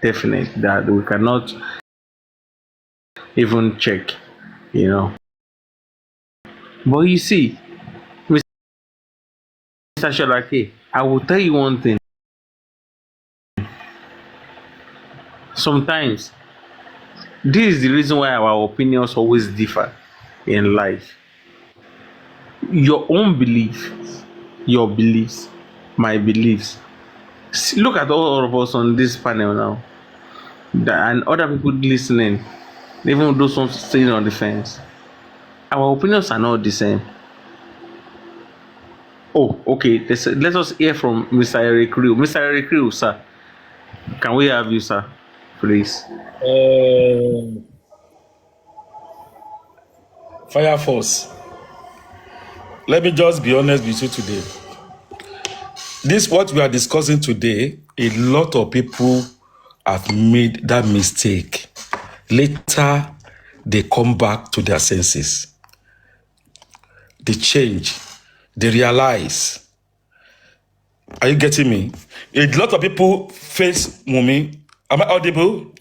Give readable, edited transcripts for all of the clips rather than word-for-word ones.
definite that we cannot even check, you know. But you see, Mr. Sharake, I will tell you one thing. Sometimes this is the reason why our opinions always differ in life. Your own belief, your beliefs, my beliefs. Look at all of us on this panel now, and other people listening, even those ones staying on the fence. Our opinions are not the same. Oh, okay. Let us hear from Mr. Eric Rue. Mr. Eric Rue, sir. Can we have you, sir? Please. Fire Force. Let me just be honest with you today. This what we are discussing today, a lot of people have made that mistake. Later, they come back to their senses. They change. They realize. Are you getting me? A lot of people face Mumi. Am I audible?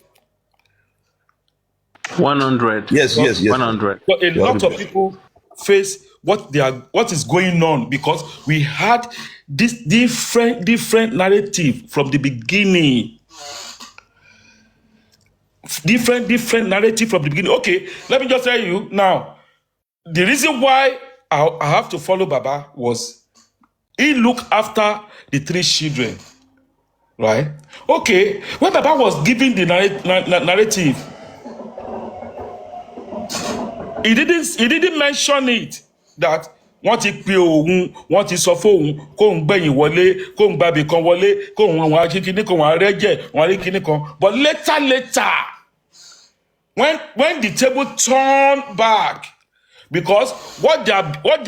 100. Yes. 100. So a lot of people face what is going on because we had this different narrative from the beginning. Different narrative from the beginning. Okay, let me just tell you now. The reason why I have to follow Baba was he looked after the 3 children, right? Okay, when Baba was giving the narrative, he didn't mention it that wọ́n ti pe òun, wọ́n ti sọ fóun kóun gbẹ̀yìn wọlé, kóun gbàbí kan wọlé, kóun wọn àṣì kíní kan wọn àrẹ́jẹ̀ wọn àrí kíní kan. But later, when the table turned back, because what they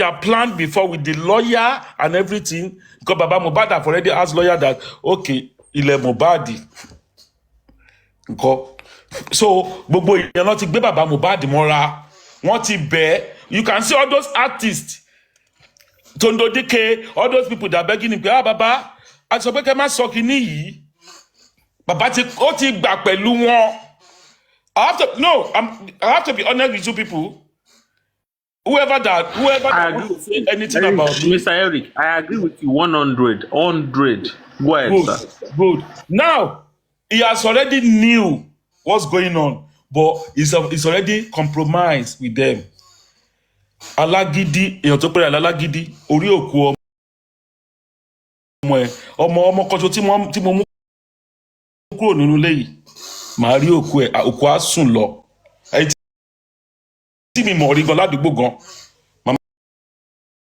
are planned before with the lawyer and everything, because Baba Mohbad have already asked lawyer that okay, ilẹ̀ Mohbad. So gbogbo ìyẹn ló ti gbé Baba Mohbad mọ́ra, wọ́n ti bẹ̀. You can see all those artists, Tondo Dike, all those people that are begging him, Baba, àti sọ pé kẹ́ má sọ kíní yìí. Baba ó ti gbà pẹ̀lú wọn. I have to be honest with you people. Whoever I will agree. say anything about me. Mr. Eric, I agree with you 100. 100. Go ahead, sir. Good. Now, he has already knew what's going on, but he's already compromised with them. Alágídí, èèyàn tó pèrè alágídí, orí òkú ọmọ kan tí mo mú kúrò nínú ilé yìí, màá rí òkú á sùn lọ. Tí mi mọ̀ rí gan ládùúgbò gan,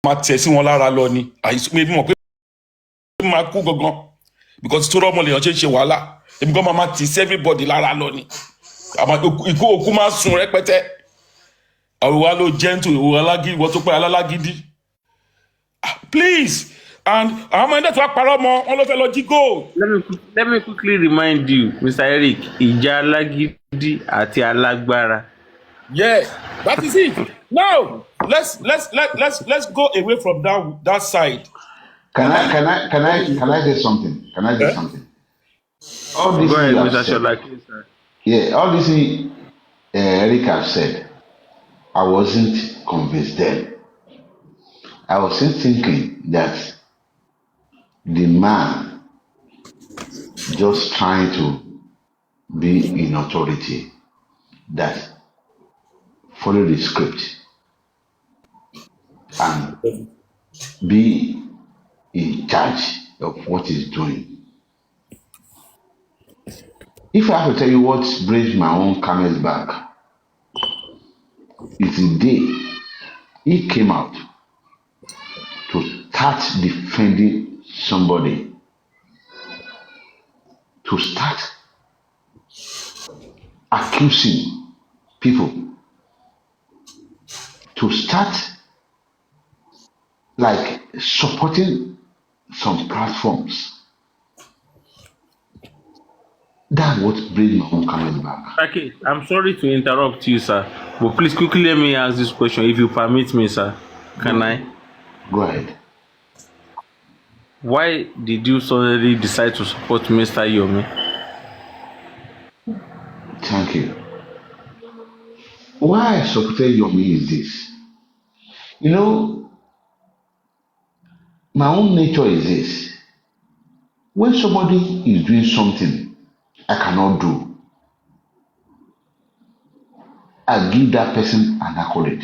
máa tẹ̀ sí wọn lára lọ ni. Mi mọ̀ pé máa kú gangan because tó rọ́mọ lèèyàn ṣe ń ṣe wàhálà. Èmi gan máa tì sí everybody lára lọ ni. Ikú òkú máa sùn rẹpẹtẹ. Àwọn wa ló gentle, alágídí, wọ́n tó pẹ́ alágídí. Please, and àwọn ọmọ ẹ̀dẹ̀ tó wá parọ́ mọ́, wọ́n ló fẹ́ lọ jí gold. Let me quickly remind you, Mr. Eric, ìjà alágídí àti alágbára. Yeah, that is it. Now, let's go away from that side. Can I say something? Can I say something? All this Go ahead, Mr. Sholake, sir. Yeah, all this Eric has said, I wasn't convinced then. I wasn't thinking that the man just trying to be in authority, that follow the script and be in charge of what he's doing. If I have to tell you what brings my own camels back, it's the day he came out to start defending somebody, to start accusing people, to start like supporting some platforms. That's what brings my own camels back. Okay, I'm sorry to interrupt you, sir, but please quickly let me ask this question, if you permit me, sir. Can I? Go ahead. Why did you suddenly decide to support Mr. Yomi? Thank you. Why I supported Yomi is this. You know, my own nature is this. When somebody is doing something I cannot do, I give that person an accolade.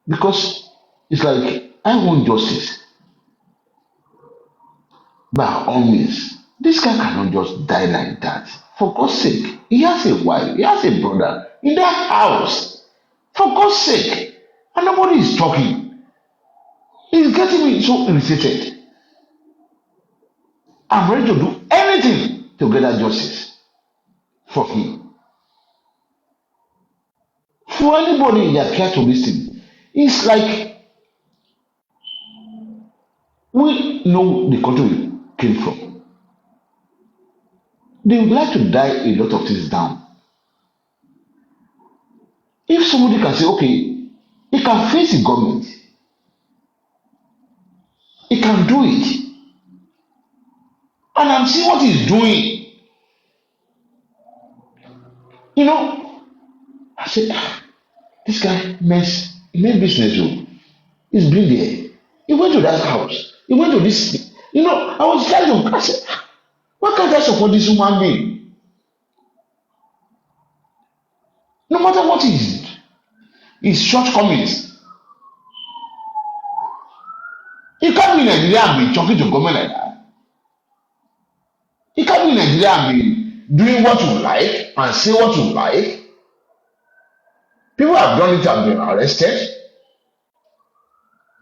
Because it's like I want justice by all means. This guy cannot just die like that. For God's sake, he has a wife, he has a brother in that house. For God's sake, and nobody is talking. It's getting me so irritated. I'm ready to do anything to get that justice for him. For anybody that care to listen, it's like we know the country we came from. They would like to die a lot of things down. If somebody can say, okay, he can face the government, he can do it, and I'm seeing what he's doing, you know, I said, this guy he made business. Oh. He's been there. He went to that house. He went to this. You know, I was telling him, I said, why can't I support this human being? No matter what his shortcomings, he can't be in Nigeria and be talking to government like that. He can't be in Nigeria and be doing what you like and say what you like. People have done it and been arrested.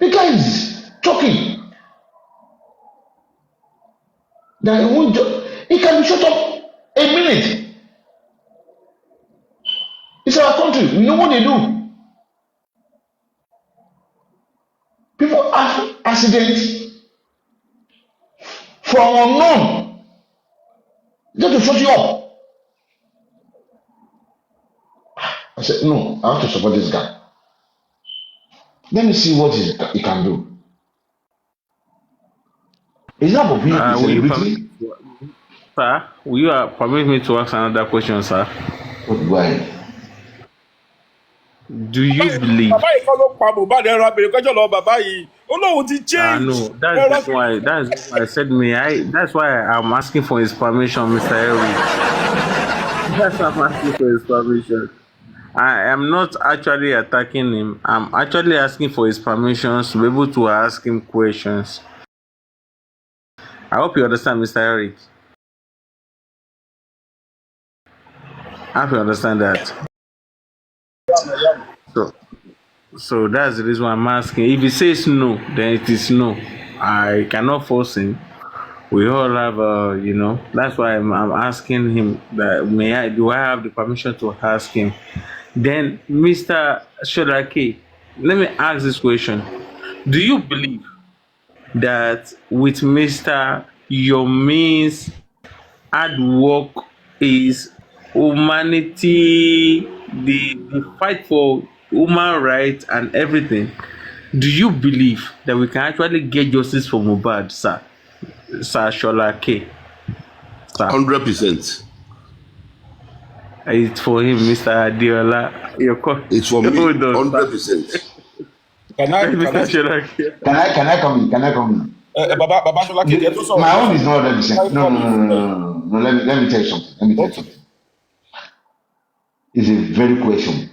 The guy is talking that he can be shut up a minute. It's our country. We know what they do. People have accidents from unknown just to shut you up. I said, no, I have to support this guy. Let me see what he can do. It's not about being a Will you permit, celebrity. sir? Will you permit me to ask another question, sir? Okay, go ahead. Do you believe? bàbá yìí kọ́ ló pa Mohbad ẹ̀rọ abèrè kọjọ́ lọ bàbá yìí ó lóun ti change. No, that's why. That's why I said me. That's why I'm asking for his permission, Mr. Eric. That's why I'm asking for his permission. I am not actually attacking him. I'm actually asking for his permissions to be able to ask him questions. I hope you understand, Mr. Eric. I hope you understand that. So that's the reason why I'm asking. If he says no, then it is no. I cannot force him. We all have, that's why I'm asking him that do I have the permission to ask him? Then, Mr. Shodake, let me ask this question. Do you believe that with Mr. Yomi's hard work is humanity, the fight for human rights and everything, do you believe that we can actually get justice for Mohbad, sir? Sir Sholake? 100%. It's for him, Mr. Adiola. It's for me. Hold on, 100%. Can I Mr. Sholake. Can I come in? Can I come in? bàbá Ṣọlá kejì ẹ tó sọ̀rọ̀. My own is not 100%. No. Let me tell you something. It's a very question.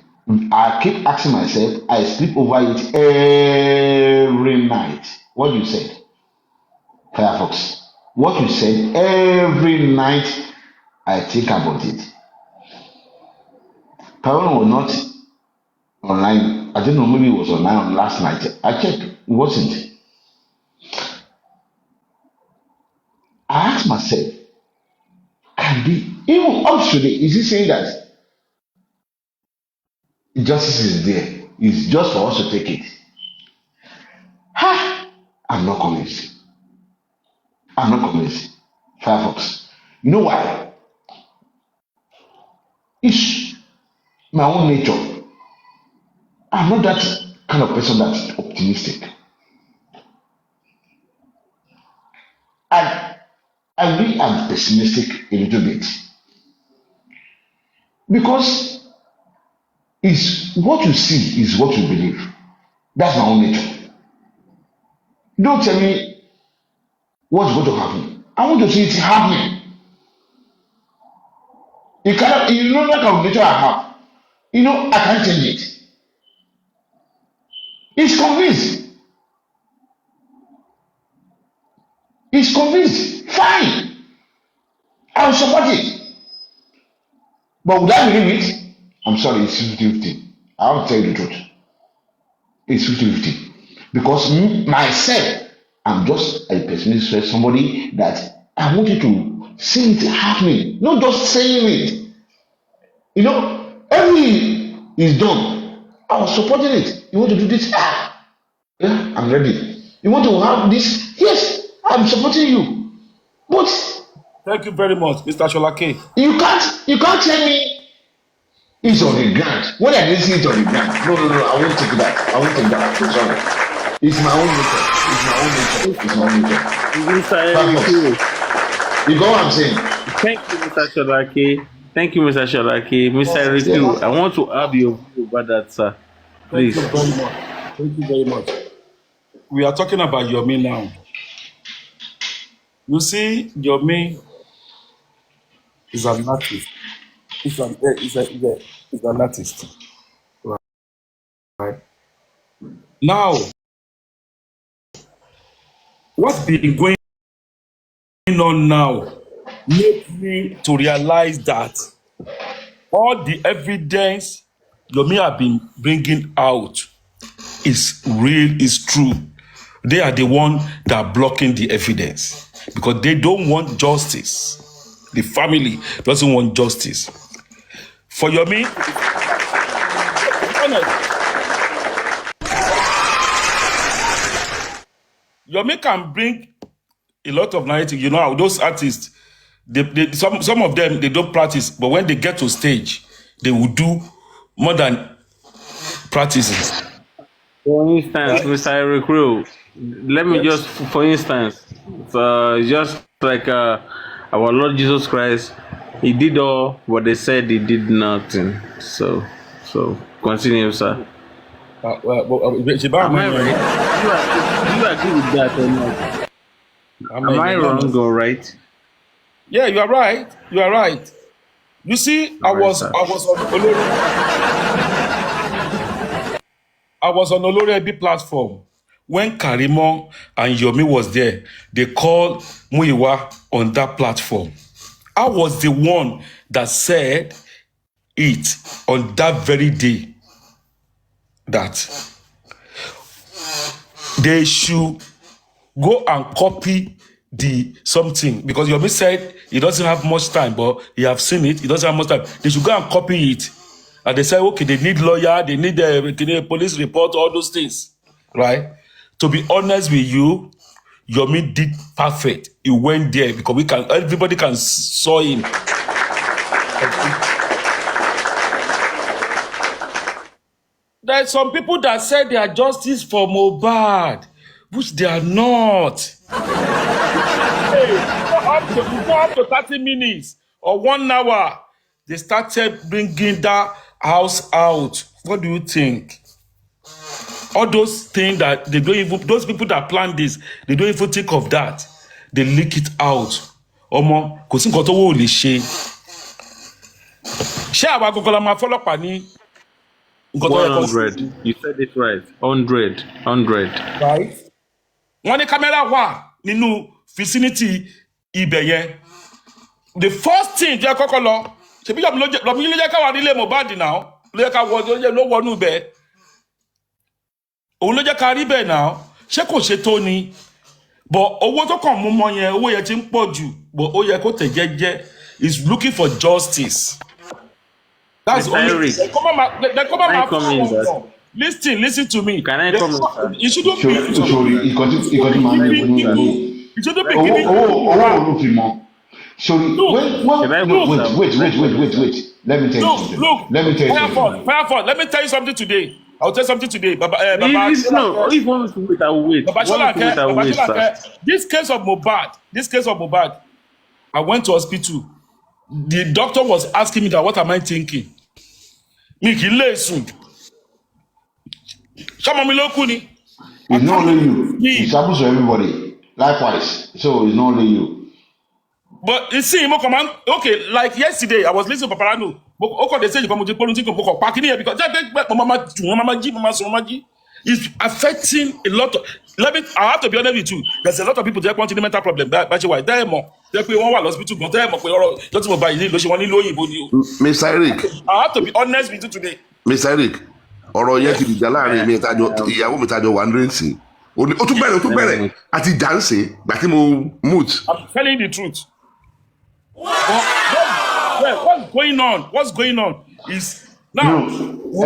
I keep asking myself. I sleep over it every night. What you said, Firefox. What you said every night, I think about it. Papariano was not online. I don't know. Maybe it was online last night. I checked. It wasn't. I asked myself, can be even up to today? Is he saying that justice is there? It's just for us to take it. Ha! I'm not convinced. Firefox. You know why? It's my own nature. I'm not that kind of person that's optimistic. I really am pessimistic a little bit. because it's what you see is what you believe. That's my own nature. Don't tell me what's going to happen. I want to see it happening. You know that kind of nature I have. I can't change it. He's convinced. He's convinced. Fine. I'll support it. But would I believe it? I'm sorry, it's 50-50. I'll tell you the truth. It's 50-50. Because myself, I'm just a pessimist, somebody that I want you to see it happening, not just saying it. Everything is done. I was supporting it. You want to do this? Yeah, I'm ready. You want to have this? Yes, I'm supporting you. But Thank you very much, Mr. Sholake. you can't tell me it's on the ground. When I didn't see it on the ground, no, I won't take that. I won't take that. I'm sorry. It's my own nature. It's my own nature. Mr. Eric, You know what I'm saying? thank you, Mr. Sholake. Thank you, Mr. Sholake. Mr. Eric, I want to have your view about that, sir. Please. Thank you very much. Thank you very much. We are talking about Yomi now. You see, Yomi is an artist. He's an artist. Right. Now, what's been going on now makes me to realize that all the evidence Yomi have been bringing out is real, is true. They are the one that are blocking the evidence because they don't want justice. The family doesn't want justice. For Yomi, Yomi can bring a lot of narrative. You know how those artists, some of them, they don't practice, but when they get to stage, they will do more than practices. For instance, Mr. Eric Real, let me just, for instance, just like our Lord Jesus Christ, he did all what they said he did nothing. So continue, sir. Am I right? Do you agree with that or not? Am I wrong or right? Yeah, you are right. You are right. You see, I was on Olori Ebi platform when Karimo and Yomi was there. They called Muyiwa on that platform. I was the one that said it on that very day that they should go and copy the something because Yomi said he doesn't have much time, but he have seen it. He doesn't have much time. They should go and copy it. And they said, okay, they need lawyer, they need a police report, all those things, right? To be honest with you, Yomi did perfect. He went there because everybody can saw him. There are some people that said they are justice for Mohbad, which they are not. Hey, go up to 30 minutes or 1 hour. They started bringing that house out. What do you think? All those things that they don't even, those people that plan this, they don't even think of that. They leak it out. Omo, kò sí nǹkan tó wò lè ṣe. Ṣé àwa gbogbo la máa fọ́lọ́pàá ní 100. You said it right. 100. Right? Wọ́n ní kámẹ́rà wà nínú vicinity ibẹ̀ yẹn. The first thing jẹ́ kọ́kọ́ lọ. Ṣebí Yomi ló jẹ́ ká wà nílé Mohbad náà. Ló jẹ́ ká wọnú ibẹ̀. Òun ló jẹ́ ká rí bẹ́ẹ̀ náà. Ṣé kò ṣe tó ni? But owó tó kàn mú mọ́ yẹn, owó yẹn ti ń pọ̀ jù. But ó yẹ kó tẹ̀ jẹ́jẹ́. Is looking for justice. That's only. Listen to me. Can I come in? You shouldn't be. You shouldn't be giving. Wait. Let me tell you something. Let me tell you something. Firefall. Let me tell you something today. I'll tell you something today. No, if you want to wait, I will wait. This case of Mohbad, I went to hospital. the doctor was asking me that, what am I thinking? Me kì í lè sùn. Ṣọ́mọ mi ló kú ni. I It's not can't only even you. It sleep. happens to everybody. Likewise. So it's not only you. But you see, okay, like yesterday, I was listening to Papariano. Okay, they say you come to politics, because it's affecting a lot of. I have to be honest with you. There's a lot of people that want the mental problem. But why? They're more. They're one hospital. They're more. Just to buy. Mr. Eric. I have to be honest with you today. Mr. Eric, ọ̀rọ̀ yẹn ti dìjà láàrin mi ìyàwó mi tajọ wà ní rìnsì. Ó tún bẹ̀rẹ̀ àti dáǹsì gbà tí mo mute. I'm telling you the truth. What's going on? What's going on is now. No,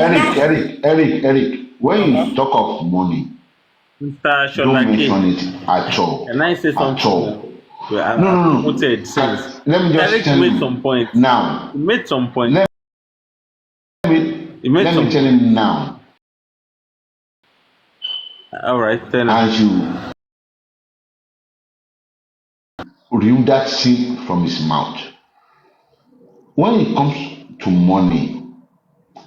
Eric. When you talk of money, Mr. don't mention Sholake, it at all. can I say something? At all. Well, No. Quoted since. Let me just Eric tell made you some points. now. He made some points. Let He made me some. tell him now. All right, then. As you remove that seed from his mouth. When it comes to money,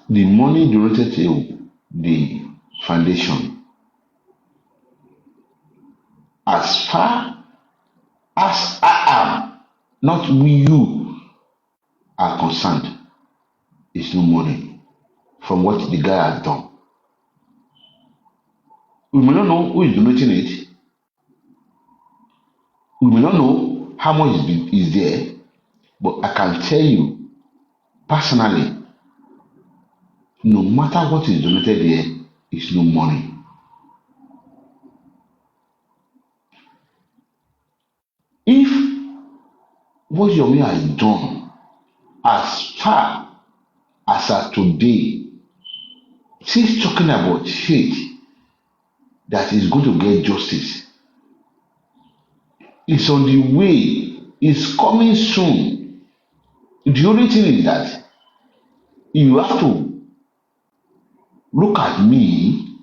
the money donated to the foundation, as far as I am, not you are concerned, is no money from what the guy has done. We may not know who is donating it. We may not know how much is there, but I can tell you personally, no matter what is donated there, is no money. If what Yomi has done, as far as at today, she's talking about faith that is going to get justice, it's on the way, it's coming soon. The only thing is that you have to look at me,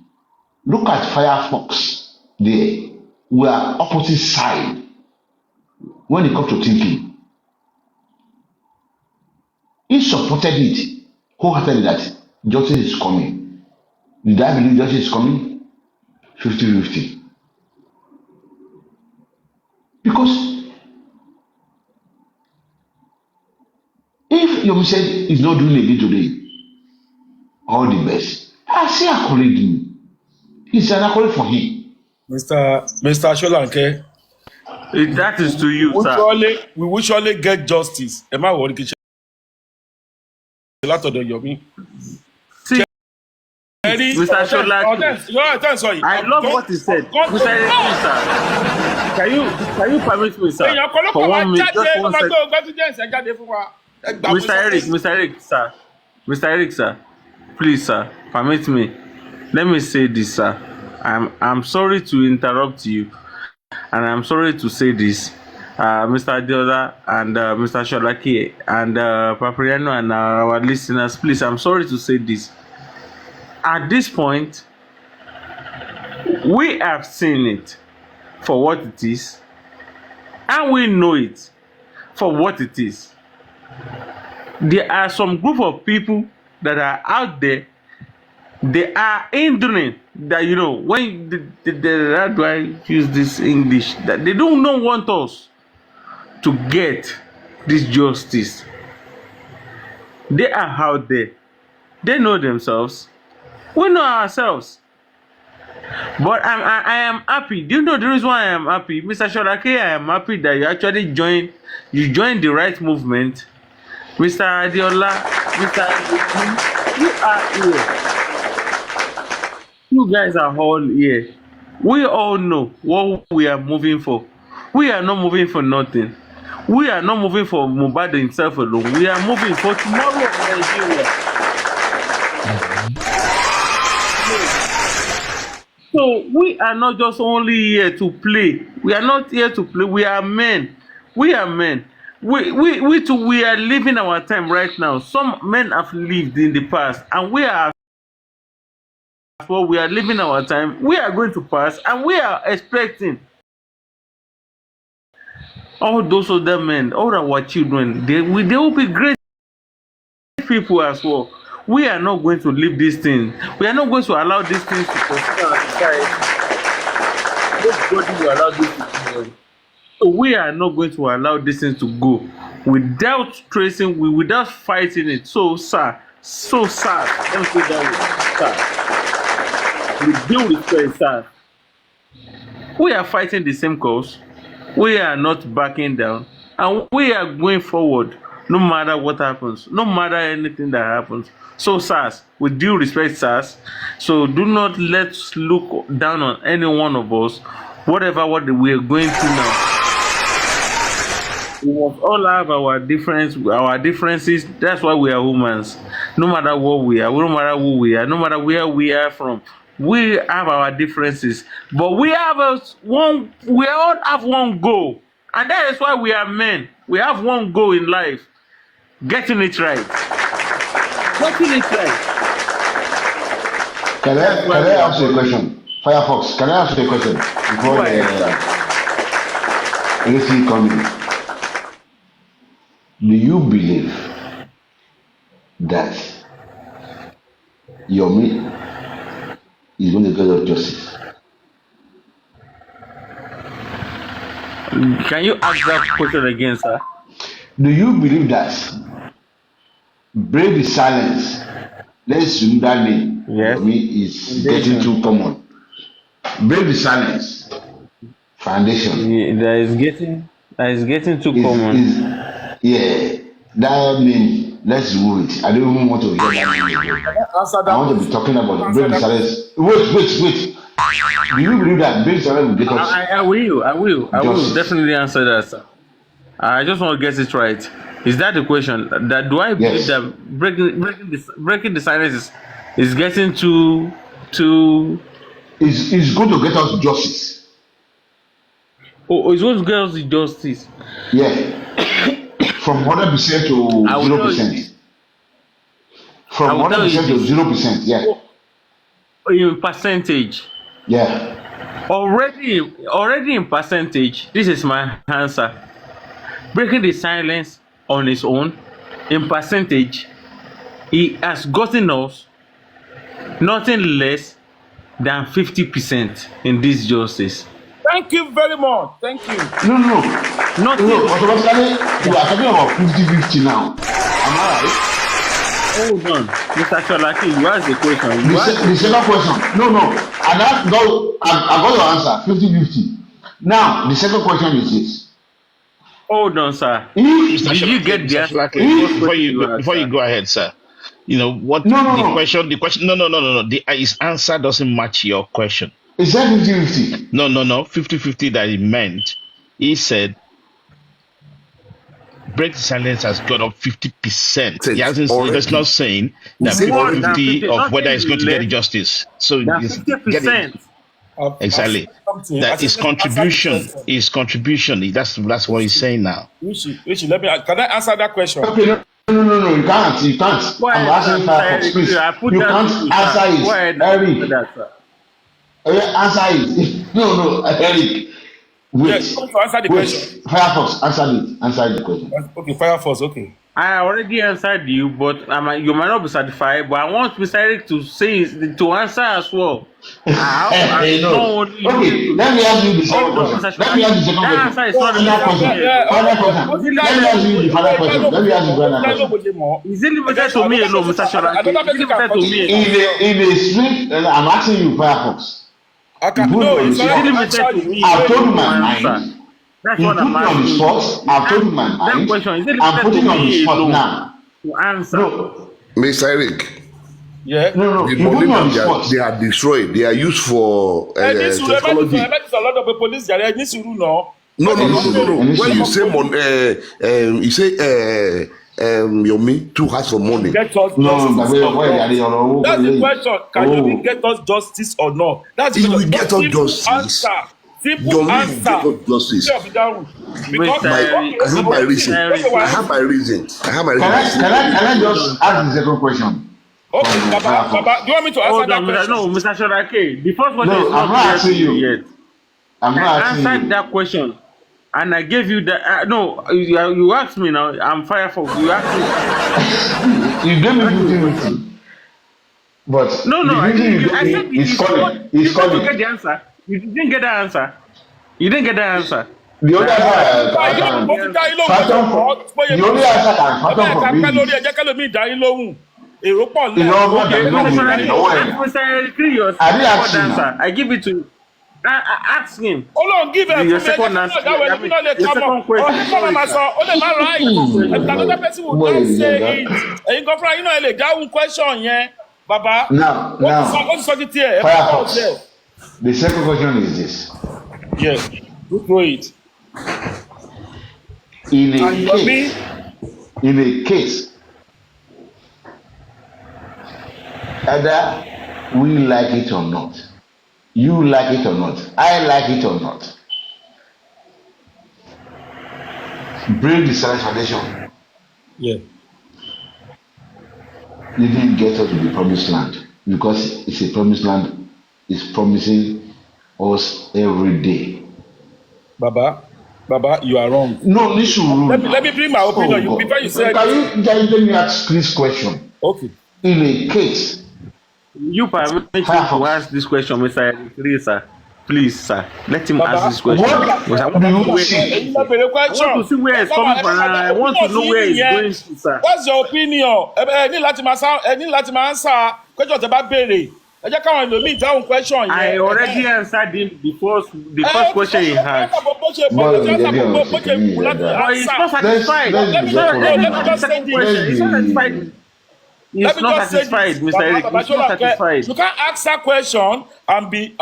look at Firefox there. We are opposite side when it comes to thinking. He supported it wholeheartedly that justice is coming. Did I believe justice is coming? 50-50. Because if Yomi said he's not doing again today, all the best. I say accolade him. It's an accolade for him. Mr. Sholanke, That is to you, sir. we will surely get justice. Am I worried? Yomi. See, Mr. Sholake, Sorry. I love what he said. Mr. Eric, sir. Can you permit me, sir? For 1 minute, just 1 second. Mr. Eric, sir. Please, sir, permit me. Let me say this, sir. I'm sorry to interrupt you, and I'm sorry to say this. Mr. Adiola and Mr. Sholake and Papariano and our listeners, please, I'm sorry to say this. At this point, we have seen it for what it is, and we know it for what it is. There are some group of people that are out there. They are hindering that, when how do I use this English, that they don't want us to get this justice. They are out there. They know themselves. We know ourselves. But I am happy. Do you know the reason why I am happy? Mr. Sholake, I am happy that you actually joined the right movement. Mr. Adiola, Mr. you are here. You guys are all here. We all know what we are moving for. We are not moving for nothing. We are not moving for Mohbad himself alone. We are moving for tomorrow of Nigeria. So we are not just only here to play. We are not here to play. We are men. We are men. We too, we are living our time right now. Some men have lived in the past, and we are we are living our time. We are going to pass, and we are expecting All those other men, all our children, they will be great people as well. We are not going to leave this thing. We are not going to allow these things to continue our society. Nobody will allow this to go. So we are not going to allow this thing to go without tracing, without fighting it. So, sir, so sad. Let me say that way, sir. With due respect, sir. We are fighting the same cause. We are not backing down, and we are going forward no matter what happens, no matter anything that happens. So, SARS, with due respect, SARS, so do not let's look down on any one of us, whatever what we are going through now. We must all have our differences. That's why we are humans. No matter what we are, no matter who we are, no matter where we are from, we have our differences. But we have one. We all have one goal, and that is why we are men. We have one goal in life: getting it right. Getting it right. Can I ask you a question? Firefox, can I ask you a question before anything coming? Do you believe that Yomi is going to get of justice? Can you ask that question again, sir? Do you believe that brave is silence? Let's use that name. Yes. Yomi is getting too common. Brave is silence. Foundation. Yeah, that is getting too common. Yeah, that name, let's remove it. I don't even want to hear that name again. I want to be talking about brave is silence. Wait. Do you believe that brave is silence will get us? I will definitely answer that, sir. I just want to get it right. Is that the question? That do I believe that breaking the silence is getting too It's going to get us justice. Oh, it's going to get us the justice. Yeah. From 100% to 0%. From 100% to 0%. Yeah. In percentage. Yeah. Already in percentage. This is my answer. Breaking the silence on its own, in percentage, he has gotten us nothing less than 50% in this justice. Thank you very much. Thank you. No. Automatically, we are talking about 50-50 now. Am I right? Hold on. Mr. Sholaki, you asked the question. The second question. No. I got your answer. 50-50. Now, the second question is this. Hold on, sir. Did you get the answer? Before you go ahead, sir. You know what the question no. His answer doesn't match your question. Is that 50-50? No. 50-50 that he meant. He said break the silence has got up 50%. He hasn't. That's not saying that 50 of whether it's going to get the justice. So it's 50%. Exactly. That is contribution. That's what he's saying now. Rishi, can I answer that question? Okay, no, you can't. I'm asking Firefox, please. You can't answer it. Eric. Answer it. No, Eric. Wait. Yes, answer the question. Firefox, answer the question. Okay, Firefox, okay. I already answered you, but you might not be satisfied. But I want Mr. Eric to answer as well. Okay, let me ask you the second question. Let me ask you the second question. Let me ask you the final question. Is it limited to me alone, Mr. Sholaki? Is it limited to me? In a strict, I'm asking you, Firefox. I've told you my mind. That's you what I'm asking. On the spot. I've told you my mind. That question is I'm putting on the spot now. To answer. No, Mr. Eric. Yeah. No. The money that they are destroyed, they are used for technology. No. When you say money, you say Yomi too has for money. Get us no, that's the question. Can Yomi get us justice or not? That's he will get us justice. Simple answer. Justice. Because I have my reason. Can I just ask the second question? Okay, Baba, do you want me to answer that question? No, Mr. Sholaki. The first question is not asking you yet. I'm not asking answered that question. And I gave you that. No, you asked me now. I'm firefox. You asked me. You gave me 50-50. But no, I didn't. I said he's calling. He's calling. You get the answer. You didn't get the answer. You didn't get the answer. The only answer can fathom from me. I give it to you. Ask him. Hold on, give him your second answer. Your second question. Another person will not say it. And you go from that question, yeah, Baba. Now, Firefox. The second question is this. Yes, go through it. In a case, either we like it or not, you like it or not, I like it or not, break the silence foundation. Yeah. You didn't get us to the promised land because it's a promised land. It's promising us every day. Baba, you are wrong. No, listen. Let me bring my opinion. Before you say, can you let me ask this question? Okay. In a case, you permit me to ask this question, Mr. Please, sir. Please, sir. Let him ask this question. I want to see where it's coming from. I want to know where it's going to, sir. What's your opinion? Any Latin answer question about Berry. I already answered him before the first question he had. But he's not satisfied. He's not satisfied, Mr. Eric. He's not satisfied. You can't ask that question and be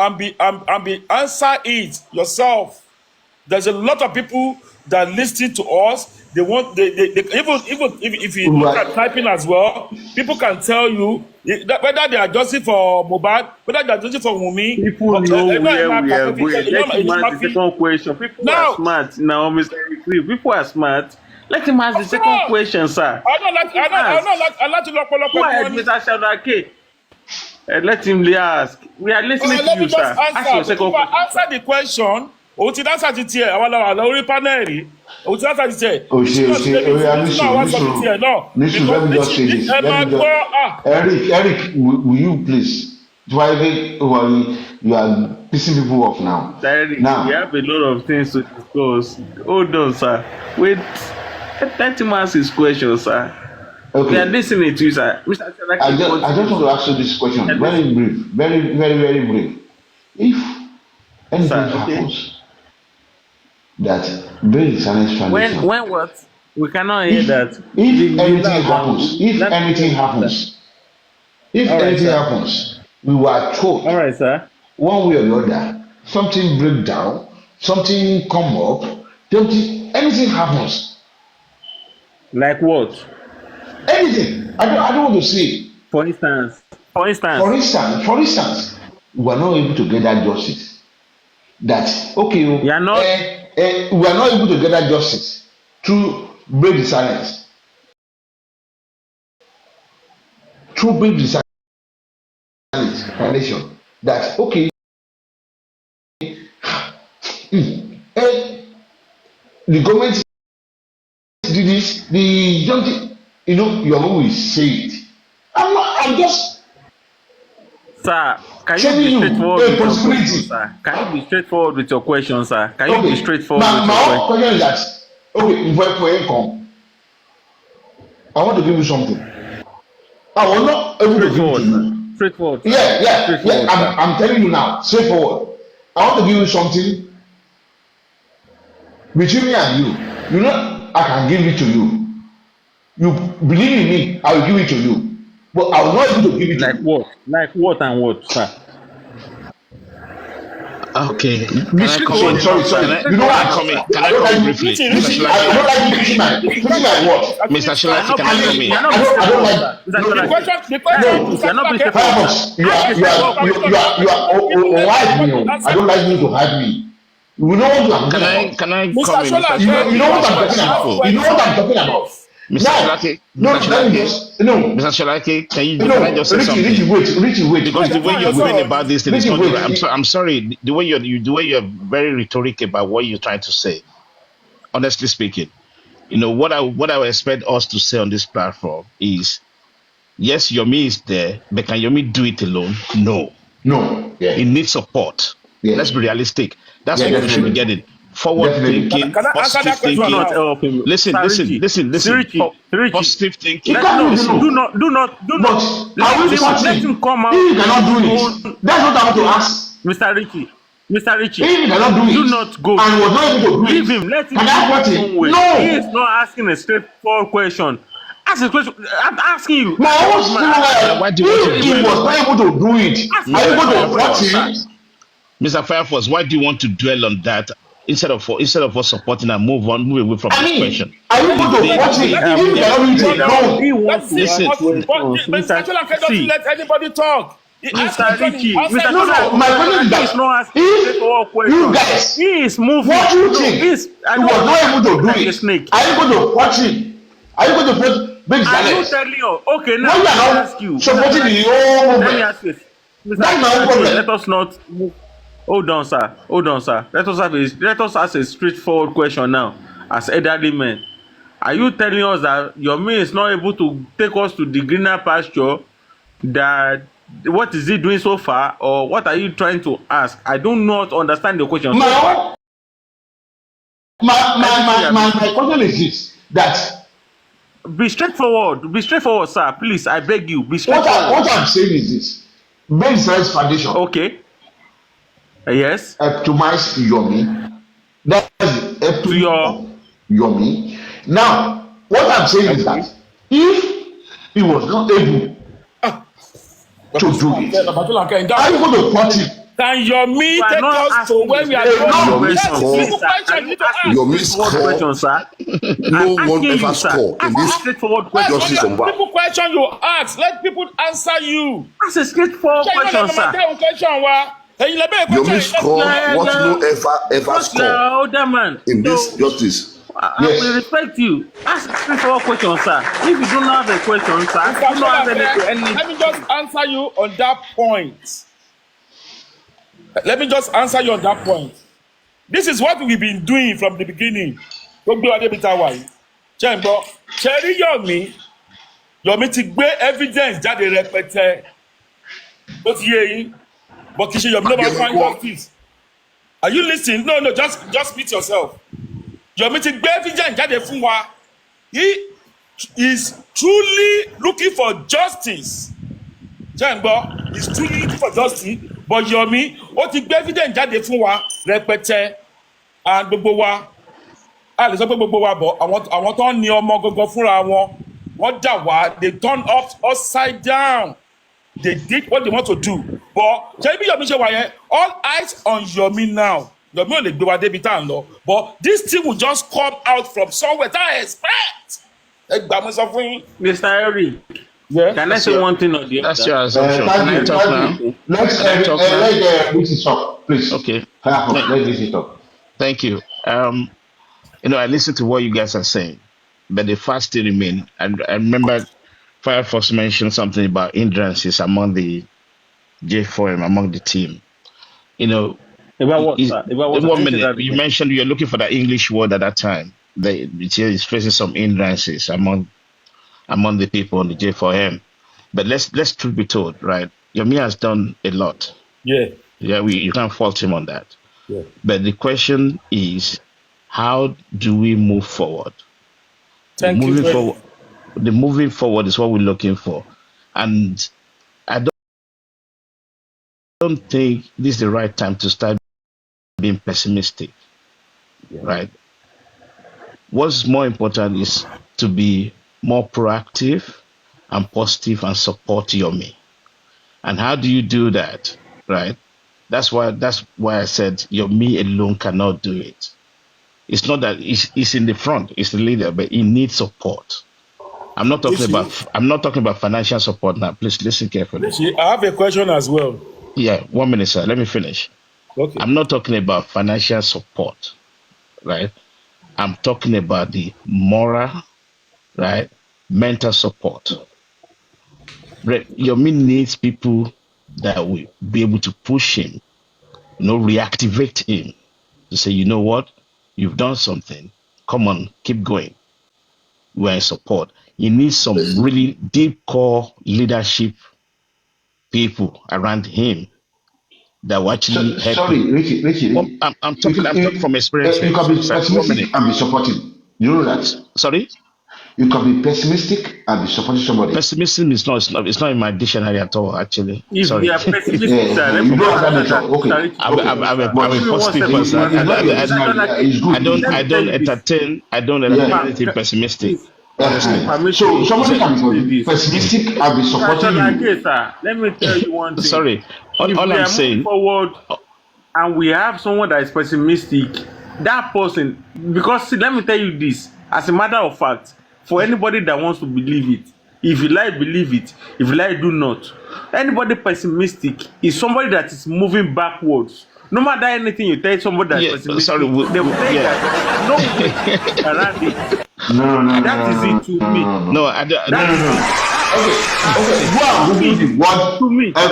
answer it yourself. There's a lot of people that listen to us. They even if you look at typing as well, people can tell you whether they are adjusting for mobile, whether they are adjusting for Wumi. People know where we are going. Let him ask the second question. People are smart now, Mr. Eric. People are smart. Let him ask the second question, sir. I don't like to look. Go ahead, Mr. Shadake. Let him ask. We are listening to you, sir. Ask your second question. Answer the question. Answer it here. Answer it here. Eric, will you please? You are pissing people off now. Eric, we have a lot of things to discuss. Hold on, sir. Wait. Let him ask his question, sir. Okay. We are listening to you, sir. Mr. I just want to ask you this question. Very brief. Very, very, very brief. If anything happens that break the silence foundation. When what? We cannot hear that. If anything happens, we were told. All right, sir. One way or the other, something break down, something come up, anything happens. Like what? Anything. I don't want to say. For instance, we are not able to get that justice. That okay. We are not. We are not able to get that justice through break the silence. Through break the silence foundation. That okay. The government did this. The young, you always say it. I'm just. Sir, can you be straightforward with your question, sir? Can you be straightforward with your question, sir? Can you be straightforward with your question? My question is that, okay, for income, I want to give you something. I will not able to give it to you. Straightforward. Yeah. I'm telling you now, straightforward. I want to give you something between me and you. I can give it to you. You believe in me, I will give it to you. But I will not able to give it to you. What? Like what and what, sir? Okay. Sorry. You know what? Can I come briefly? I don't like you pushing my word. Mr. Shilaki, can I come in? I don't like the question. You're not you are hype me. I don't like you to hype me. You know what Can I come in? You know what I'm talking about. Mr. Shilaki, Mr. Shilaki, can I just say something? Richie, because the way you're going about this thing is not right. I'm sorry. The way you're very rhetoric about what you're trying to say. honestly speaking, what I would expect us to say on this platform is, yes, Yomi is there, but can Yomi do it alone? No. No. Yeah. It needs support. Yeah. Let's be realistic. That's Yeah, what we should be definitely. getting. Forward Definitely. thinking, Can I answer positive that question Do thinking. not now? help him. Listen. Positive He thinking. can't do it No, alone. do not. But Let are we him, let touching? him come If you out. cannot do Own, it, that's what I want to ask. Mr. Richie. If you cannot do it, Do not go. and was not able to do Leave it, him. Let him can I watch his it? own way. No. He is not asking a straightforward question. Ask a question. I'm asking you. My own still Why do you want to if he dwell was on not that? able to do it, Ask are you going to watch Fireforce, it? Mr. Fireforce, why do you want to dwell on that instead of us supporting and move away from I this mean, question? are you going to watch it? If you cannot do it, no. He wants to Listen. ask questions. Mr. doesn't See, let anybody talk. He asks Mr. question, Richie, he answers Mr. No, my question is He is not that asking straightforward if you questions. guys, He is moving. what do you No, think? he's, I He don't was not able to do like a it. snake. Are you going to watch it? Are you going to put big Are you silence? telling you? Okay, now When you let me are ask you. not supporting the whole Let me movement, ask you. Mr. that's my own Richie, problem. let us not move. Hold on, sir. Let us ask a straightforward question now. As elderly men, are you telling us that your man is not able to take us to the greener pasture? That what is he doing so far, or what are you trying to ask? I do not understand the question so far. My question is this: that Be straightforward, sir. Please, I beg you, be straightforward. what I'm saying is this: Ben Israel's foundation Okay. Yes. optimize Yomi. That's the To epitome your of Yomi. Now, what I'm saying is that if he was not able to do it, are you going to cut him? Can Yomi You are take not us to asking where we are a going? Yomi That's the simple score. question you need to ask. Yomi straightforward score. question, sir. No I'm one asking ever you, sir. score in Ask a this straightforward That's question, justice sir. only on a bar. simple question you ask. Let people answer you. Ask a straightforward Ṣé question, ìwé sir. ìdáhùn question wa? Ẹ̀yin lẹ bẹ̀rẹ̀ question Yomi yìí. score what no ever Because you're score an older man. in So this justice. I will respect you. Ask a straightforward question, sir. If you don't have a question, sir, Mr. you don't have Solanke, let me just answer you on that point. Let me just answer you on that point. This is what we've been doing from the beginning. Tó gbé wa débi tá a wà yìí. Ṣé ń gbọ́? Ṣé rí Yomi ti gbé evidence jáde rẹpẹtẹ. Ó ti yé yín. But kì í ṣe Yomi ló máa find justice. Are you listening? No, just meet yourself. Yomi ti gbé evidence jáde fún wa. He is truly looking for justice. Ṣé ń gbọ́? He's truly looking for justice. But Yomi, ó ti gbé evidence jáde fún wa rẹpẹtẹ. And gbogbo wa, a lè sọ pé gbogbo wa bọ̀, àwọn tó ń ní ọmọ gangan fúnra wọn, wọ́n dà wá, they turn upside down. They did what they want to do. But ṣe bí Yomi ṣe wà yẹn, all eyes on Yomi now. Yomi ò lè gbé wa débi tá à ń lọ. But this thing will just come out from somewhere that I expect. Ẹ gbà mí sọ fún yín. Mr. Eric, Yeah. can I say one thing or the other? That's your assumption. Thank Can I you. talk now? Thank you. Let's Can I talk now? let Lucy talk, please. Okay. Let Lucy talk. Thank you. I listened to what you guys are saying, but the fact still remain. And I remember Firefox mentioned something about hindrances among the J4M, among the team. About what, sir? About what? 1 minute. You mentioned you're looking for that English word at that time. The is facing some hindrances among the people on the J4M. But let's truth be told, right? Yomi has done a lot. Yeah. Yeah, you can't fault him on that. Yeah. But the question is, how do we move forward? Thank you. The moving forward is what we're looking for, and I don't think this is the right time to start being pessimistic. Yeah. Right? What's more important is to be more proactive and positive and support Yomi. And how do you do that? Right? That's why I said Yomi alone cannot do it. It's not that he's in the front, he's the leader, but he needs support. I'm not talking about financial support now. Please listen carefully. I have a question as well. Yeah, 1 minute, sir. Let me finish. Okay. I'm not talking about financial support, right? I'm talking about the moral, right, mental support. Yomi needs people that will be able to push him, reactivate him to say, you know what, you've done something. come on, keep going. We're in support. You need some really deep core leadership people around him that will actually help Sorry, him. Richie. Well, I'm talking from experience You here. can be Sir, 1 minute. pessimistic and be supporting. You know that. Sorry? You can be pessimistic and be supporting somebody. Pessimism is not in my dictionary at all, actually. If Sorry. you are pessimistic, sir, let You me don't have that answer nature. that. Okay. I'm But a Give me 1 positive second. it's person. not your Mr. design. Yeah, Jonathan, it's good. let me tell you this. I don't Yeah. entertain anything pessimistic. Please, Honestly. permit So me. somebody Let me can say be this. pessimistic and be Mr. supporting you. Jonathan, sir, let me tell you one thing. Sorry. If All we I'm are moving saying, forward and we have someone that is pessimistic, that person, because see, let me tell you this, as a matter of fact, for anybody that wants to believe it, if you like, believe it. If you like, do not. Anybody pessimistic is somebody that is moving backwards. No matter anything you tell somebody that's pessimistic, sorry, they will tell you that no way around it. No. That is it to me. no, I don't. That is it. Okay. Go and To Google me, the word. to me. See,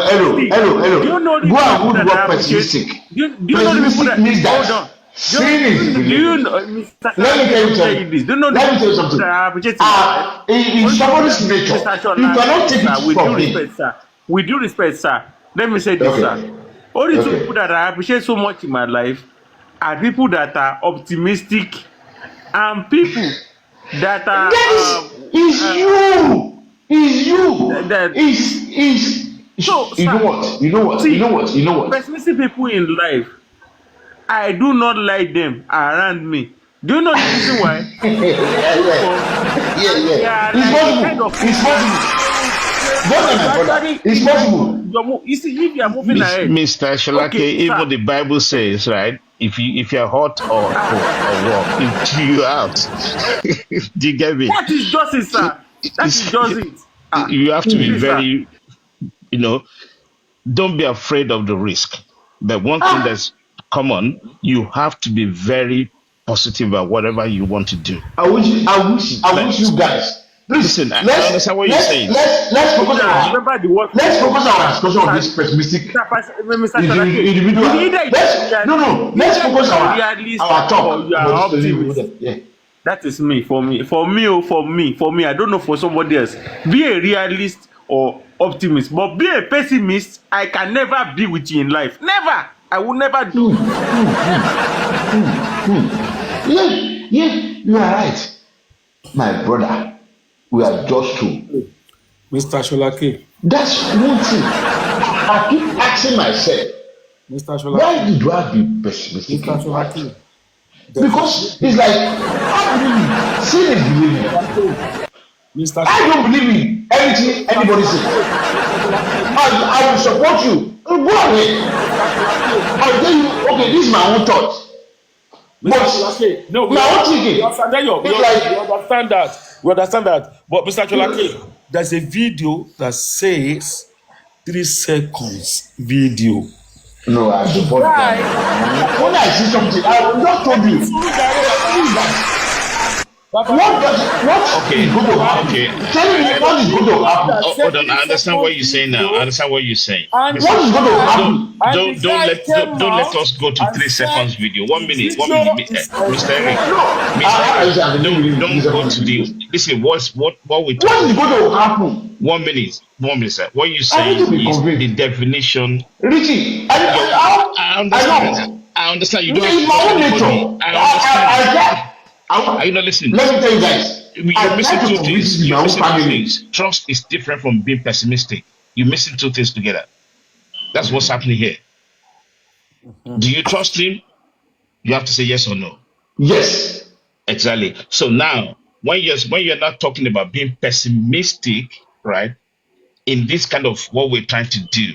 Hello. do you know the Go and people Google the that word I appreciate? pessimistic. Do you know the people Pessimistic that means hold that on? seeing is Do you believing. know, Mr. Let me Shalake, tell let you me tell you something. this. Do you know the Let me tell you people that something. I appreciate in my life? In Only somebody's nature, Mr. you cannot Shalake, take it sir, with due from him. respect, sir. With due respect, sir. Let me say this, sir. Okay. Only two people Okay. that I appreciate so much in my life are people that are optimistic and people that are That is you. Is you. that. Is So, you know sir, what? You know what? You see, know what? You know what? pessimistic people in life, I do not like them around me. Do you know the reason why? They too form and they Yeah. are It's like a kind possible. of It's people that possible. Don't once tell you my brother. actually It's possible. you see, if you are moving ahead, Mr. Shalake, okay, even sir. the Bible says, right? If you're hot or cold or warm, it chew you out. Do you get me? That is just it, So sir. That is just it. you have to be See, sir. very, you know, don't be afraid of the risk. But one thing that's common, you have to be very positive about whatever you want to do. I wish you guys. Please, Listen, I understand what you're saying. let's focus Remember the word. our discussion on this pessimistic Mr. Shalake, individual. either you are Let's either focus you are realist our or talk you are about this optimist. individual. Yeah. That is me. For me. I don't know for somebody else. Be a realist or optimist, but be a pessimist. I can never be with you in life. Never. I will never do. Yeah, you are right, my brother. We are just two. Mr. Sholake, That's one thing. I keep asking myself, Mr. why Sholake, did I be pessimistic Mr. in life? Sholake, Because it's like, how believe seeing is believing. Mr. I don't believe in anything anybody says. I will support you. Go ahead. I'll tell you, okay, this is my own thought. Mr. Sholake, no, we My own thinking. understand that. We understand that. But Mr. Sholake, there's a video that says 3 seconds video. No, I support that. When I see something, I will just told you. What is going to happen? Okay. Tell me what is going to happen. Hold on, I understand what you're saying now. I understand what you're saying. What is going to happen? Don't let us go to 3 seconds video. 1 minute, Mr. Eric. Don't go to the. Listen, what we What is going to happen? 1 minute, sir. What you saying is the definition. Richie, I understand. I understand. You don't have to my own nature. I understand. Are you not listening? Let me tell you guys. You're missing two things. You're missing two things. Trust is different from being pessimistic. You're missing two things together. That's what's happening here. Do you trust him? You have to say yes or no. Yes. Exactly. So now, when you're not talking about being pessimistic, right? In this kind of what we're trying to do,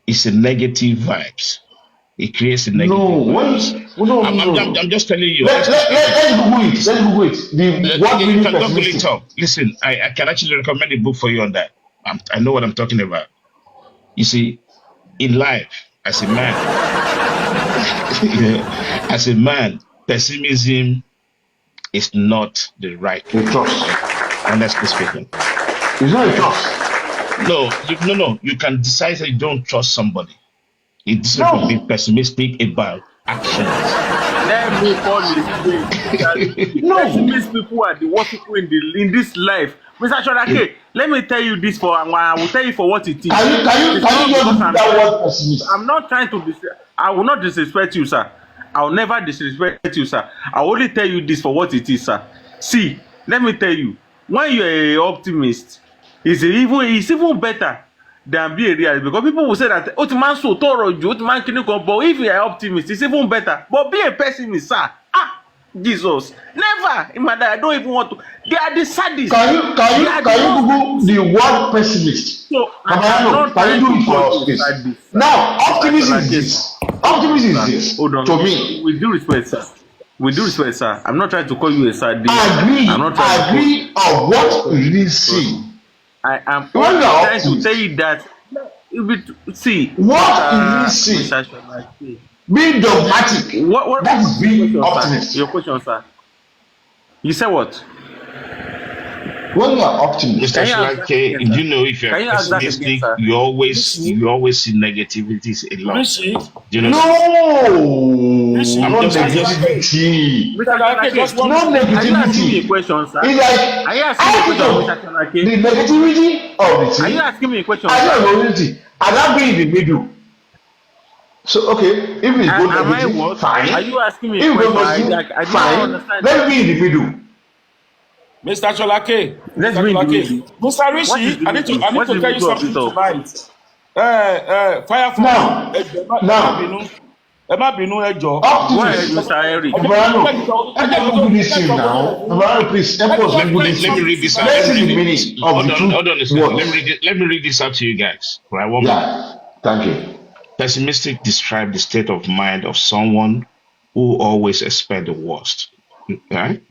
it's a negative vibes. It creates a negative vibes. No. I'm just telling you. Let's Google it. Let's Google it. What You can Google pessimistic? it up. Listen, I can actually recommend a book for you on that. I know what I'm talking about. You see, in life, as a man, pessimism is not the right A trust. honestly speaking. It's not a trust. No. You can decide that you don't trust somebody. It's different from being pessimistic about actions. Let me call it. No. Pessimist people are the worst people in this life. Mr. Shodake, let me tell you this I will tell you for what it is. Can you just do that word pessimist? I'm not trying to I will not disrespect you, sir. I will never disrespect you, sir. I will only tell you this for what it is, sir. See, let me tell you, when you're an optimist, it's even better than be a realist, because people will say that but if you are optimist, it's even better. But be a pessimist, sir. Jesus, never in my life. I don't even want to. They are the saddest. Can you Google the word pessimist? So can you do it for us, please? Now, optimism is this. Optimism is this. Hold on. To me, With due respect, sir. With due respect, sir. I'm not trying to call you a sadist. agree on what you really see. I am trying to tell you that. See what you really see. Being dogmatic. What that is being optimist. Your question, sir. You said what? When you are optimist, Mr. Shalake, do you know if you're pessimistic, you always see negativities a lot. Do you know? No, not negativity. Not negativity. It's like the negativity of the thing. Are you asking me a question? And that be in the middle. So okay, if it's good negative, fine. Are you asking me a question? I fine. Let's be in the middle. Mr. Cholake, let's be in the middle. Mr. Rishi, I need to tell you something tonight. Fire for now. Emma Binu Ejo. Mr. Eric. Let me this team now. Please, help us. Let me read this out. Hold on. Let me read this out to you guys. Right? Thank you. Pessimistic describe the state of mind of someone who always expect the worst. Right?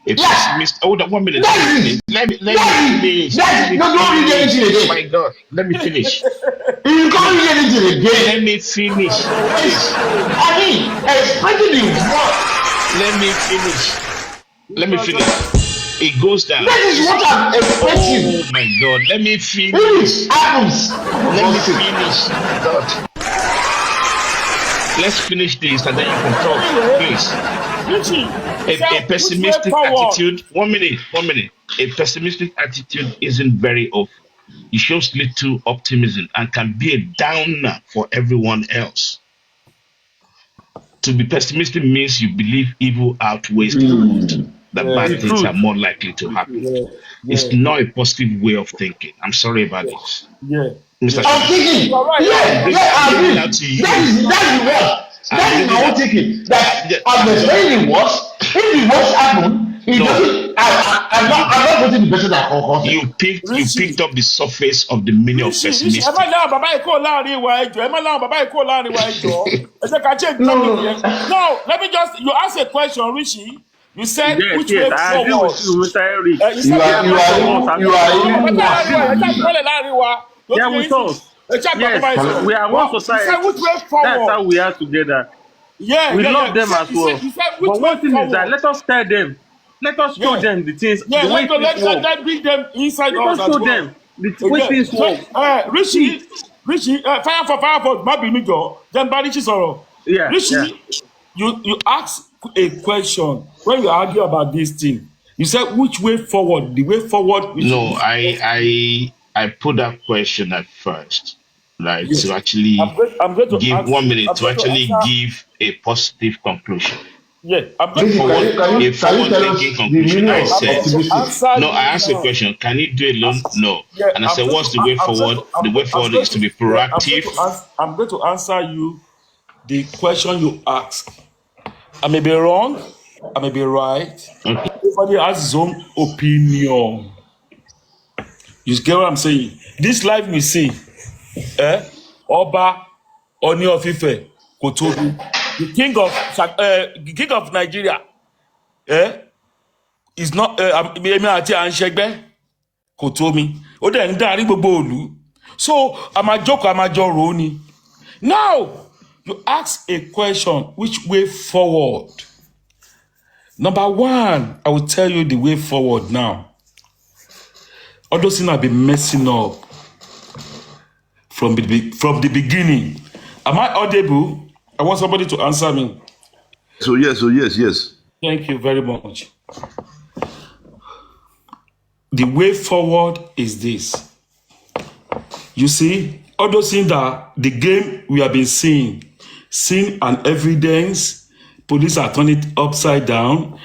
A pessimist. Hold on 1 minute. Let me finish. Don't read anything again. My God, let me finish. You can't read anything again. Let me finish. I mean, expecting the worst. Let me finish. It goes down. That is what I'm expecting. Oh my God, let me finish. Finish. Happens. Let me finish. God. Let's finish this and then you can talk, please. A pessimistic attitude. 1 minute. A pessimistic attitude isn't very often. It shows little optimism and can be a downer for everyone else. To be pessimistic means you believe evil outweighs the good. That bad things are more likely to happen. It's not a positive way of thinking. I'm sorry about this. Mr. I'm thinking. I agree. That's the word. That is my own thinking. That I'm explaining the worst. If the worst happen, it doesn't. I'm not putting the better than all. You picked up the surface of the meaning of pessimistic. No, let me just. You ask a question, Richie. You said which way forward? I agree with you, Mr. Eric. You are with us. Yes, we are one society. That's how we are together. We love them as well. But one thing is that let us tell them, let us show them the things. Let us bring them inside us. Let us show them the way things work. Richie, fire for Mabinigo, then Banichi Soro. Richie, you ask a question when we argue about this thing. You said which way forward? The way forward. No, I put that question at first, right? To actually give 1 minute to actually give a positive conclusion. I'm going a forward-thinking conclusion. I said, no, I asked a question. Can you do it alone? No. And I said, what's the way forward? The way forward is to be proactive. I'm going to answer you the question you ask. I may be wrong. I may be right. Okay. Everybody has his own opinion. You get what I'm saying? This life we see, Oba, Oni of Ife, Kotobi, the king of Nigeria, is not Anshegbe, Kotomi. O de ndari gbogbo olu. So I'm a joke, I'm a joroni. Now you ask a question: which way forward? Number one, I will tell you the way forward now. All those things have been messing up from the beginning. Am I audible? I want somebody to answer me. So yes. Thank you very much. The way forward is this. You see, all those things that the game we have been seeing, sin and evidence, police are turning it upside down.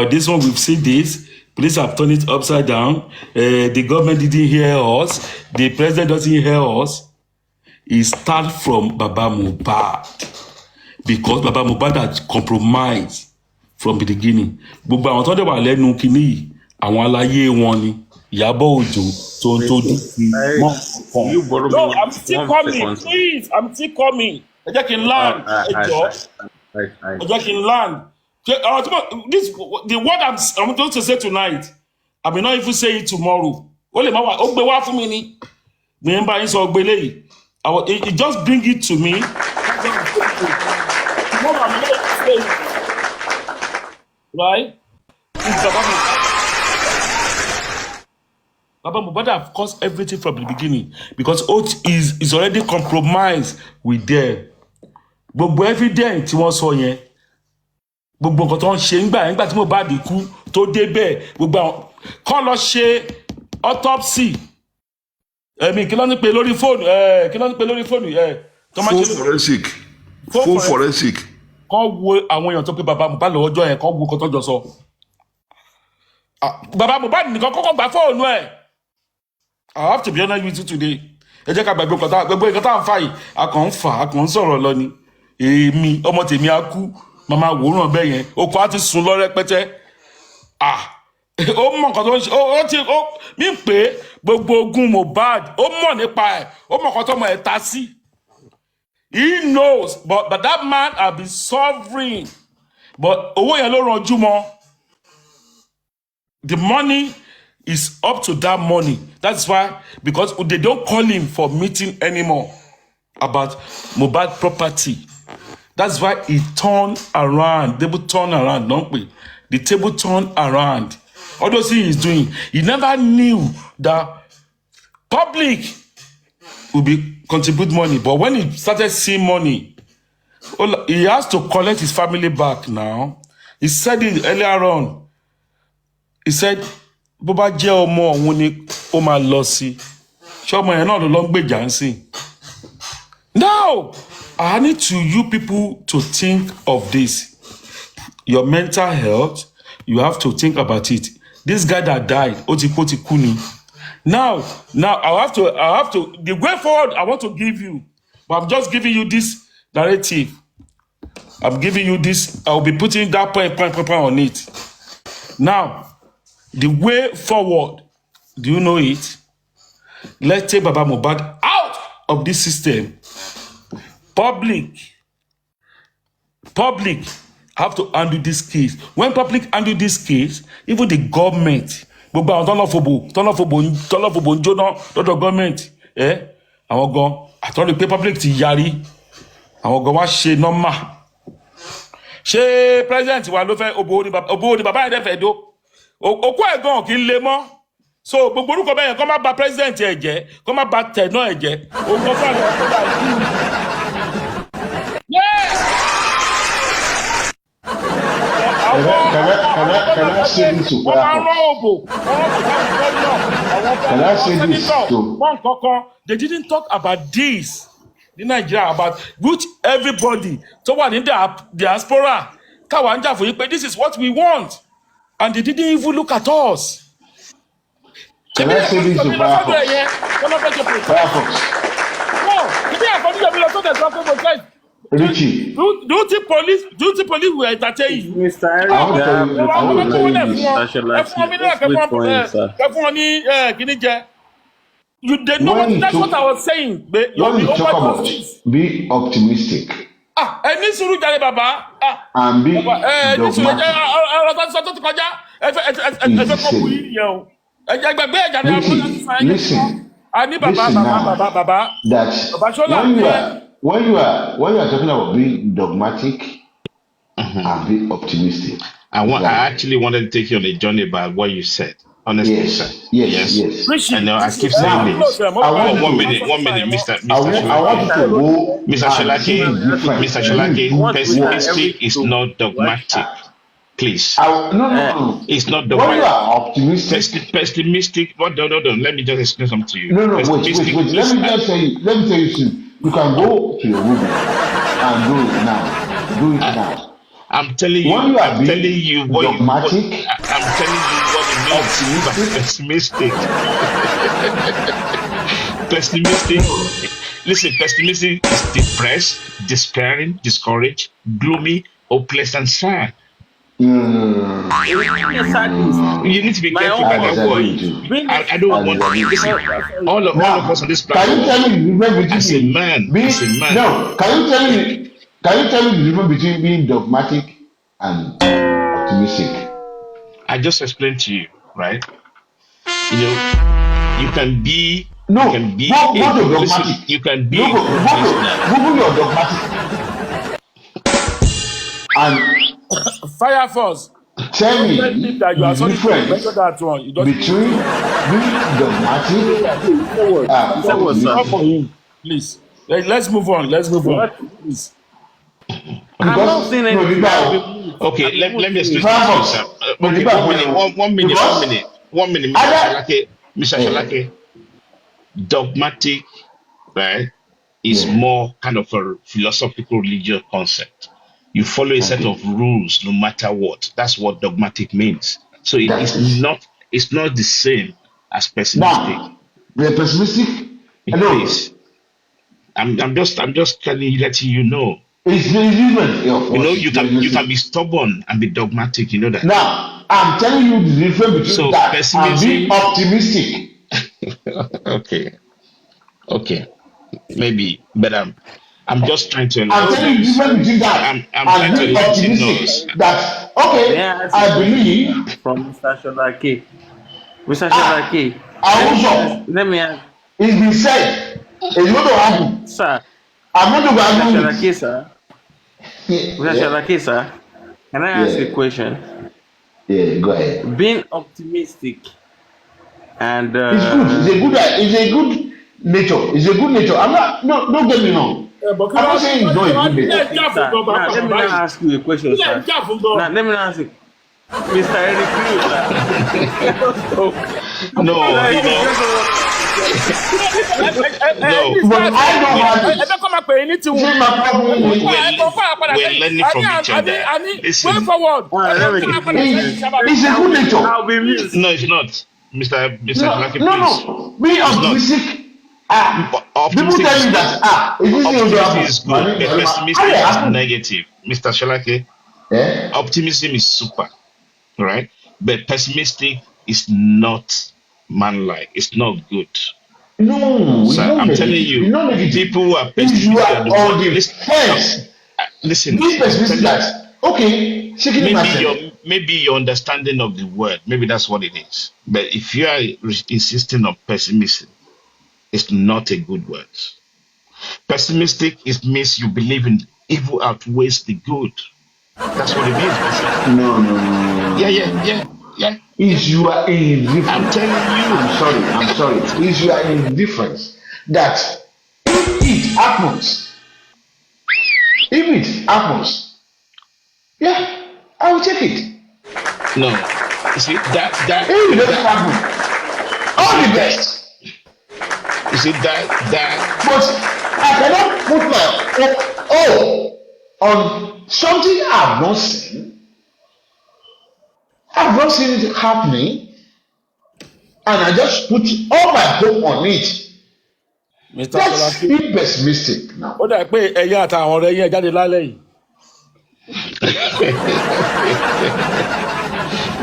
This one we've seen this. Police have turned it upside down. The government didn't hear us. The president doesn't hear us. It starts from Baba Mohbad. Because Baba Mohbad had compromised from the beginning. Gbogbo àwọn tó dẹ̀ wà lẹ́nu kínní yìí, àwọn aláyé wọn ni. Ìyábọ̀ Òjó tó ń tó dùn. You borrow No, me I'm still 1 coming. second. Please, I'm still coming. Ẹ jẹ́ kí n land. Ẹ jọ̀ọ́. Ẹ jẹ́ kí n land. This the word I'm going to say tonight. I may not even say it tomorrow. Ó lè má wá. Ó gbé wá fún mi ni. Mi ń bá yín sọ gbélé yìí. It just bring it to me. Tomorrow I'm going to say it. Right? It's Baba Mohbad have caused everything from the beginning because oath is already compromised with them. Gbogbo evidence tí wọ́n sọ yẹn, gbogbo nǹkan tó ń ṣe nígbà tí Mohbad kú tó débẹ̀, gbogbo àwọn kọ́ lọ ṣe autopsy. Kí ló ní pé lórí fóònù? Full forensic. Kọ́ wo àwọn èèyàn tó pé Baba Mohbad lọ́jọ́ yẹn, kọ́ wo nǹkan tó jọ sọ. Baba Mohbad nìkan kọ́kọ́ gba fóònù ẹ̀. I have to be honest with you today. Ẹ jẹ́ ká gbàgbé gbogbo nǹkan tá à ń fà yìí, a kàn ń sọ̀rọ̀ lọ ni. Èmi, ọmọ tèmi á kú, màmá wòóràn bẹ́ẹ̀ yẹn, okò á ti sùn lọ rẹpẹtẹ. Ó mọ̀ nǹkan tó ń ṣe, mí pé gbogbo ogun Mohbad, ó mọ̀ nípa ẹ̀, ó mọ̀ nǹkan tó mọ̀ ẹ̀ ta sí. He knows, but that man has been suffering. But owó yẹn ló ranjú mọ́. The money is up to that money. That's why, because they don't call him for meeting anymore about Mohbad property. That's why he turned around. Table turn around, don't we? The table turned around. All those things he's doing. He never knew that public would be contribute money. But when he started seeing money, he has to collect his family back now. He said it earlier on. He said, bó bá jẹ́ ọmọ òun ni ó máa lọ sí. Ṣé ọmọ yẹn náà ló lọ ń gbèjà ń sìn? Now, I need you people to think of this. Your mental health, you have to think about it. This guy that died, ó ti kú ni. Now, I have to, the way forward I want to give you, but I'm just giving you this narrative. I'm giving you this, I'll be putting that point on it. Now, the way forward, do you know it? Let's take Baba Mohbad out of this system. Public have to handle this case. When public handle this case, even the government, gbogbo àwọn tọ́lọ́fòbò ń jóná lọ́dọ̀ government, àwọn gan àtọ́rí pé public ti yarí, àwọn gan wá ṣe normal. Ṣé president wa ló fẹ́ òbò ni bàbá yẹn fẹ́ dó? Òkú ẹ̀ gan kì í le mọ́. So gbogbo orúkọ bẹ́ẹ̀ yẹn kọ́ má bà president ẹ̀ jẹ́, kọ́ má bà tẹ̀ náà ẹ̀ jẹ́. Òun kan fún àwọn ọ̀pọ̀ báyìí. Can I say this to Can I say this to They didn't talk about this in Nigeria, about which everybody so what in the diaspora this is what we want, and they didn't even look at us. Can I say this to Firefox? Richie. Do you think police will entertain you? Mr. Eric, I want to tell you this. They know that's what I was saying. When you talk about be optimistic and be listen now, that when you are talking about being dogmatic and be optimistic. I actually wanted to take you on a journey about what you said. honestly, sir. Yes. I know. I keep Now, saying this. I want you One to, minute, Mr. I want you to go Mr. and see Shalake, the difference. Mr. When you Shalake, do work. pessimistic is not dogmatic. Please. No. It's not When you dogmatic. are optimistic. Pessimistic. What? No. Let me just explain something to you. No. Wait. Pessimistic Let is me just tell you. Something. You can go to your room and do it now. Do it now. I'm telling you. When you are I'm telling you what dogmatic, I'm telling you what it means by pessimistic. Pessimistic. Listen, pessimistic is depressed, despairing, discouraged, gloomy, hopeless, and sad. No. You need to be careful by that word. I don't want. Listen, all of us on this platform. Can you tell me the difference As a man. No. Can you tell me the difference between being dogmatic and optimistic? I just explained to you, right? You know, you can be. No. You can be. Listen, you can be. Google your dogmatic. And Fire first. tell me that you are the difference that one. You between being dogmatic and Not for him, please. Let's move on. Please. I'm not saying anything. Okay, let me explain to you, sir. Okay, one minute. Mr. Shalake, dogmatic, right, is more kind of a philosophical religious concept. You follow a set of rules no matter what. That's what dogmatic means. So it's not the same as pessimistic. Now, the pessimistic. Please. I'm just letting you know. It's different. You can be stubborn and be dogmatic. You know that. Now, I'm telling you the difference between that and being optimistic. Okay. Maybe, but I'm just trying to. I'm telling you the difference between that and being optimistic. That I believe from Mr. Shalake. Mr. Shalake. Let me ask. It's been said. It's going to happen. Sir. I'm not going to argue. Mr. Shalake, sir. Mr. Shalake, sir. Can I ask a question? Yeah, go ahead. Being optimistic and it's a good nature. It's a good nature. I'm not. No, don't get me wrong. I'm not saying it's not a good nature. Now, let me not ask you a question, sir. Now, let me not ask you. Mr. Eric No. But I don't want it. We're learning from each other. Way forward. It's a good nature. I'll be mute. No, it's not. Mr. Shalake, please. No. Be optimistic. People tell me that optimism is good, but pessimism is negative. Mr. Shalake, optimism is super, right? But pessimistic is not manlike. It's not good. No, so I'm telling you, people who are pessimistic are the ones. Listen. Be pessimistic. Okay, maybe your understanding of the word, maybe that's what it is. But if you are insisting on pessimism, it's not a good word. Pessimistic means you believe in evil outweighs the good. That's what it means. No. Yeah. Is you are indifferent. I'm telling you. I'm sorry. Is you are indifferent that if it happens, I will take it. No. You see that if it doesn't happen, all the best. You see that. But I cannot put my hope on something I've not seen. I've not seen it happening, and I just put all my hope on it. That's being pessimistic now. Ó dà pé ẹ̀yà àtàwọn ọ̀rẹ́ yẹn jáde lálẹ́ yìí.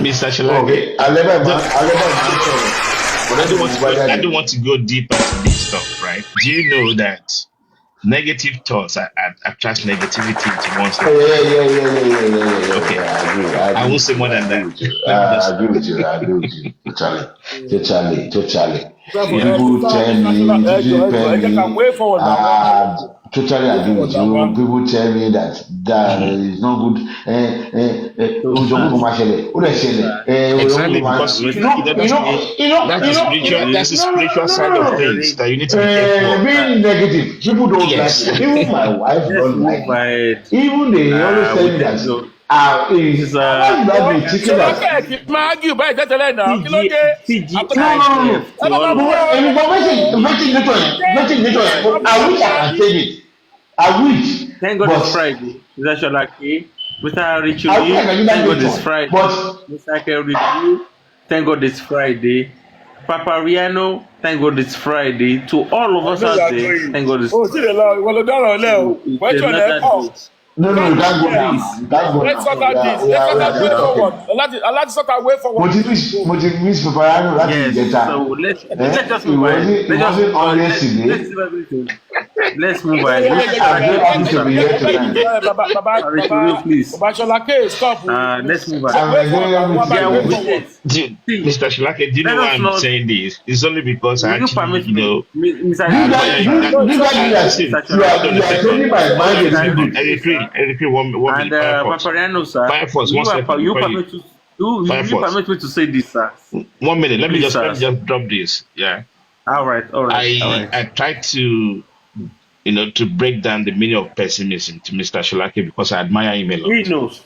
Mr. Shalake. I don't want to go deep into this stuff, right? Do you know that negative thoughts attract negativity to one's life? Yeah. Okay. I won't say more than that. I agree with you. Totally. People tell me, totally agree with you. People tell me that is not good. Exactly, because that's the spiritual side of things that you need to be careful of. Being negative, people don't Yes. like it. Even my wife Let's don't like move it. ahead. Even they always tell We me thank that God. is why you have been thinking Ṣọlá that kẹ́ẹ̀kì máa argue báyìí tẹ́tẹ́lẹ̀ náà kí ló dé? TGIF to all of us. I wish I can say it. I wish, Thank God it's but Friday. Mr. Sholaki, Mr. I wish I Richuli, can do thank God that it's later. Friday. But Mr. Kerry, thank God it's Friday. Papariano, thank God it's Friday. To all of us out there, thank God it's Oh, tí lè lọ ìwọ ló dáràn lẹ́ o. so it's Question ẹ̀ another pọ̀. day. no, you can't go now. Please. You can't go Let's now. sort out this. We Let's sort out are way just forward. talking. Let's sort out way forward. Motivate Papariano láti Yes, ìjẹta. so let's just move ahead. It wasn't honest today. Let's do everything. Let's move ahead. I'm very happy to be here tonight. Richuli, please. Baba Ṣọlá stop. Let's move ahead. I'm very happy There to will be be here. dates. Mr. Shilake, do you know Let why us I'm not. saying this? It's only because I Will you actually, permit you know, me, Mr. You Richuli, guys, listen, you are taking my mind a little bit. I agree, one and minute, Firefox. Papariano, sir? Firefox, Will one second you before you, permit you Firefox. permit me to say this, sir? 1 minute, let me Please, just sir. drop this, yeah. All right. I tried to, you know, to break down the meaning of pessimism to Mr. Shilake because I admire him a lot. He knows.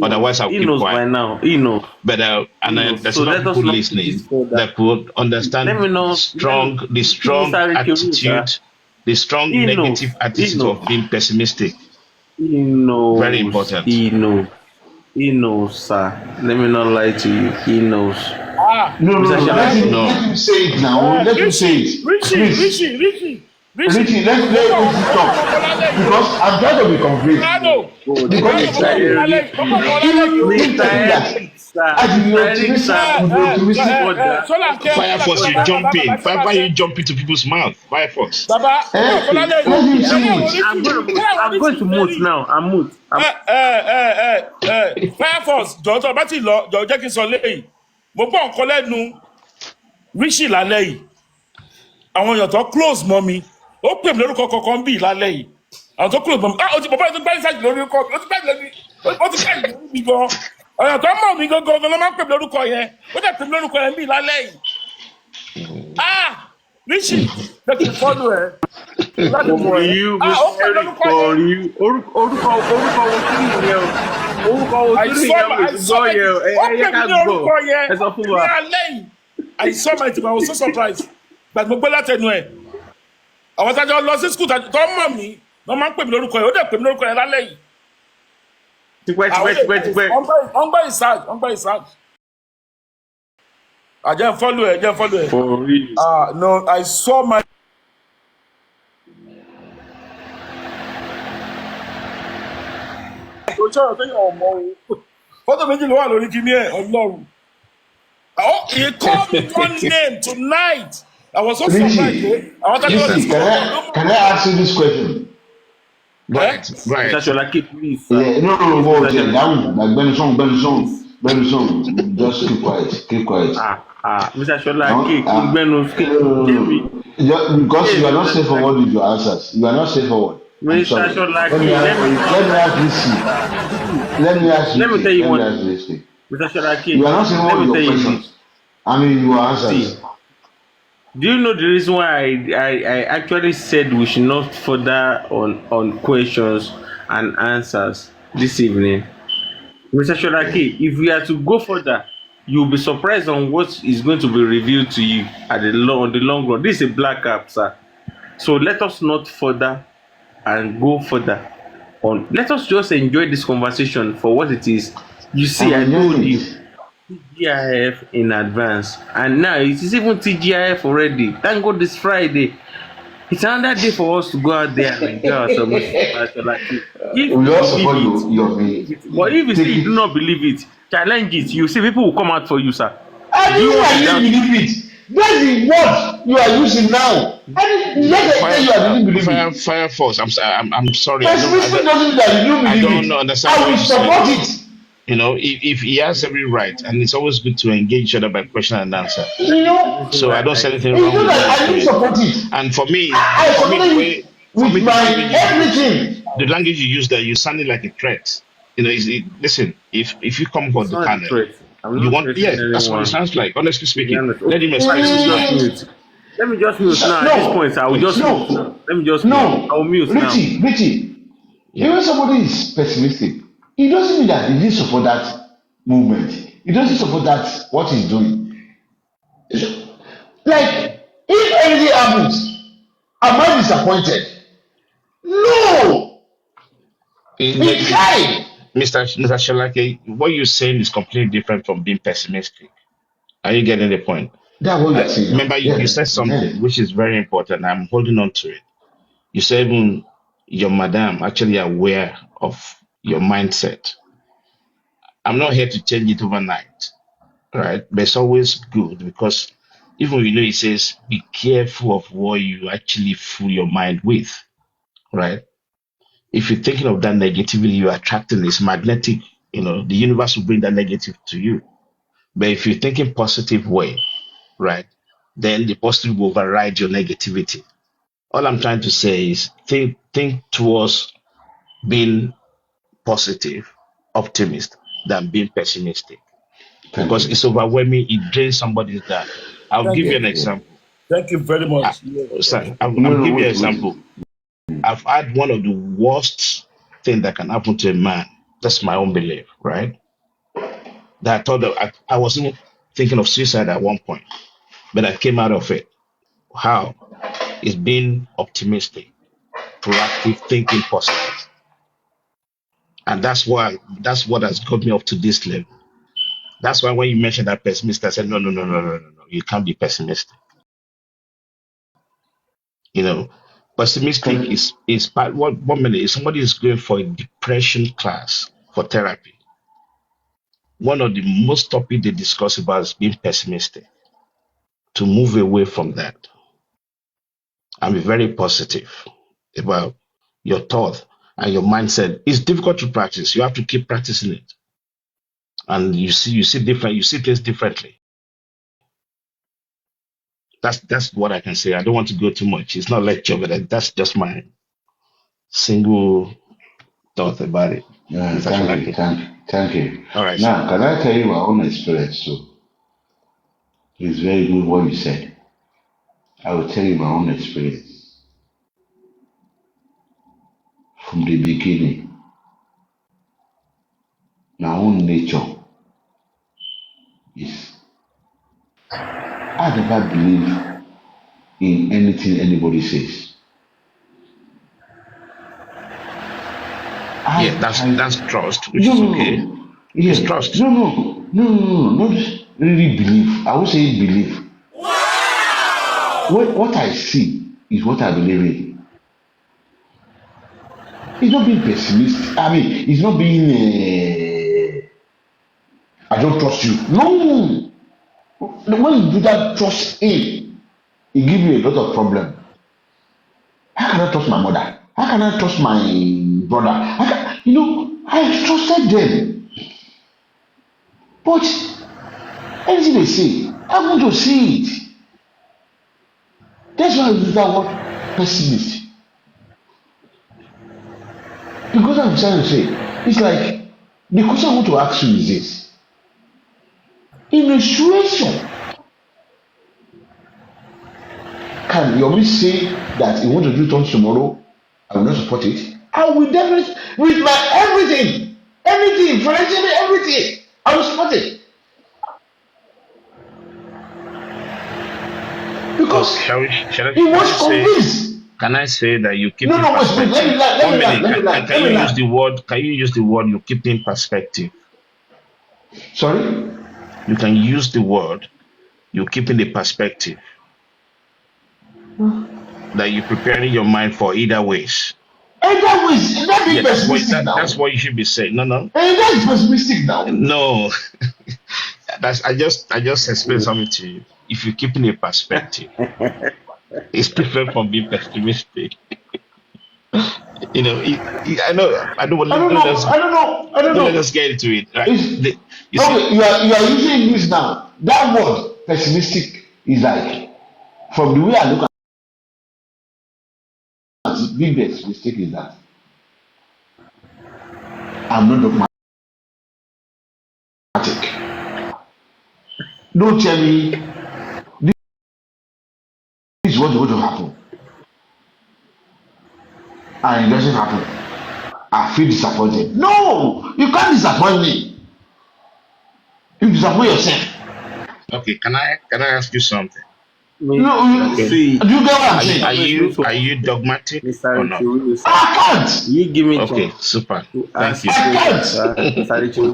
Otherwise, I'll He keep knows quiet. by now. He knows. But there's So a lot let of us people not listening take this further. that would understand Let me know. the strong Mr. Richuli, sir. attitude, the strong He knows. negative He attitude knows. of being pessimistic. He knows. Very important. He knows. He knows, sir. Let me not lie to you. He knows. No, Mr. Shilake, no. let him say it now. Let him say it. Please. Richie. Richie, let him talk. Because I'm trying to be convinced. Because it's like Firefox, you jump in. Why you jump into people's mouth? Firefox. I'm going to mute now. I'm mute. Firefox jọ̀ọ́ bá ti lọ jọ̀ọ́ jẹ́ kí n sọ léyìí mo gbọ́ nǹkan lẹ́nu Richie lálẹ́ yìí àwọn èèyàn tó close mọ́ mi ó pè mí lórúkọ kankan bí lálẹ́ yìí àwọn tó close mọ́ mi ó ti bàbá yẹn tó gbá ìsájì lórí orúkọ mi ó ti gbá ìsájì lórí mi gan èèyàn tó mọ̀ mí gangan ló máa ń pè mí lórúkọ yẹn ó dẹ̀ pè mí lórúkọ yẹn bí lálẹ́ yìí Richie jẹ́ kí n fọ́lù ẹ̀ láti mọ̀ ẹ́ ó pè mí lórúkọ yẹn. Orúkọ wo tún nìyẹn o orúkọ wo tún nìyẹn o gbọ́ yẹn o ẹ ká gbọ́ ẹ sọ fún wa. I saw my team I was so surprised but mo gbé látẹnu ẹ̀ àwọn tájọ lọ sí school tó mọ̀ mí wọ́n máa ń pè mí lórúkọ yẹn ó dẹ̀ pè mí lórúkọ yẹn lálẹ́ yìí. tipẹ́. wọ́n gbọ́ ìsáàjì. Jẹ́ n follow ẹ̀. For real. No, I saw my. Oṣooṣù tó yàn ọmọ o. Fọ́tò méjì ló wà lórí kíní ẹ̀ Ọlọ́run. He called me one name tonight. I was so surprised. Listen, can I ask you this question? Right. Mr. Sholaki, please. Yeah, no, down. Like Benson, just keep quiet. Mr. Sholaki, because you are not straightforward with your answers. You are not straightforward. Mr. Sholaki, let me ask let me tell you one. Mr. Sholaki, You are not straightforward with your questions. I mean, your answers. See, do you know the reason why I actually said we should not further on questions and answers this evening? Mr. Sholaki, if we are to go further, you'll be surprised on what is going to be revealed to you on the long run. This is a black app, sir. So let us not further and go further on. Let us just enjoy this conversation for what it is. You see, I told you TGIF in advance, and now it is even TGIF already. Thank God this Friday. It's another day for us to go out there and enjoy ourselves. But if you say you do not believe it, challenge it. You see, people will come out for you, sir. I didn't believe it. That's the word you are using now. Firefox. I'm sorry. I don't understand. I will support it. You know, if he has every right, and it's always good to engage each other by question and answer. You know, so I don't say anything wrong with that. I support it. And for me, For with me, my everything. the language you use there, you sounded like a threat. Listen, if you come for It's the not a panel, threat. I'm you not want, threatening yes, that's what it anyone. sounds like. Honestly To be speaking, honest. let Okay, him fine. Let express me his just mind. mute. Let me just mute now. At this No, point, I will just mute now. no, Let me just mute. I will no, mute now. Richie. Yeah, Even somebody is pessimistic, it doesn't mean that he didn't support that movement. It doesn't support that what he's doing. Like, if anything happens, am I disappointed? No, he tried. Mr. Shalake, what you're saying is completely different from being pessimistic. Are you getting the point? That's what you are saying now. Remember, you Yes, said yes. something which is very important. I'm holding on to it. You said even your madam actually aware of your mindset. I'm not here to change it overnight, right? But it's always good because even it says be careful of what you actually fool your mind with, right? If you're thinking of that negativity, you're attracting this magnetic, the universe will bring that negative to you. But if you're thinking positive way, right, then the positive will override your negativity. All I'm trying to say is think towards being positive, optimist than being pessimistic Thank because you. it's overwhelming. It drains somebody's down. I'll Thank give you you. Yeah, an yeah. example. Thank you very I, much. Yes, thank Sorry, you. No, I'm no, giving you an wait, example. wait. I've had one of the worst thing that can happen to a man. That's my own belief, right? That I thought that I was even thinking of suicide at one point, but I came out of it. How? It's being optimistic, proactive, thinking positive. And that's what has got me up to this level. That's why when you mentioned that pessimist, I said, no, no, no, no, no, no, no. You can't be pessimistic. You know, pessimistic Can is part one minute if somebody is going for a depression class for therapy. One of the most topic they discuss about is being pessimistic, to move away from that and be very positive about your thought and your mindset. It's difficult to practice. You have to keep practicing it. And you see things differently. That's what I can say. I don't want to go too much. It's not lecture, but that's just my single thought about it. Mr. thank you, Shalaki. thank you. All right, sir. Now, can I tell you my own experience too? It's very good what you said. I will tell you my own experience from the beginning. My own nature is I never believe in anything anybody says. Yeah, I that's trust, which no is no okay. no. It's Yeah. trust. No, not really believe. I would say believe. What I see is what I believe in. It's not being pessimistic. I mean, it's not being I don't trust you. No. When you do that trust in, it gives you a lot of problem. How can I trust my mother? How can I trust my brother? I trusted them. But anything they say, I want to see it. That's why I use that word pessimist. Because I'm trying to say, it's like the question I want to ask you is this. In a situation, can Yomi say that he want to do things tomorrow? I will not support it. I will definitely, with my everything, everything, financially, everything, I will support it. Oh, Because he shall I was say? convinced. Can I say that you keep No, in no, wait, let perspective? me land, let One me land, minute. let me land, Can let you me use the land. word? Can you use the word? You keep in perspective. Sorry? You can use the word. You keep in the perspective that you're preparing your mind for either ways. And that was that Yeah, being pessimistic that's now. what you should be saying. No, no, And that's pessimistic now. no. That's I just explained something to you. If you keep in a perspective, it's different from being pessimistic. I know. I don't. I don't Let know, us I don't know, I don't let know. us get into it. Right? It's You see, okay, you are using English now. That word pessimistic is like from the way I look at biggest mistake is that I'm not dogmatic. Don't tell me this is what's going to happen, and it doesn't happen. I feel disappointed. No, you can't disappoint me. You disappoint yourself. Okay, can I ask you something? No, see, do you get what I'm saying? Are you dogmatic or not? I can't. You give me Okay, chance super. to Thank ask you. I can't. Mr. Richie,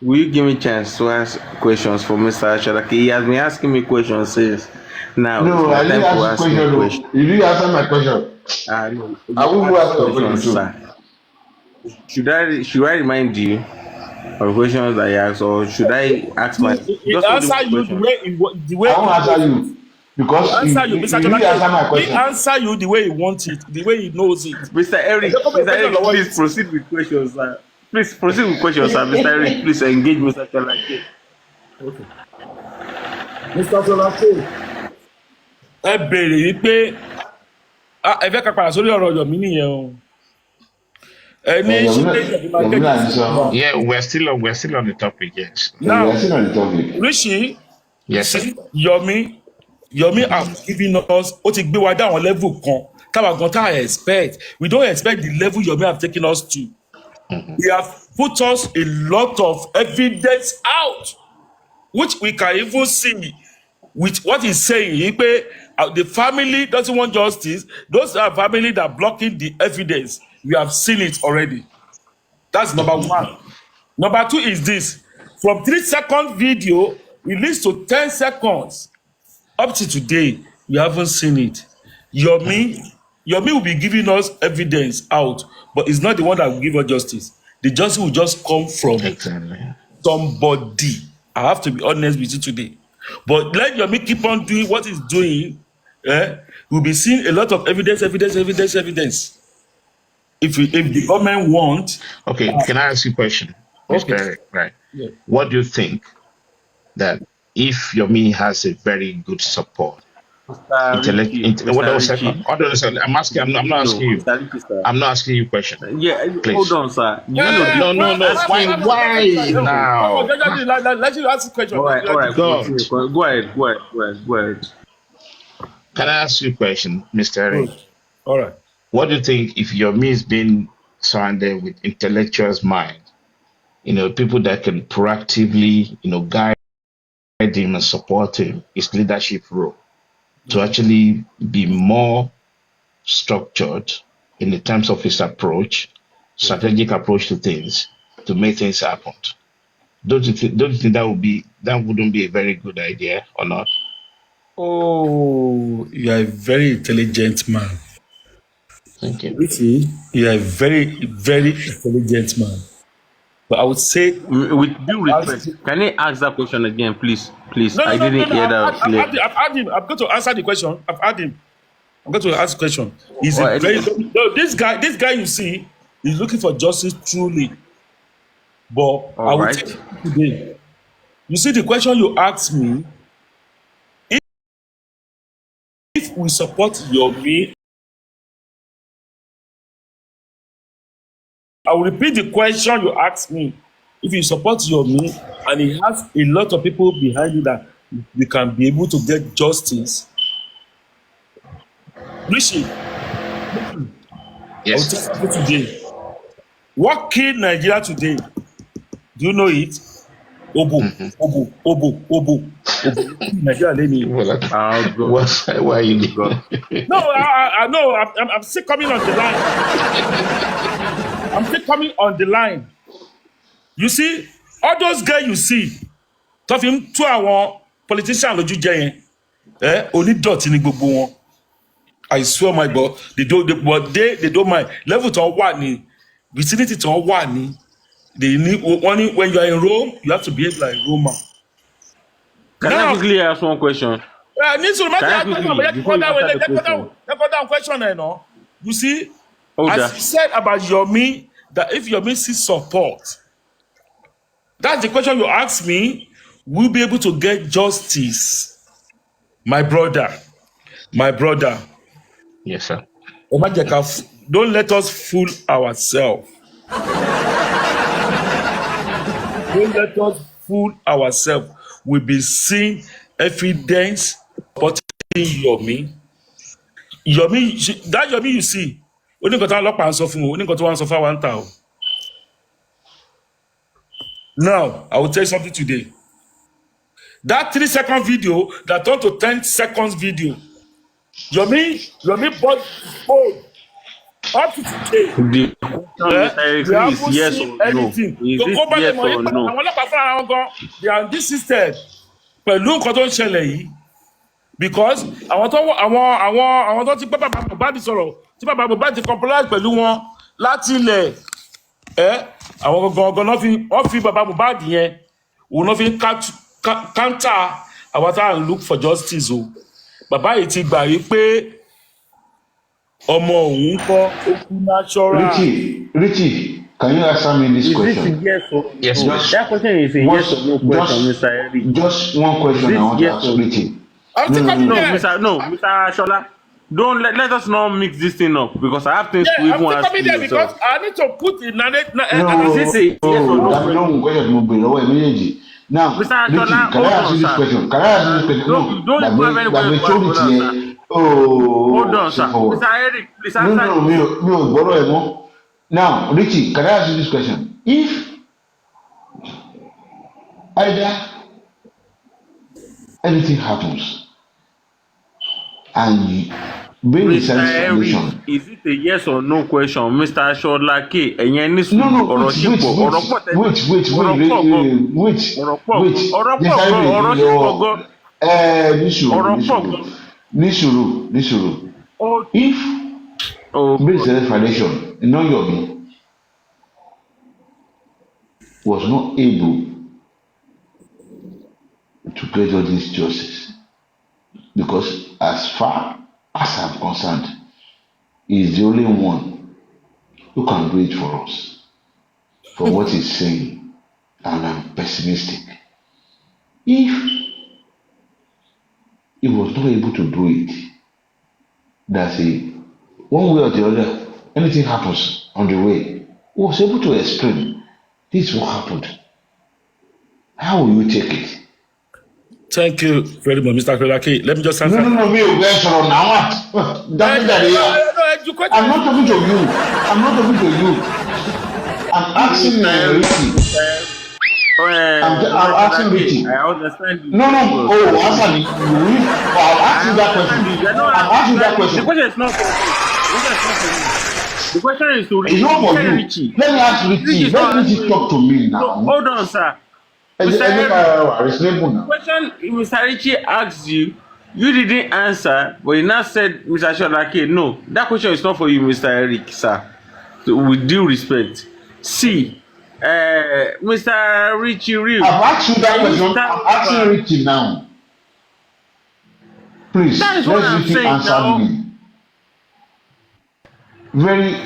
will you give me chance to ask questions for Mr. Achadaki? He has been asking me questions since. Now No, I it's my didn't time to ask ask you me question. questions. No. You didn't answer my question. No, I you will ask answer your question questions, too. sir. Should I remind you of questions that you asked, or should I ask my He just only answer one you the question? way the way I won't answer you he because answer you, Mr. you didn't answer my Jolake. He question. answer you the way he wants it, the way he knows it. Mr. Eric, please proceed with questions, sir. Please proceed with questions, sir. Mr. Eric, please engage Mr. Chalake. Okay. Mr. Jolake. Ẹ béèrè wípé ẹ fẹ́ ká padà sórí ọ̀rọ̀ Yomi nìyẹn o. Ẹ ní ṣílẹ̀ Yomi máa kẹ́kẹ́ sí wa. Yeah, we're still on the topic, yes. Now, You're still on the topic. Rishi, Yes, sir. see, Yomi have given us ó ti gbé wa dá àwọn level kan táwa gan tá expect. We don't expect the level Yomi have taken us to. He have put us a lot of evidence out, which we can even see with what he's saying. The family doesn't want justice. Those are family that are blocking the evidence. We have seen it already. That's number one. Number two is this. From 3-second video, released to 10 seconds. Up to today, we haven't seen it. Yomi will be giving us evidence out, but it's not the one that will give us justice. The justice will just come from Exactly. somebody. I have to be honest with you today. But let Yomi keep on doing what he's doing. We'll be seeing a lot of evidence. If the government want. Okay, can I ask you a question, Mr. Okay. Eric? Right. Yeah. What do you think that if Yomi has a very good support, hold on a second. I'm asking. I'm not asking you. I'm not asking you a question. Yeah, Please. hold on, sir. No. Why now? Let you ask the question. All right. God. Go ahead. Can I ask you a question, Mr. Eric? All right. What do you think if Yomi is being surrounded with intellectuals' mind? People that can proactively, guide him and support him, his leadership role, to actually be more structured in the terms of his approach, strategic approach to things, to make things happen. Don't you think that wouldn't be a very good idea or not? Oh, you are a very intelligent man. Thank you. Richie, you are a very, very intelligent man. But I would say, with due respect, can you ask that question again, please? No, I didn't hear that clearly. I've had him. I'm going to answer the question. I'm going to ask the question. He's Well, this guy you see, he's looking for justice truly. But I will take it today. You see the question you asked me, if we support Yomi, I will repeat the question you asked me. If you support Yomi and he has a lot of people behind you that we can be able to get justice. Rishi, Yes. I will tell you today. What killed Nigeria today? Do you know it? Obo. Nigeria lady. Why are you going? No, I know. I'm still coming on the line. You see, all those guys you see, talking to our politicians lójú jẹ yẹn, onídọ̀tí ni gbogbo wọn. I swear my God, they don't mind. Level tó wà ní, vicinity tó wà ní. When you are in Rome, you have to behave like Roman. Can I quickly ask one question? Let's go down question. You see, as you said about Yomi, that if Yomi sees support, that's the question you asked me. We'll be able to get justice, my brother. Yes, sir. Don't let us fool ourselves. Don't let us fool ourselves. We've been seeing evidence supporting Yomi. That Yomi you see, only got a lot of answer for me, only got to answer for 1,000. Now, I will tell you something today. That 3-second video that turned to 10 seconds video, Yomi bought phone up to today. The question is We haven't yes seen or no. anything. Is it yes or no? Àwọn ọlọ́pàá fúnra wọn gan, they are insisted pẹ̀lú nǹkan tó ń ṣẹlẹ̀ yìí because àwọn tó ti pẹ́ bàbá Mohbad sọ̀rọ̀ tí bàbá Mohbad ti compromise pẹ̀lú wọn láti ilẹ̀ àwọn gangan wọ́n fi bàbá Mohbad yẹn òun náà fi counter àwọn tá à ń look for justice o. Bàbá yìí ti gbà rí pé ọmọ òun kọ́ ó kú natural. Richie, can you answer me this question? Yes or Yes, no? That question is a yes or no question, Mr. Eric. Just one question I want to ask Richie. Mr. Shola, don't let us not mix this thing up because I have things to even ask you. Because I need to put in Is this a yes or no question? Now, Mr. Richie, Shola, can I ask you this question? Don't have any question. Hold on, sir. Mr. Eric, please answer. No. Now, Richie, can I ask you this question? If either anything happens and you bring the sense solution. Is it a yes or no question, Mr. Shola K? Nisuru. If basic foundation, Yomi was not able to get all this justice, because as far as I'm concerned, he is the only one who can do it for us, for what he's saying, and I'm pessimistic. If he was not able to do it, that's it. One way or the other, anything happens on the way, he was able to explain, this is what happened. How will you take it? Thank you very much, Mr. Kolake. Let me just answer. No, me, I'm not talking to you. I'm asking Ricky. I'm asking Ricky. I understand you. No. Answer me. I'll ask you that question. I'm asking that question. The question is not for you. The question is to Richie. It's not for you. Richie. Let me ask Richie. Let Richie talk to me now. No, hold on, sir. The question Mr. Richie asked you, you didn't answer, but you now said, Mr. Sholake, no, that question is not for you, Mr. Eric, sir. So, with due respect. See, Mr. Richie Real. I've asked you that question. I'm asking Richie now. Please, let Richie answer me. Very.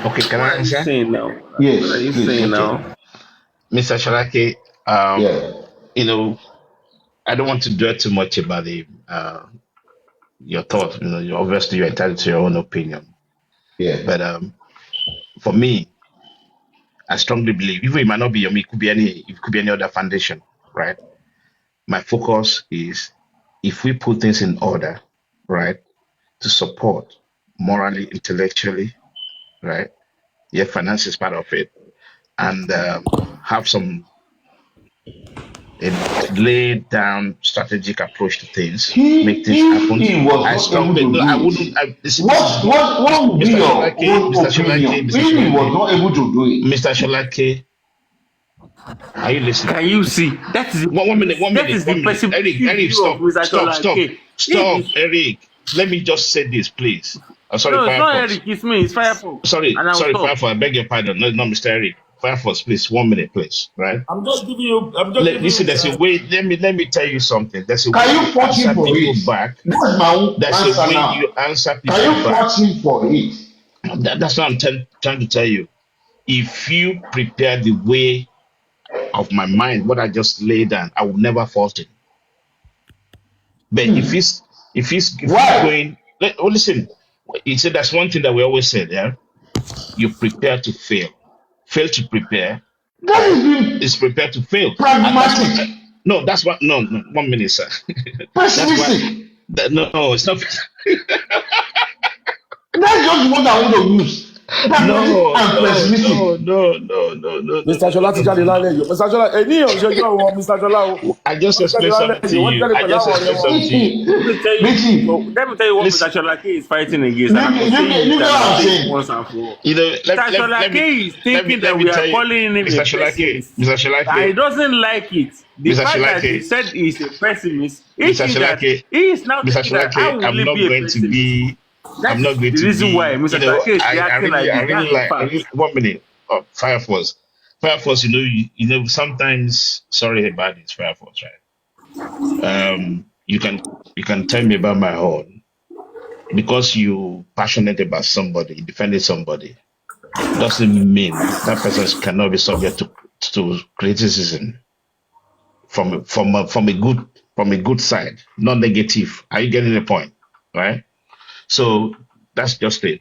Okay, can I answer? Saying now? Yes, what are you please, saying now? Mr. Sholake, I don't want to dwell too much about your thoughts. Obviously you're entitled to your own opinion. Yeah. But for me, I strongly believe, even it might not be Yomi, it could be any other foundation, right? My focus is if we put things in order, right, to support morally, intellectually, right? Yeah, finance is part of it, and have some laid down strategic approach to things, make things happen. What would be your own opinion if he was not able to do it? Mr. Sholake, are you listening? Can you see? That is one minute. Eric, stop, Eric. Let me just say this, please. Sorry, no, Firefox. It's not Eric, it's me, it's Firefox. Sorry, Firefox, I beg your pardon. No, Mr. Eric. Firefox, please, 1 minute, please. Right? I'm just giving you. Listen, there's a way. Let me tell you something. There's a way you answer people back. That's my own There's a way now. You answer people back. Can you force him for it? That's what I'm trying to tell you. If you prepare the way of my mind, what I just laid down, I will never fault it. But if he's going, listen. You see, that's one thing that we always said, yeah? You prepare to fail. Fail to prepare That is being is prepared to fail. And that's what, pragmatic, no, that's what, no, 1 minute, sir. That's why, pessimistic. no, it's not, That's just what I want to use. Pragmatic and pessimistic. no. Mr. Shola ti jáde lálẹ́ yìí. Mr. Shola èyí ò ṣojú àwọn Mr. Shola o. I just Wọ́n jáde explained lálẹ́ something to yìí. Wọ́n you. jáde I pẹ̀lú just àwọn explained ọ̀rẹ́ wọn. something to you. Let me tell you what Listen. Mr. Sholake is fighting against. And I'm You saying know what I'm saying? once and for all. You know, Mr. Sholake is thinking that we are calling him a Mr. Sholake, pessimist. Mr. And he Sholake, doesn't like it. The Mr. fact that he Sholake, said he's a pessimist, he Mr. thinks that Sholake, he is now Mr. thinking that how Sholake, will I'm he not be a going to pessimist? be. I'm That's not going the to reason be. why Mr. You know, Sholake is I reacting really, like I this. really That's the like. I fact. really, 1 minute. Oh, Fire Force. Fire Force. You know. Sometimes, sorry about it, Fire Force, right? You can tell me about my own because you passionate about somebody, defending somebody, doesn't mean that person cannot be subject to criticism from a good side, not negative. Are you getting the point, right? So that's just it.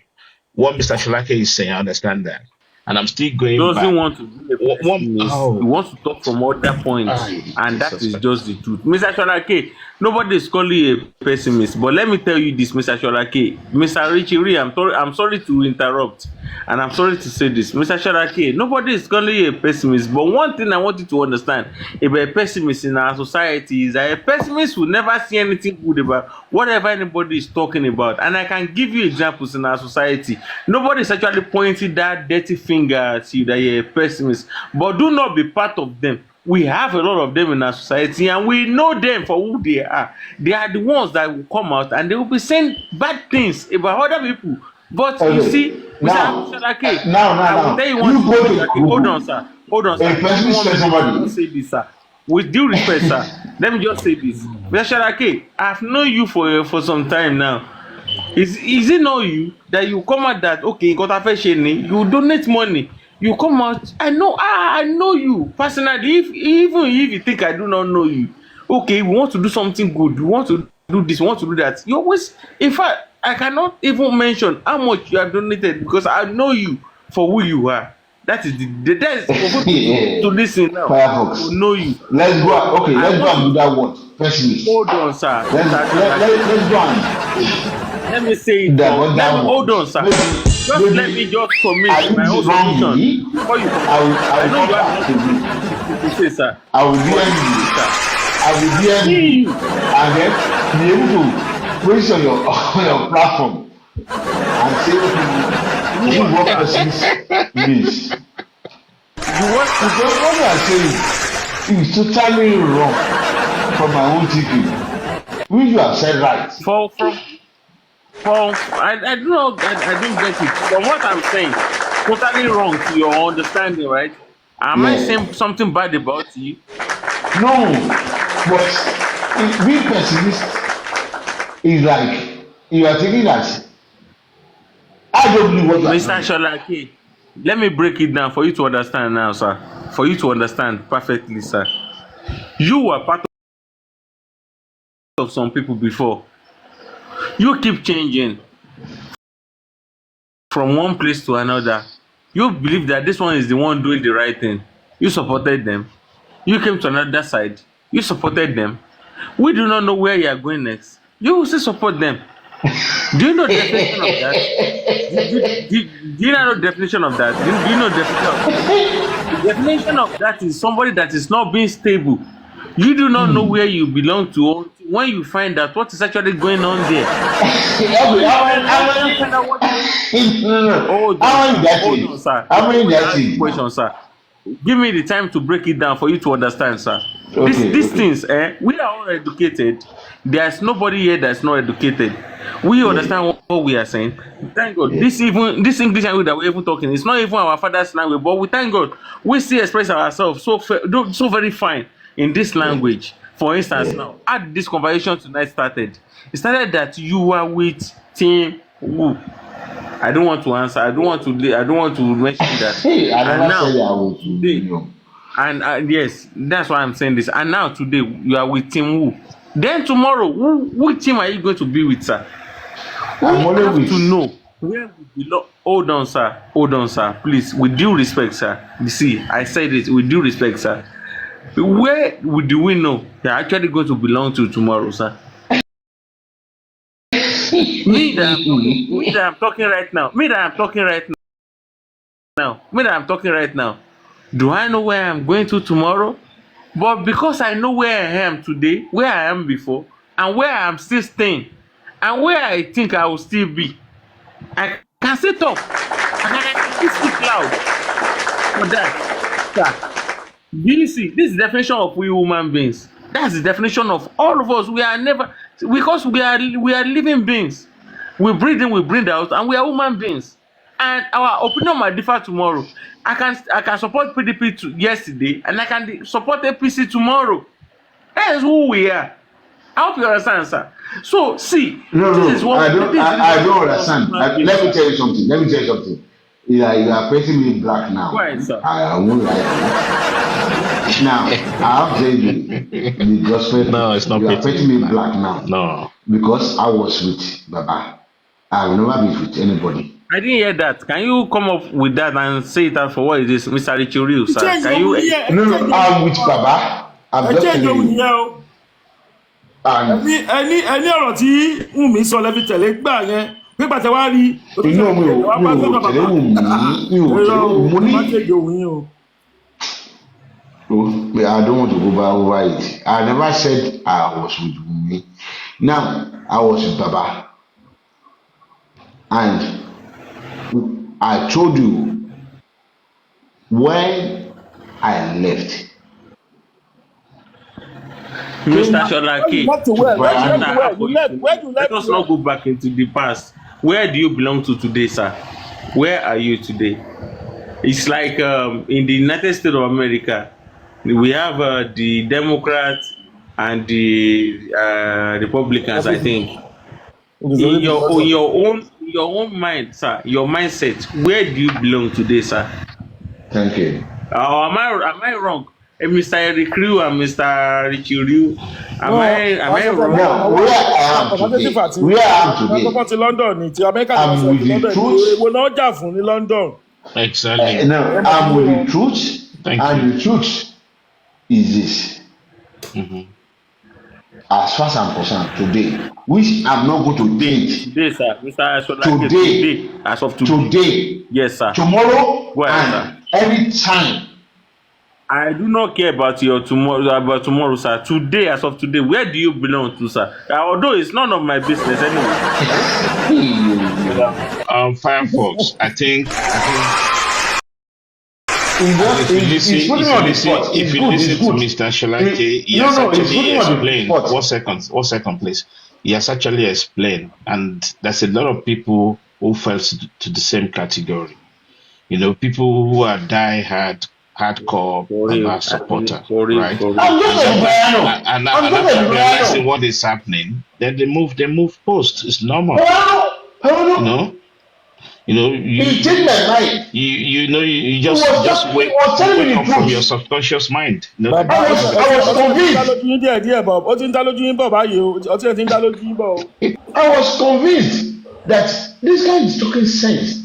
What Mr. Sholake is saying, I understand that, and I'm still going Doesn't back. want to be a pessimist. He wants to talk from other points, and that Jesus is Christ. just the truth. Mr. Sholake, nobody is calling you a pessimist, but let me tell you this, Mr. Sholake, Mr. Richie, I'm sorry to interrupt, and I'm sorry to say this, Mr. Sholake, nobody is calling you a pessimist, but one thing I want you to understand about a pessimist in our society is that a pessimist will never see anything good about whatever anybody is talking about, and I can give you examples in our society. Nobody is actually pointing that dirty finger at you that you're a pessimist, but do not be part of them. We have a lot of them in our society, and we know them for who they are. They are the ones that will come out and they will be saying bad things about other people. But you see, Now, Mr. Sholake, now, I will tell you one you thing. go to Mr. Sholake, hold on, sir. Hold on, sir. a person One says minute, let me somebody. just say this, sir. With due respect, sir, let me just say this. Mr. Sholake, I've known you for some time now. Is it not you that you come out that okay, got a fashion, you donate money, you come out, I know you personally, even if you think I do not know you, okay, we want to do something good, we want to do this, we want to do that, you always, in fact, I cannot even mention how much you have donated because I know you for who you are. That is that is for people to listen now, Firefox. to know you. Let's go. Okay, I let's go want and do that one. Pessimist. Hold on, sir. Let's go and Let me say it. Hold on, sir. Just let me just commit my own submission before you come. I know you have nothing to say, sir. I will DM you and then be able to place on your platform and say what pessimist means. Because what you are saying is totally wrong from my own thinking, which you have said right. I don't know. I don't get it. From what I'm saying, totally wrong to your understanding, right? Am I saying something bad about you? No, but being pessimist is like you are thinking that I don't believe what you are Mr. Sholake, let me break it down for you to understand now, sir. For you to understand perfectly, sir. You were part of some people before. You keep changing from one place to another. You believe that this one is the one doing the right thing. You supported them. You came to another side. You supported them. We do not know where you are going next. You will still support them. Do you know the definition of that? Do you know the definition of that? Do you know the definition of that? The definition of that is somebody that is not being stable. You do not know where you belong to when you find out what is actually going on there. Hold on, sir. Question, sir. Give me the time to break it down for you to understand, sir. These things, we are all educated. There's nobody here that's not educated. We understand what we are saying. Thank God. This English language that we're even talking, it's not even our father's language, but we thank God. We still express ourselves so very fine in this language. For instance, now, how did this conversation tonight started? It started that you were with Team Woo. I don't want to answer. I don't want to mention that. Hey, I never now, said I was today. And yes, that's why I'm saying this. And now today you are with Team Woo. Then tomorrow, which team are you going to be with, sir? We I'm have always to with. know where we belong. Hold on, sir. Hold on, sir. Please, with due respect, sir. You see, I said it with due respect, sir. Where do we know you're actually going to belong to tomorrow, sir? Me that I'm talking right now. Me that I'm talking right now. Me that I'm talking right now. Do I know where I'm going to tomorrow? But because I know where I am today, where I am before, and where I'm still staying, and where I think I will still be, I can still talk. I can still speak loud for that. Sir, do you see? This is the definition of we human beings. That's the definition of all of us. We are never, because we are living beings. We breathe in, we breathe out, and we are human beings. And our opinion might differ tomorrow. I can support PDP yesterday, and I can support APC tomorrow. That is who we are. I hope you understand, sir. So see, No, this is no, what this is I what don't we call understand. human beings, Let me sir. tell you something. Let me tell you something. You are painting me black Go now. ahead, sir. I won't lie to you. Now, I have said the gospel. No, it's not You are painting me black. black now No. because I was with Baba. I will never be with anybody. I didn't hear that. Can you come up with that and say it out for what it is, Mr. Richie, sir? change Can ohun you? yẹn, No, change no, I'm with Baba. I'm ẹ just change telling ohun you. yẹn o. And ẹni ọ̀rọ̀ tí Wùnmí sọ lẹ́bi tẹ̀lé gbà yẹn nígbà tí wàá rí inú mi ò wàá bá gbọ́dọ̀ tẹ̀lé bàbá. wù mí mi ò Ẹ̀rọ tẹ̀lé wù o, mo ẹ má ní. change ohun yẹn o. Oh, I don't want to go back over it. I never said I was with Wunmi. Now, I was with Baba. And I told you when I left Mr. came When you Sholake, left to to where? When you left to Mr. Papariano. where? You Apo, left. When you let left to us not where? go back into the past. Where do you belong to today, sir? Where are you today? It's like in the United States of America, we have the Democrats and the Republicans, I think. In your own mind, sir, your mindset, where do you belong today, sir? Thank you. Am I wrong? Mr. Eric Riu and Mr. Richie Riu, am I wrong? Now, where I am Conservative today, Party. where I am Kọ́kọ́ today, ti London ni ti America ni wọ́n I'm sọ with ti the London ni truth. èwo náà jà fún ní London. Exactly. Now, I'm with the truth. Thank And you. the truth is this. Mm-hmm. As far as I'm concerned, today, which I'm not going to change. Today, sir, Mr. Sholake, Today, today, as of today. today, Yes, sir. tomorrow, Go ahead, sir. and every time. I do not care about your tomorrow, sir. Today, as of today, where do you belong to, sir? Although it's none of my business anyway. Firefox. I think It's putting on the spot. if It's you good. listen It's to good. Mr. Sholake, he No, has no, it's actually putting on the explained. spot. 1 second, please. He has actually explained, and there's a lot of people who fell to the same category. You know, people who are hardcore For Baba real, supporter, for real, right? for real. I'm just a Papariano. And I'm just after a realizing Papariano. what is happening, then they move post. It's normal, Papariano. you know. He changed my mind. You He was wake telling me the up from your truth. subconscious mind. Bàbá I was ó ti ń dá convinced. lójú yín díẹ̀ díẹ̀ bọ̀ ó ti ń dá lójú yín bọ̀ báyìí o ọtí ẹ̀ ti ń dá lójú yín bọ̀ o. I was convinced that this guy is talking sense.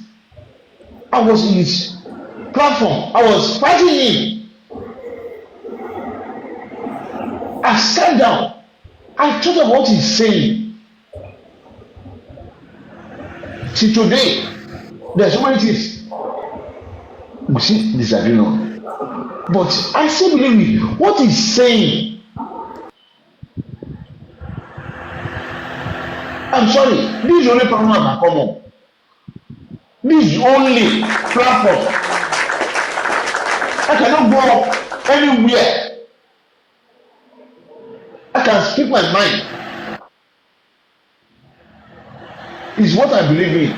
I was in his platform. I was fighting him. I sat down. I thought of what he's saying. See, today, there's so many things we still disagree on. But I still believe in what he's saying. I'm sorry, this is the only platform I can come on. This is the only platform. I cannot go anywhere. I can speak my mind. It's what I believe in.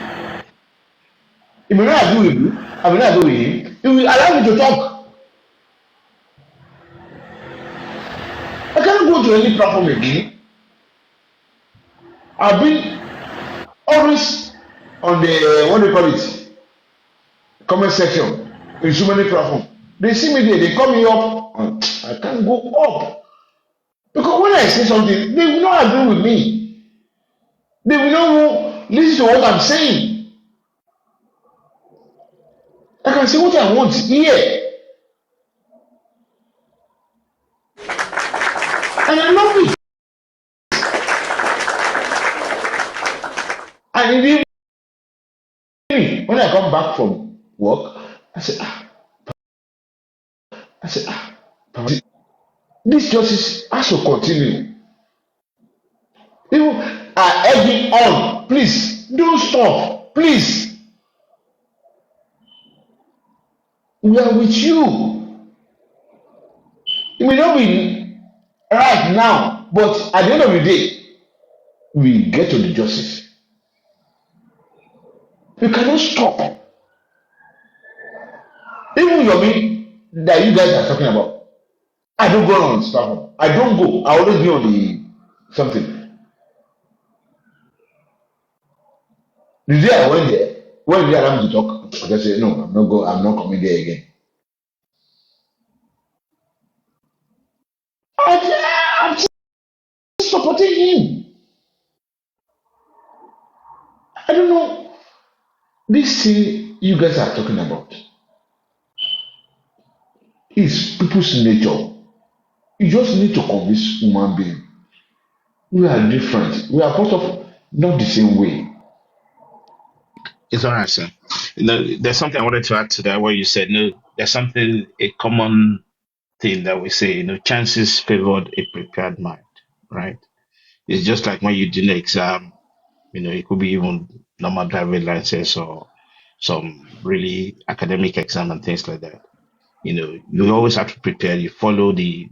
If I not agree with you, I will not agree with him. He will allow me to talk. I cannot go to any platform again. I've been always on the what do you call it? Comment section in so many platforms. They see me there, they call me up. I can't go up. Because when I say something, they will not agree with me. They will not listen to what I'm saying. I can say what I want here. And I love it. And even when I come back from work, I say, this justice has to continue. People are egging on. Please, don't stop. Please. We are with you. It may not be right now, but at the end of the day, we get to the justice. You cannot stop. Even Yomi that you guys are talking about, I don't go on stuff. I don't go. I always be on the something. The day I went there, when they allow me to talk, I just say no, I'm not go. I'm not coming there again. I'm still supporting him. I don't know this thing you guys are talking about is people's nature. You just need to convince human being. We are different. We are part of not the same way. It's all right, sir. There's something I wanted to add to that where you said, no, there's something, a common thing that we say, chances favored a prepared mind, right? It's just like when you do an exam, it could be even normal driving license or some really academic exam and things like that. You always have to prepare. You follow the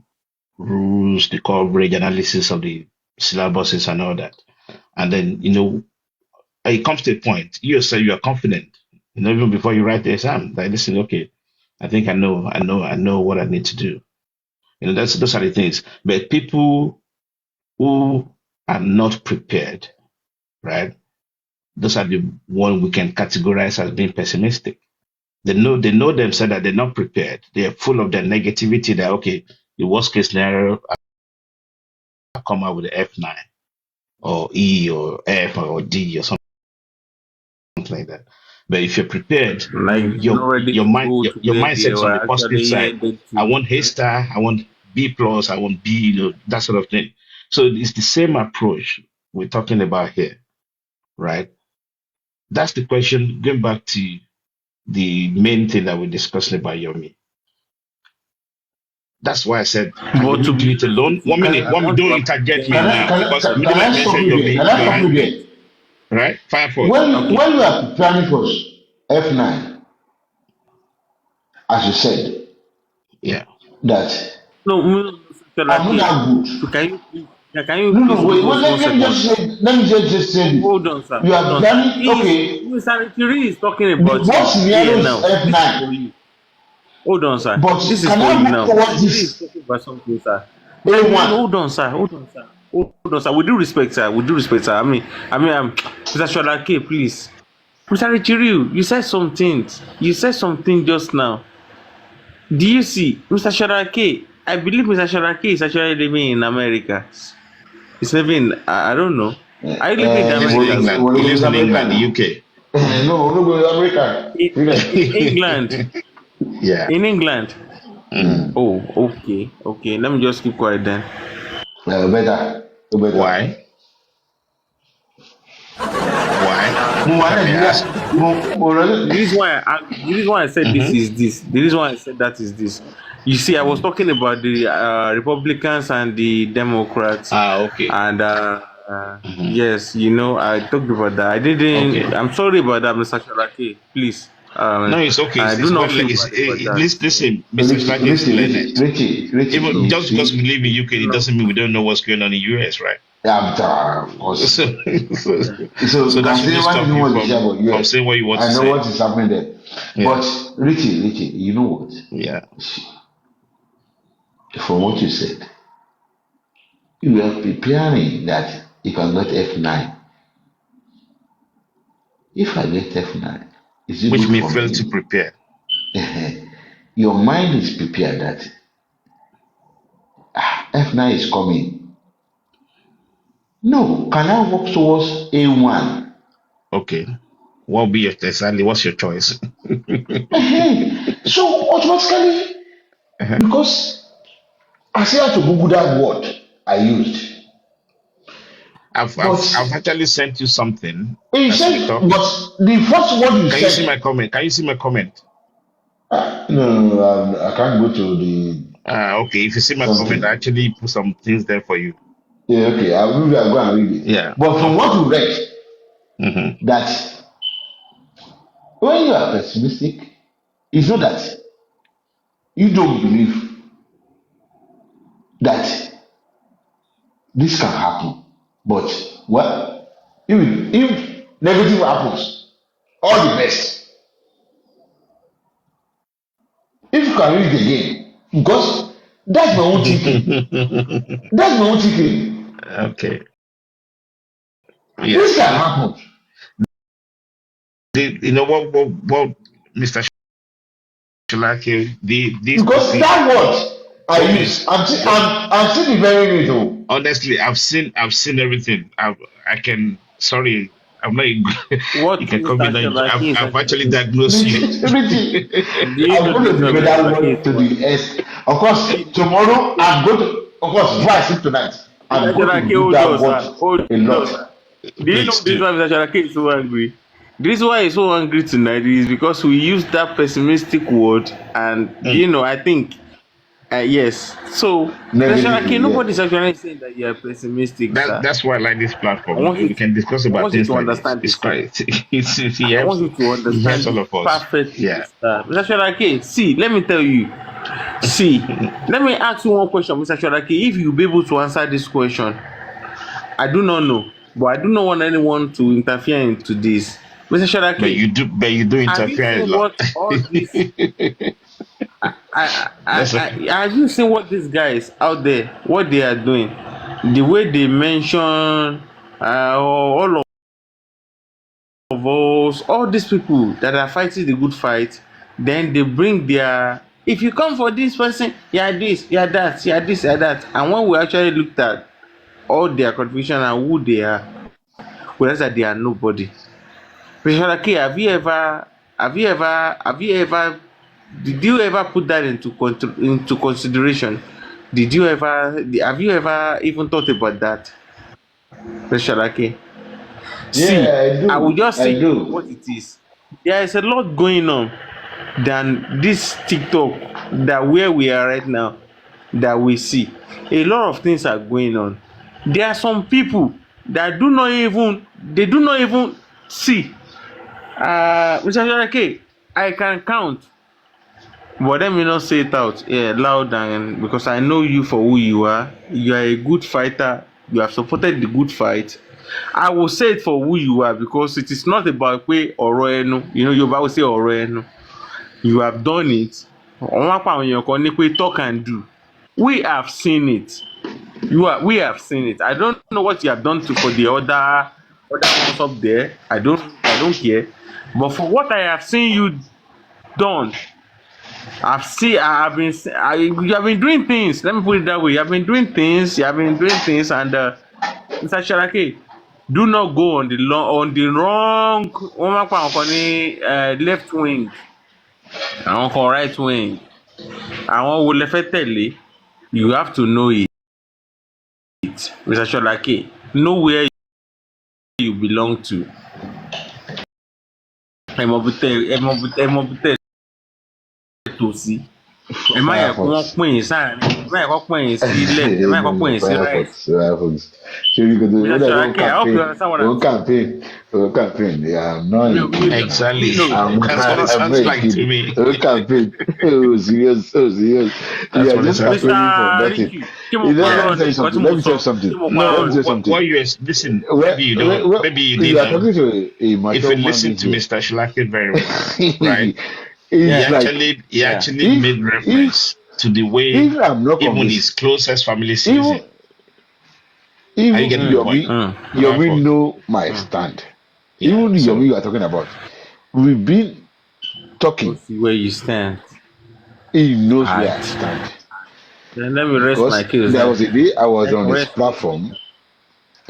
rules, the coverage analysis of the syllabuses and all that. And then, it comes to a point, you say you are confident, even before you write the exam, like listen, okay, I think I know what I need to do. Those are the things. But people who are not prepared, right? Those are the one we can categorize as being pessimistic. They know themselves that they're not prepared. They are full of their negativity that okay, the worst case scenario, I come out with an F9 or E or F or D or something like that. But if you're prepared, Like you're not ready your to mind go your, to your where they mindset's on were the positive actually side. headed I to. want A star, I want B plus, I want B, that sort of thing. So it's the same approach we're talking about here, right? That's the question. Going back to the main thing that we're discussing about Yomi. That's why I said, can But to Yomi do be it honest alone? with you, 1 minute, I want to don't interject apologize me Can to I now can you. I because can, immediately can I I stop mention you there? Yomi, Can I go stop you ahead, there? right? Fire forth. When Okay. when we are preparing for F9, as you said, Yeah. that No, Mr. I'm not Lake, that good. can you No, please no, give wait, us let, one let me second? just say, let me just say this. Hold on, sir. You Hold are on, sir. planning, He's okay, Mr. Richie is talking the about worst you scenario here is now. This is for F9. you. Hold on, sir. But This is can for I you move now. towards Richie is this talking about something, sir. A1? Hold on, sir. Hold on, sir. With due respect, sir. With due respect, sir. Mr. Shodake, please. Mr. Richie, you said something. You said something just now. Do you see, Mr. Shodake? I believe Mr. Shodake is actually living in America. He's living. I don't know. Are you living in the He lives in Americas? England. Well, He it's lives in America England, the now. UK. No, no, go to America. In England. Yeah. In England. Mm. Oh, okay, okay. Let me just keep quiet then. Better, better. Why? Why? Mo If wà I may Nàìjíríà, ask. The reason why I said this Mm-hmm. is this. The reason why I said that is this. You see, I was talking about the Republicans and the Democrats, Ah, okay. and Mm-hmm. yes, I talked about that. I Okay. didn't. I'm sorry about that, Mr. Sharaki. Please, No, it's okay. I It's do well. not feel bad about that. So, Listen, Mr. Shlake is learned. Richie, so, Even just because we see, live in UK, it no. doesn't mean we don't know what's going on in US, right? of course. So, so, Yeah. So so that should not consider what stop you you want to say about from US. saying what you want to I know say. what is happening there. Yeah. But Richie, you know what? Yeah. From what you said, you are preparing that you can get F9. If I get F9, is it Which good may for fail to me? prepare. Your mind is prepared that F9 is coming. No, can I work towards A1? Okay. What will be your exactly? What's your choice? So automatically, because I say how to Google that word I used, I've but actually sent you something you as we said, talk. but the first word you Can you see my said, comment? Can you see my comment? no, I can't go to the Okay. If you see my comment, I something. actually put some things there for you. Yeah, okay, I'll go and read it. Yeah. But from what Okay. you read, Mm-hmm. that when you are pessimistic, it's not that you don't believe that this can happen. But well, if negative happens, all the best. If you can read it again, because that's my own thinking. That's my own thinking. Okay. Yeah. This can happen. You know what, Mr. Shulaki, these Because people. that word I Hold on. use, I'm still very little. Honestly, I've seen everything. I can. Sorry, I'm not. You What can call me. Mr. Sholaki is I've actually actually, diagnosed you. Everything. do you I'm know going this to what debate Mr. that Sholaki word is to doing? the S. Of course, tomorrow I'm going to, of course, before I sleep tonight, I'm Mr. going to Sholaki, do hold that on, word sir. Hold a on, sir. lot. Do you know Please this do. why Mr. Sholaki is so angry? This is why he's so angry tonight is because we used that pessimistic word, and Mm. I think yes. So Mr. Negatively, Sholaki, yeah. nobody's actually saying that you are pessimistic, sir. That's why I like this I platform. want you We to, can discuss I about want you things to like this. understand It's this, sir. quite. He I helps. want you to He helps understand all this of us. perfectly, Yeah. sir. Mr. Sholaki, see, let me tell you. See, let me ask you one question, Mr. Sholaki. If you be able to answer this question, I do not know, but I do not want anyone to interfere into this. Mr. But Sholaki, you do have you interfere a seen lot. what all this? That's okay. Have you seen what these guys out there, what they are doing? The way they mention all of us, all these people that are fighting the good fight, then they bring their. If you come for this person, you are this, you are that, you are this, you are that. And when we actually looked at all their contribution and who they are, we realize that they are nobody. Mr. have you ever, did you ever put that into consideration? Have you ever even thought about that, Mr. See, Yeah, I I will do. just I say it for what do. it is. There is a lot going on than this TikTok that where we are right now that we see. A lot of things are going on. There are some people that do not even see. Mr. Sharake, I can count, but let me not say it out loud, and because I know you for who you are. You are a good fighter. You have supported the good fight. I will say it for who you are because it is not about pé ọ̀rọ̀ ẹnu. You know, Yorùbá will say ọ̀rọ̀ ẹnu. You have done it. Wọ́n wá pa àwọn èèyàn kan ní pé talk and do. We have seen it. We have seen it. I don't know what you have done for the other ones up there. I don't care. But for what I have seen you done, you have been doing things. Let me put it that way. You have been doing things. And Mr. Sharake, do not go on the wrong. Wọ́n máa pa àwọn kan ní left wing, àwọn kan right wing. Àwọn wo lẹ fẹ́ tẹ̀lé? You have to know it, Mr. Sharake. Know where you belong to. Ẹ mọ bí tẹ́ tó sí. Ẹ má yẹ kó wọ́n Firefox. pín in sáàrin. Ẹ má yẹ kó pín in sí left. Ẹ má yẹ kó pín in sí right. Firefox. So you could do Mr. when I go Sharake, I hope you campaign, understand what I'm saying. go campaign. Yeah, I'm not No, in. Exactly. That's what it I'm not sounds a like to kid. me. Go campaign. Oh, serious. Oh, serious. You That's are what it just sounds like. campaigning for Mr. nothing. Ricky, ṣé mo You know, let me parọ́ tell ni? you Nǹkan tí something. mo Let me tell sọ, you something. ṣé mo No, parọ́ ni? what you listen, Well, maybe you don't, well, maybe you you are didn't, talking to a if mature you human listen being to here. Mr. Shlaki very well, right? It's like He Yeah. actually if made if reference to the way if I'm not even his convinced, closest family sees even him. Are you even getting the point? Yomi Firefox. know my stand. Yeah. Even Yomi So you are talking about, we've been Go talking. see where you stand. He knows where I Alright. stand Then let me rest my because case there then. was a day I was Let on me his rest my case. platform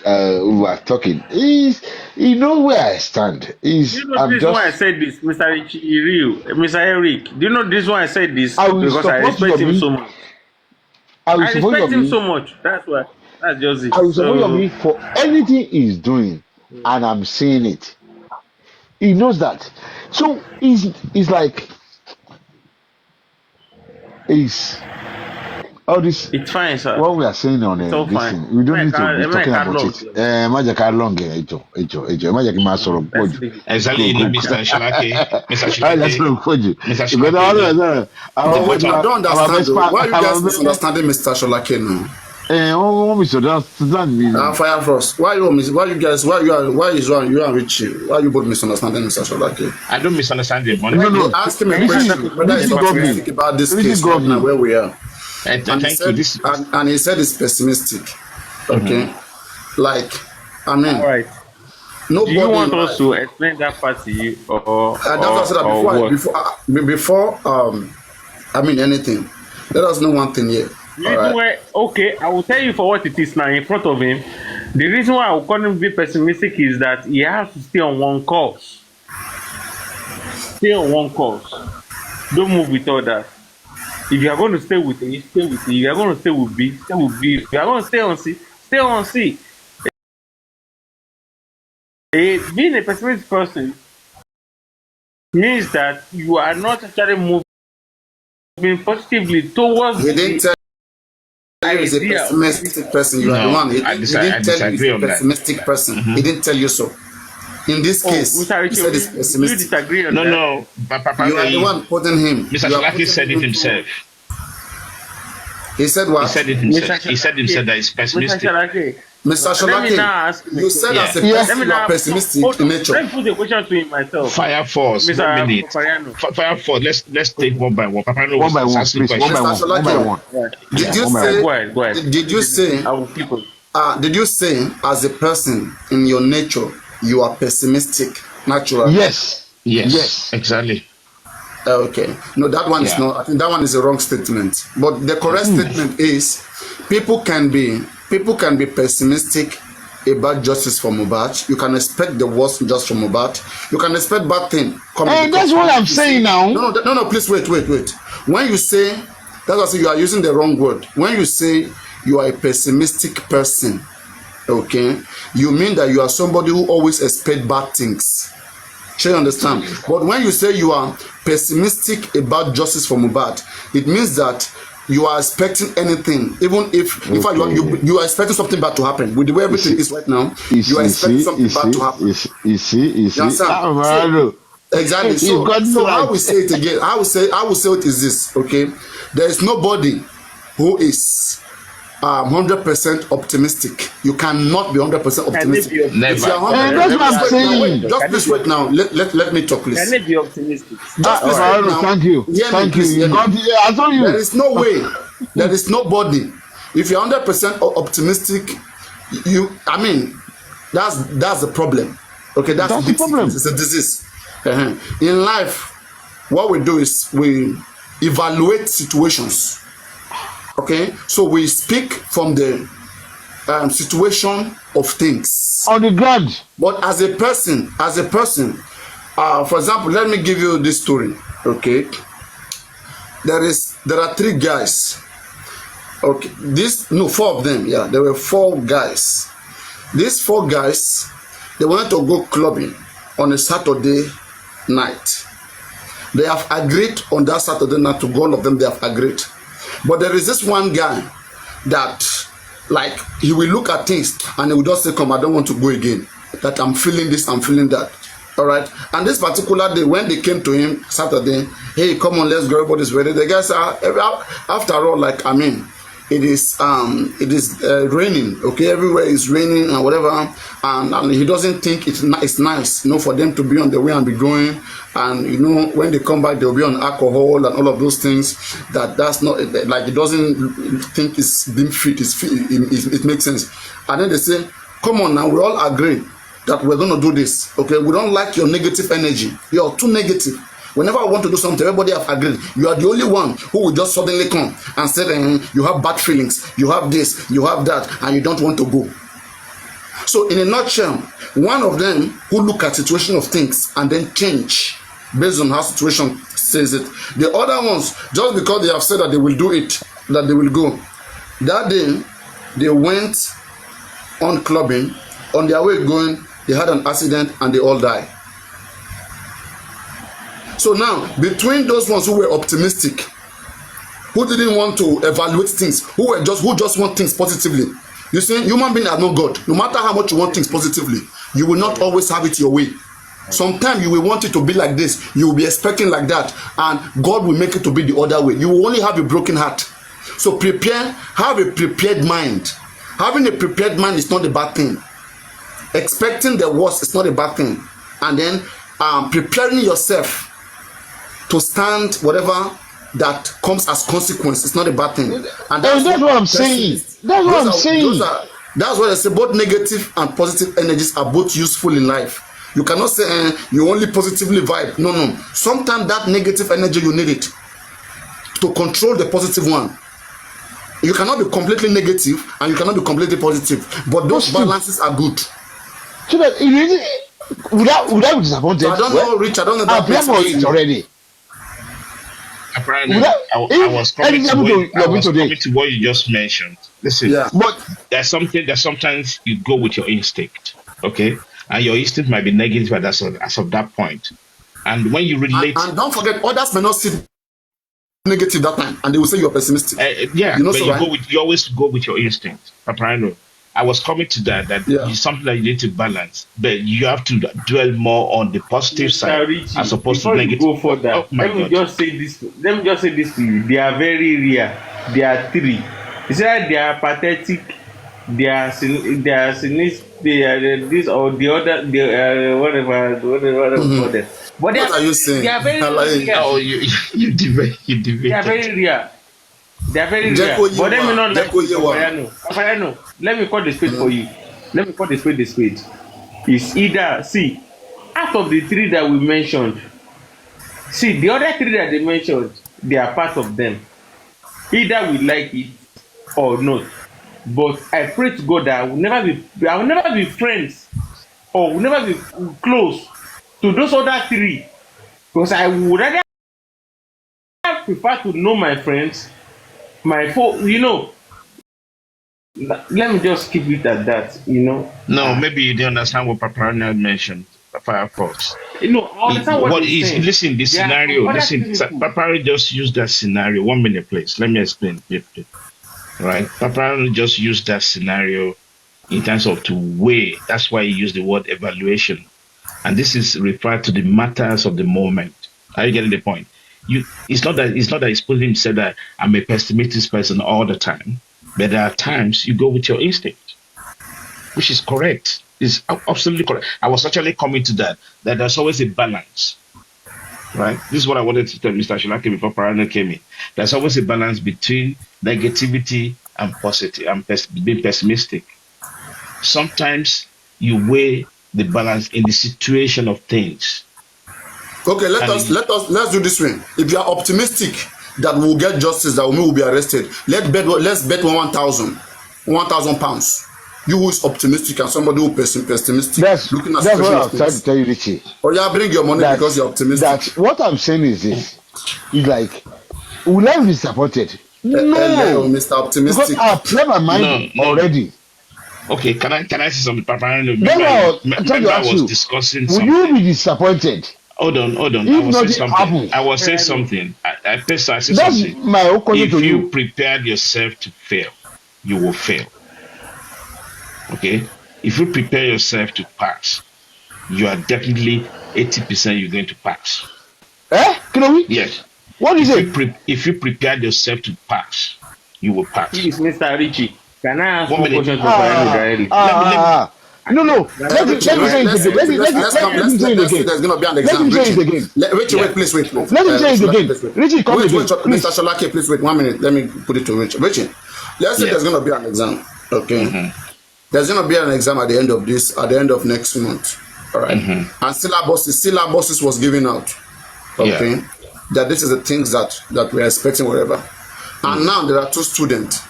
we were talking. He knows where I stand. Do you know I'm this why I just. said this, Mr. Mr. Eric? Do you know this why I said this? I will Because I support respect your him me. so much. I will I support your respect him me. so much. That's why. That's just it. I will support your So me for anything he's doing, and I'm seeing it. He knows that. So he's like he's all this. it's fine, sir. What we are saying on It's all this fine. thing, we don't need to be talking Can't about long. it. Magic car long, magic ma sọ̀rọ̀ pọ̀ Let's jù. leave it. Exactly, Go. Mr. Shalake. Mr. Ẹ lọ Shalake. sọ̀rọ̀ pọ̀ jù. Mr. Ìgbẹ́ni wọn lọ sọ̀rọ̀ I don't understand though. Why you guys àwọn misunderstanding Mr. Sholake now? wọ́n mi sọ̀rọ̀ stand mi. Fire Frost. Why you and Richie? Why you both misunderstanding Mr. Sholake? I don't misunderstand you. No. Ask him a This is- question whether this he's is government. optimistic about this This is case right now government. where we are. And And he thank you. said, This and he said it's pessimistic. Okay, like I mean, All right. nobody. Do you want in us life- to explain that part to you, or That's what I said that or before. what? Before I mean anything. Let us know one thing here. The All reason right. why, okay, I will tell you for what it is now in front of him. The reason why I will call him be pessimistic is that he has to stay on one course. Stay on one course. Don't move with others. If you are going to stay with A, stay with A. If you are going to stay with B, stay with B. If you are going to stay on C, stay on C. Being a pessimistic person means that you are not actually moving positively towards He didn't tell you he's a idea. pessimistic person. You are the No, one. He I didn't disagree tell you he's a on that. pessimistic person. He didn't tell you so. In this Oh, case, Mr. he Richie, said it's do you pessimistic. disagree on no, that? no. Papa, You are the one putting him. Mr. You are Shalake putting said him it himself. He said He what? said it himself. He said himself that he's Mr. pessimistic. Shalake, Mr. let me now Sholake, ask him you a said Yeah. as a Yes. person Let me you are now pessimistic hold in on. nature. Let me put a question to him myself. Fire Force. Mr. 1 minute. Papariano. Fire Force. Let's take one by one. Papariano One by was one, asking please. One by questions. one. One by one. Did you one by say? Go ahead, go ahead. Did you say? I will keep it. Did you say as a person in your nature you are pessimistic naturally? Yes. Yes. Exactly. Okay. No, that one is Yeah. not. I think that one is a wrong statement. But the correct statement is, people can be pessimistic about justice from Mohbad. You can expect the worst just from Mohbad. You can expect bad thing coming. Hey, that's what I'm saying now. No. Please wait. When you say, that's what I say, you are using the wrong word. When you say you are a pessimistic person, okay, you mean that you are somebody who always expect bad things. Sure, you understand? But when you say you are pessimistic about justice for Mohbad, it means that you are expecting anything, even if in fact you are expecting something bad to happen. With the way everything is right now, you are expecting something bad to happen. You see. You understand? So, exactly. You got So me how right. we say it again? I will say it is this. Okay, there is nobody who is 100% optimistic. You cannot be 100% optimistic. Never. If you are That's what I'm saying. Just please wait now. Let me talk, please. Can it be optimistic? Just please wait now. Thank you. Hear me, Thank please, you. hear me. I told you. There is no way. There is nobody. If you're 100% optimistic, I mean, that's the problem. Okay, that's That's big the problem. sickness. It's a disease. In life, what we do is we evaluate situations. Okay, so we speak from the situation of things. On the ground. But as a person, for example, let me give you this story. Okay, there are 3 guys. Okay, 4 of them. Yeah, there were 4 guys. These 4 guys, they wanted to go clubbing on a Saturday night. They have agreed on that Saturday night to go. All of them, they have agreed. But there is this one guy that, like, he will look at things and he will just say, come, I don't want to go again. That I'm feeling this, I'm feeling that. All right. And this particular day, when they came to him Saturday, hey, come on, let's go, everybody's ready. The guy said, after all, like, I mean, it is raining, okay, everywhere is raining and whatever, and he doesn't think it's nice, for them to be on the way and be going, and when they come back they'll be on alcohol and all of those things. That's not like, he doesn't think it's being fit. It makes sense. And then they say, come on now, we all agree that we're going to do this, okay? We don't like your negative energy. You're too negative. Whenever I want to do something, everybody have agreed. You are the only one who will just suddenly come and say, you have bad feelings, you have this, you have that, and you don't want to go. So in a nutshell, one of them who look at situation of things and then change based on how situation says it. The other ones, just because they have said that they will do it, that they will go. That day, they went on clubbing. On their way going, they had an accident and they all died. So now, between those ones who were optimistic, who didn't want to evaluate things, who just want things positively. You see, human beings are not God. No matter how much you want things positively, you will not always have it your way. Sometimes you will want it to be like this. You will be expecting like that, and God will make it to be the other way. You will only have a broken heart. So have a prepared mind. Having a prepared mind is not a bad thing. Expecting the worst is not a bad thing. And then preparing yourself to stand whatever that comes as consequence is not a bad thing. And that's what I'm saying. That's what I'm saying. That's what I say. Both negative and positive energies are both useful in life. You cannot say you only positively vibe. No. Sometimes that negative energy, you need it to control the positive one. You cannot be completely negative and you cannot be completely positive. But those balances are good. So that without disappointed. So I don't know, Rich. I don't know that. I plan for it already. Apparently, I was coming to what you just mentioned. Listen, but there's sometimes you go with your instinct, okay, and your instinct might be negative as of that point, and when you relate, and don't forget, others may not see negative that time, and they will say you're pessimistic. You always go with your instinct, Papariano. I was coming to that it's something that you need to balance, but you have to dwell more on the positive side as opposed to negative. Go further, let me just say this to you. They are very rare. They are three. It's like they are pathetic, they are cynical, they are this or the other, they are whatever for them. But what are you saying? They are very rare. Oh, you debate. They are very rare. They are very rare. But let me not like Papariano. Let me call the spade for you. Let me call the spade. It's either, out of the three that we mentioned, the other three that they mentioned, they are part of them. Either we like it or not. But I pray to God that I will never be friends or will never be close to those other three. Because I would rather prefer to know my friends, my let me just keep it at that, No, maybe you didn't understand what Papariano mentioned. Firefox. I understand what he's saying. Listen, the scenario. Papariano just used that scenario. 1 minute, please. Let me explain briefly. Right? Papariano just used that scenario in terms of to weigh. That's why he used the word evaluation. And this is referred to the matters of the moment. Are you getting the point? It's not that he's putting himself that I'm a pessimistic person all the time. But there are times you go with your instinct, which is correct. It's absolutely correct. I was actually coming to that there's always a balance, right? This is what I wanted to tell Mr. Shulake before Papariano came in. There's always a balance between negativity and positive and being pessimistic. Sometimes you weigh the balance in the situation of things. Okay, let's do this way. If you are optimistic that we'll get justice, that we will be arrested, let's bet 1,000 pounds. You who is optimistic and somebody who is pessimistic. That's what I'm trying to tell you, Richie. Or you bring your money because you're optimistic. What I'm saying is this: it's like, will I be disappointed? No, Mr. Optimistic. Because I've played my mind already. Okay, can I say something, Papariano? I was discussing something. Will you be disappointed? Hold on. I was saying something. I said something. That's my own question to you. If you prepared yourself to fail, you will fail. Okay? If you prepare yourself to pass, you are definitely 80% you're going to pass. Yes. What is it? If you prepared yourself to pass, you will pass. Please, Mr. Richie, can I ask one question to Papariano directly? No. Let me say it again. There's going to be an exam. Let me say it again. Richie, wait, please wait. Let me say it again. Richie, come again. Mr. Shulake, please wait 1 minute. Let me put it to Richie. Richie, let's say there's going to be an exam. Okay. Mm-hmm. There's going to be an exam at the end of next month. All right. Mm-hmm. And syllabuses was given out. Okay. Yeah. That this is the things that we're expecting, whatever. And now there are two students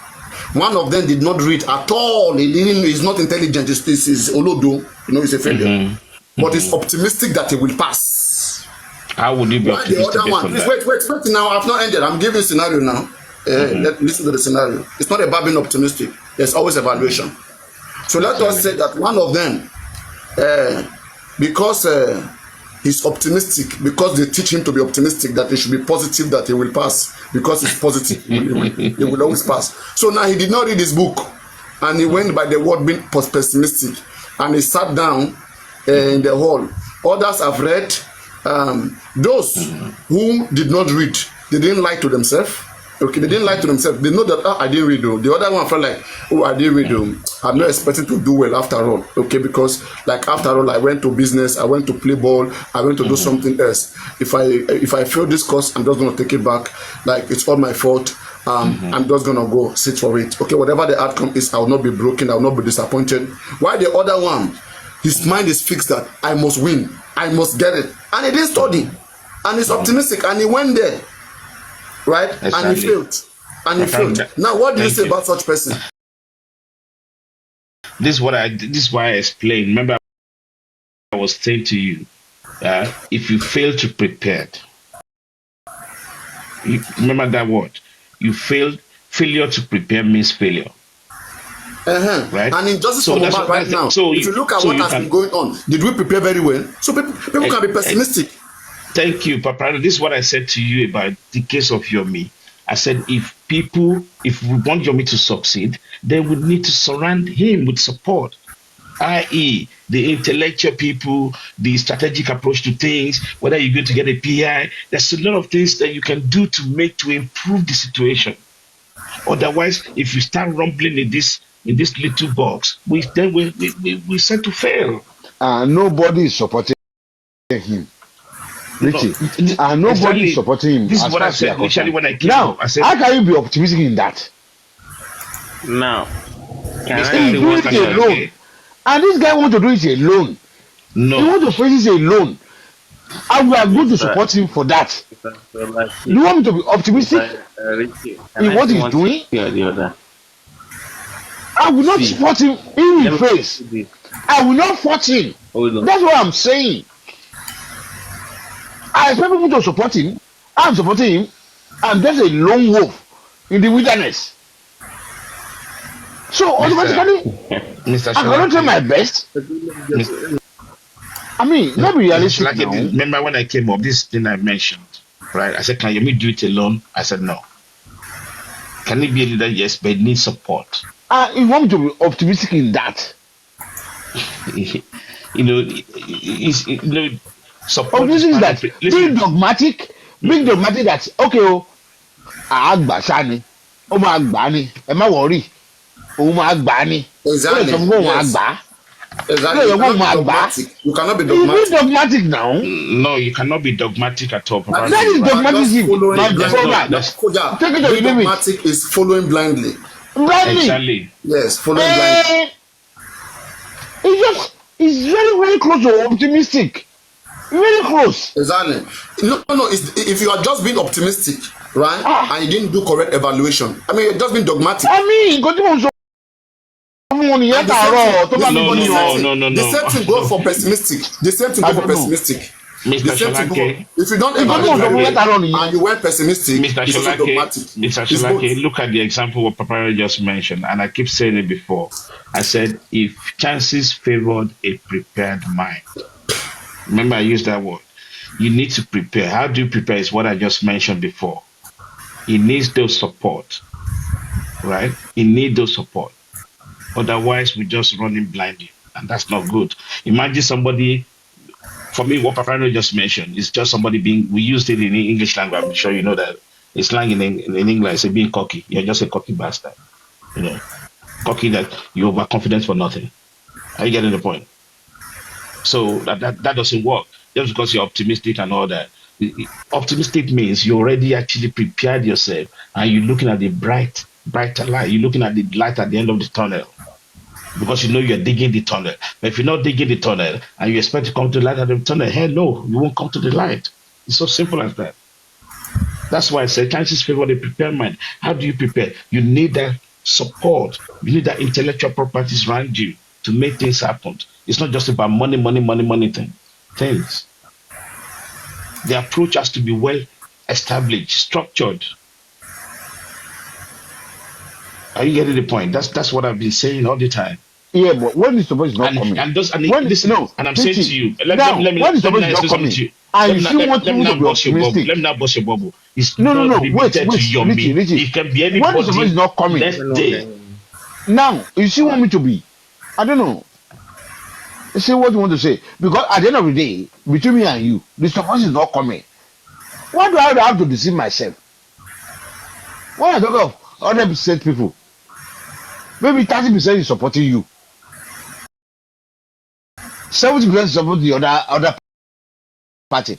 One of them did not read at all. He didn't. He's not intelligent. He's olodo. He's a failure. But he's optimistic that he will pass. How would you be Why the optimistic? other one? Please wait. Now I've not ended. I'm giving a scenario now. Listen to the scenario. It's not about being optimistic. There's always evaluation. So let us say that one of them, because he's optimistic, because they teach him to be optimistic, that he should be positive, that he will pass, because he's positive, he will always pass. So now he did not read his book, and he went by the word being pessimistic, and he sat down in the hall. Others have read. Those who did not read, they didn't lie to themselves. Okay, they didn't lie to themselves. They know that I didn't read. The other one felt like, I didn't read. I'm not expecting to do well after all. Okay, because like after all, I went to business, I went to play ball, I went to do something else. If I fail this course, I'm just gonna take it back. Like it's all my fault. I'm just gonna go sit for it. Okay, whatever the outcome is, I will not be broken. I will not be disappointed. Why the other one? His mind is fixed that I must win. I must get it. And he didn't study. And he's optimistic. And he went there. Right? Exactly. And he failed. And he failed. Now, what do you say about such person? This is why I explained. Remember, I was saying to you, if you fail to prepare, remember that word. Failure to prepare means failure. Right? And in justice for Mohbad right now, if you look at what has been going on, did we prepare very well? So people can be pessimistic. Thank you, Papariano. This is what I said to you about the case of Yomi. I said if we want Yomi to succeed, then we need to surround him with support, i.e. the intellectual people, the strategic approach to things, whether you're going to get a PI. There's a lot of things that you can do to improve the situation. Otherwise, if you start rumbling in this little box, we set to fail. Nobody is supporting him. Richie, nobody is supporting him. This is what I said initially when I came now. I said, how can you be optimistic in that? Now, can do it alone, and this guy want to do it alone. No, he want to face it alone, and we are going to support him for that. You want me to be optimistic in what he's doing? I will not support him in his face. I will not force him. That's what I'm saying. I expect people to support him. I'm supporting him. I'm just a lone wolf in the wilderness. So automatically, I cannot try my best. I mean, let me realistic now. Remember when I came up, this thing I mentioned, right? I said, can you do it alone? I said, no. Can it be a leader? Yes, but it needs support. You want me to be optimistic in that? Support is that being dogmatic that okay àgbà sani ó máa gbà ni ẹ má worry òun máa gbà ni exactly you cannot be dogmatic. You dogmatic now. No, you cannot be dogmatic at all. That is dogmatism. Take it or leave it. Dogmatic is following blindly. Exactly. Yes, following blindly. It's very, very close to optimistic. Very close. Exactly. No. If you are just being optimistic, right, and you didn't do correct evaluation, I mean, you're just being dogmatic. I mean, the same thing goes for pessimistic. The same thing goes for pessimistic. Mr. Sholake, if you don't evaluate and you were pessimistic, Mr. Sholake, look at the example what Papariano just mentioned, and I keep saying it before. I said, if chances favored a prepared mind. Remember, I used that word. You need to prepare. How do you prepare is what I just mentioned before. It needs those support, right? It needs those support. Otherwise, we're just running blindly, and that's not good. Imagine somebody, for me, what Papariano just mentioned is just somebody we used it in English language. I'm sure you know that. It's slang in English, it's being cocky. You're just a cocky bastard. Cocky that you're overconfident for nothing. Are you getting the point? So that doesn't work just because you're optimistic and all that. Optimistic means you already actually prepared yourself and you're looking at the brighter light. You're looking at the light at the end of the tunnel because you know you're digging the tunnel. But if you're not digging the tunnel and you expect to come to the light at the tunnel, hell no, you won't come to the light. It's so simple as that. That's why I say chances favor the prepared mind. How do you prepare? You need that support. You need that intellectual properties around you to make things happen. It's not just about money things. The approach has to be well established, structured. Are you getting the point? That's what I've been saying all the time. Yeah, but when the support is not coming, listen, no, and I'm saying to you, let when the support is not coming, and you still want people to be optimistic. Let me not bust your bubble. It's No, not wait, limited to your Richie. It can be anybody. When the support is not coming, next day. Now you still want me to be? I don't know. Say what you want to say, because at the end of the day, between me and you, the support is not coming. Why do I have to deceive myself? When I talk of 100% people, maybe 30% is supporting you, 70% support the other party,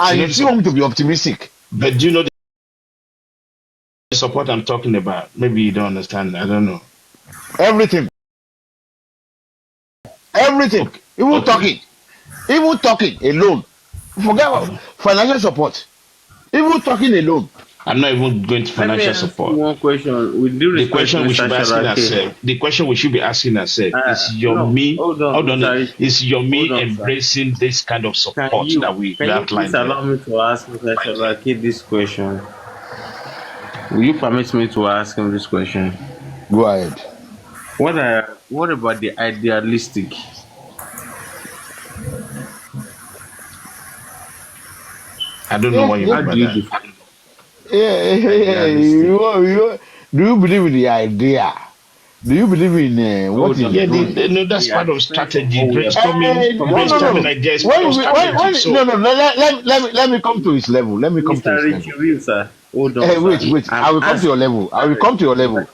and you still want me to be optimistic. But do you know the support I'm talking about? Maybe you don't understand. I don't know. Everything. Okay. Even talking alone. Forget about financial support. Even talking alone. I'm not even going to financial support. One question. With due respect, the question we should be asking ourselves is your me embracing this kind of support that we outlined? Can you please allow me to ask Mr. Shalake this question? Will you permit me to ask him this question? Go ahead. What about the idealistic? I don't know what you mean by that. Do you believe in the idea? Do you believe in what is doing? No, that's part of strategy. Brainstorming ideas. Let me come to his level. Let me come to his level. Sir. Hold on, wait. I will come to your level.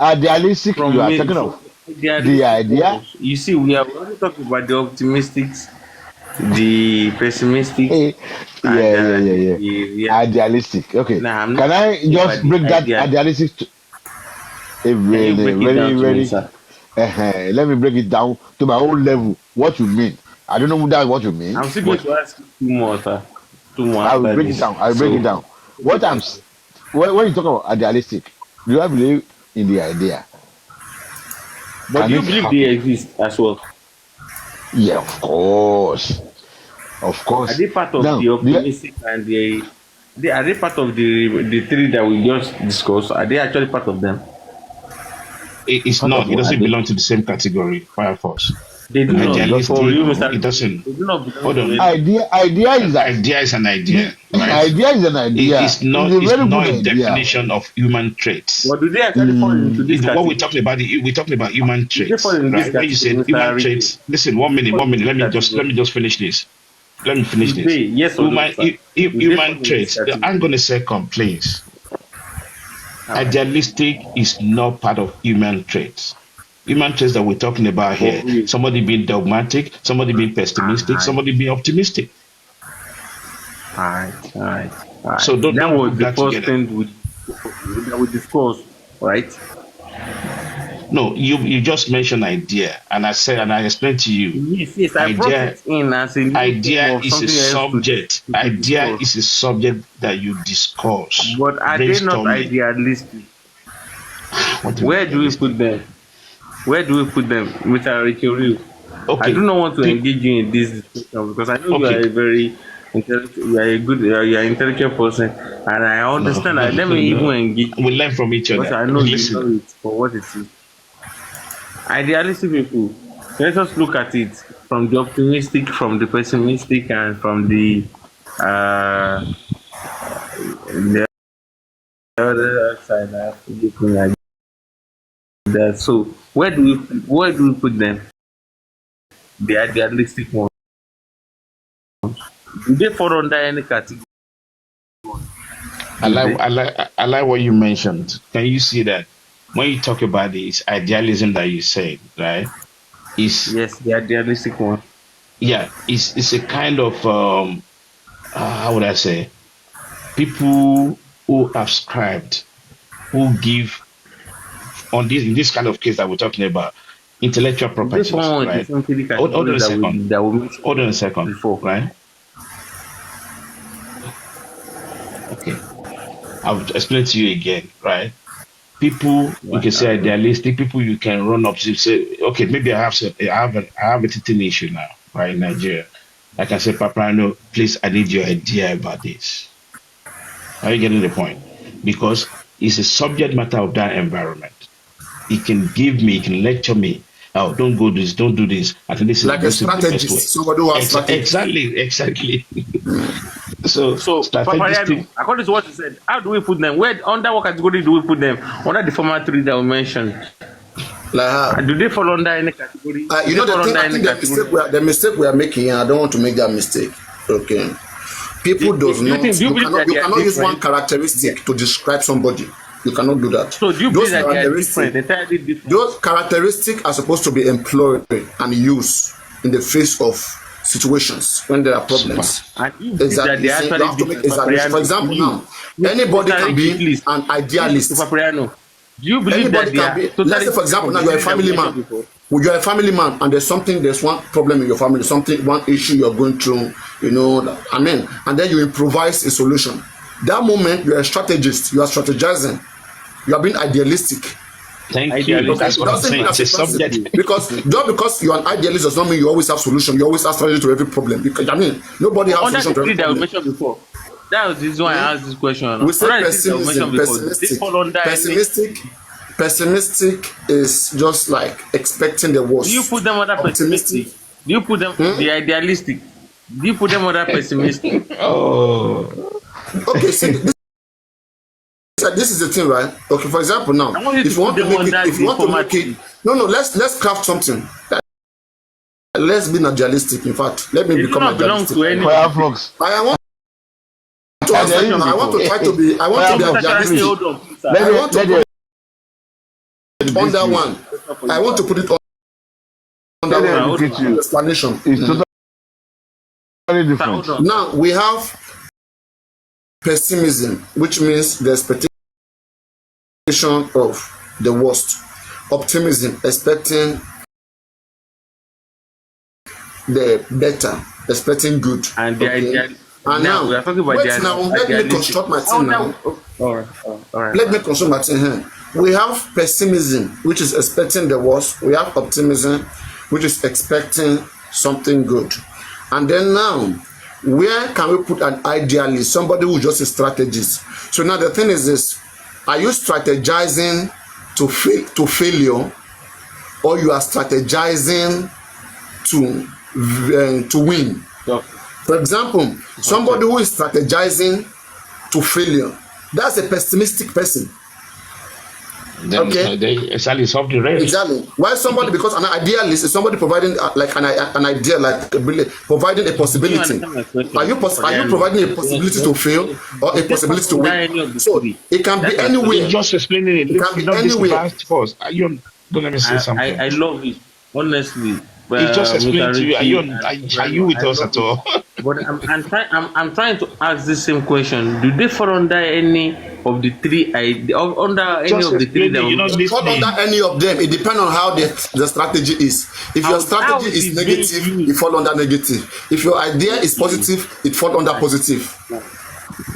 Idealistic, you are talking of the idea. You see, we are only talking about the optimistic, the pessimistic. Idealistic. Okay. Can I just break that idealistic? Very. Let me break it down to my own level. What you mean? I don't know that's what you mean. I'm still going to ask you two more, sir. I will break it down. Break it down. When you talk about idealistic, do I believe in the idea? But do you believe they exist as well? Yeah, of course. Are they part of the optimistic and are they part of the three that we just discussed? Are they actually part of them? It's not. It doesn't belong to the same category. Fire Force. They do not. It doesn't. They do not Hold on. Idea is an idea. Right? Idea is an idea. It's not a definition of human traits. But do they actually fall into this category? What we're talking about human traits. Right? When you said human traits, listen. 1 minute. Let me just finish this. Let me finish this. Yes, human traits. I'm going to say complaints. Idealistic is not part of human traits. Human traits that we're talking about here. Somebody being dogmatic, somebody being pessimistic, somebody being optimistic. Right. So that was the first thing that we discussed, right? No, you just mentioned idea, and I explained to you. Yes, I brought it in as a idea is a subject. Idea is a subject that you discuss. But are they not idealistic? Where do we put them? Mr. Richie? Okay. I do not want to engage you in this discussion because I know you are a very intellectual person, and I understand that. Let me even engage. We learn from each other. I know you know it for what it is. Idealistic people, let us look at it from the optimistic, from the pessimistic, and from the other side. So where do we put them? The idealistic ones. Do they fall under any category? I like what you mentioned. Can you see that? When you talk about this idealism that you said, right? Yes, the idealistic one. Yeah, it's a kind of how would I say? People who ascribed, who give in this kind of case that we're talking about, intellectual property. Right? Hold on a second. Hold on a second. Before, right? Okay. I'll explain to you again, right? people you can say idealistic, people you can run up to say, okay, maybe I have a certain issue now, right, in Nigeria. I can say, Papariano, please, I need your idea about this. Are you getting the point? Because it's a subject matter of that environment. He can lecture me. Oh, don't go this, don't do this. I think this is like a strategist, somebody who has strategy. Exactly. So Papariano, according to what you said, how do we put them? Where under what category do we put them? Under the former three that we mentioned. Like how? Do they fall under any category? You know the thing. I think the mistake we are making, and I don't want to make that mistake. Okay, people you cannot use one characteristic to describe somebody. You cannot do that. So do you believe that they are different, entirely different? Those characteristics are supposed to be employed and used in the face of situations when there are problems. And exactly. For example, now anybody can be an idealist. Papariano, do you believe that they are totally? Let's say, for example, now you're a family man. You're a family man, and there's one problem in your family, one issue you're going through. And then you improvise a solution. That moment, you're a strategist. You are strategizing. You are being idealistic. Thank you. That's what I'm saying. It's a subject. Because just because you're an idealist does not mean you always have solution. You always have strategy to every problem. Because nobody has solution to every problem. Mentioned before. That was the reason why I asked this question. We say pessimistic is just like expecting the worst. Do you put them under pessimistic? Do you put them the idealistic? Do you put them under pessimistic? Okay, see, this is the thing, right? Okay, for example, now, if you want to make it, let's craft something. Let's be naturalistic. In fact, let me become naturalistic. I want to try to be idealistic. I want to put it under one. I want to put it under one explanation. It's totally different. Now we have pessimism, which means the expectation of the worst. Optimism, expecting the better, expecting good. And the idea. And now, we are talking about let me construct my thing now. All right. Let me construct my thing here. We have pessimism, which is expecting the worst. We have optimism, which is expecting something good. And then now, where can we put an idealist, somebody who is just a strategist? So now the thing is this: are you strategizing to failure, or you are strategizing to win? Okay. For example, somebody who is strategizing to failure, that's a pessimistic person. Then they exactly solve the race. Exactly. Why somebody, because an idealist is somebody providing an idea, providing a possibility. Are you providing a possibility to fail or a possibility to win? So it can be anywhere. Just explaining it. It can be anywhere. First. Don't let me say something. I love it, honestly. He just explained to you. Are you with us at all? But I'm trying to ask the same question. Do they fall under any of the three? Under any of the three? They fall under any of them. It depends on how the strategy is. If your strategy is negative, it fall under negative. If your idea is positive, it fall under positive.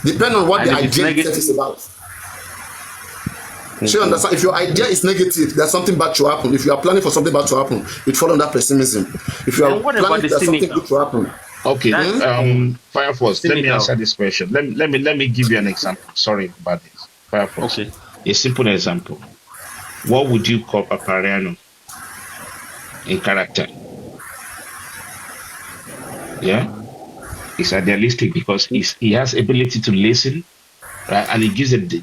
Depending on what the idea is about. So you understand? If your idea is negative, there's something bad to happen. If you are planning for something bad to happen, it falls under pessimism. If you are planning for something good to happen. Okay. Fire Force, let me answer this question. Let me give you an example. Sorry about this. Fire Force. Okay. A simple example. What would you call Papariano in character? Yeah? He's idealistic because he has ability to listen, right? And he gives the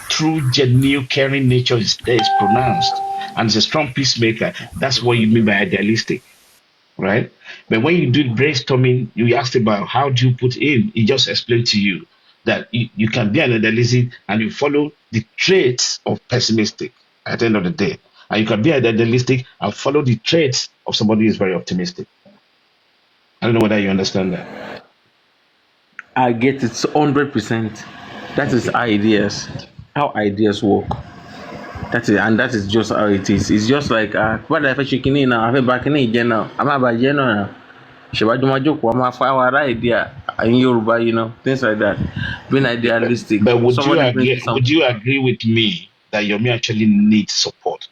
true, genuine, caring nature is pronounced, and he's a strong peacemaker. That's what you mean by idealistic, right? But when you do brainstorming, you asked about how do you put in. He just explained to you that you can be an idealistic and you follow the traits of pessimistic at the end of the day, and you can be idealistic and follow the traits of somebody who is very optimistic. I don't know whether you understand that. I get it 100%. That is ideas, how ideas work. That is just how it is. It's just like what if I chicken in now, I have back in again now. I'm about now. Shebajumajoko, I'm a fire idea in Yoruba, things like that. Being idealistic. But would you agree with me that Yomi actually needs support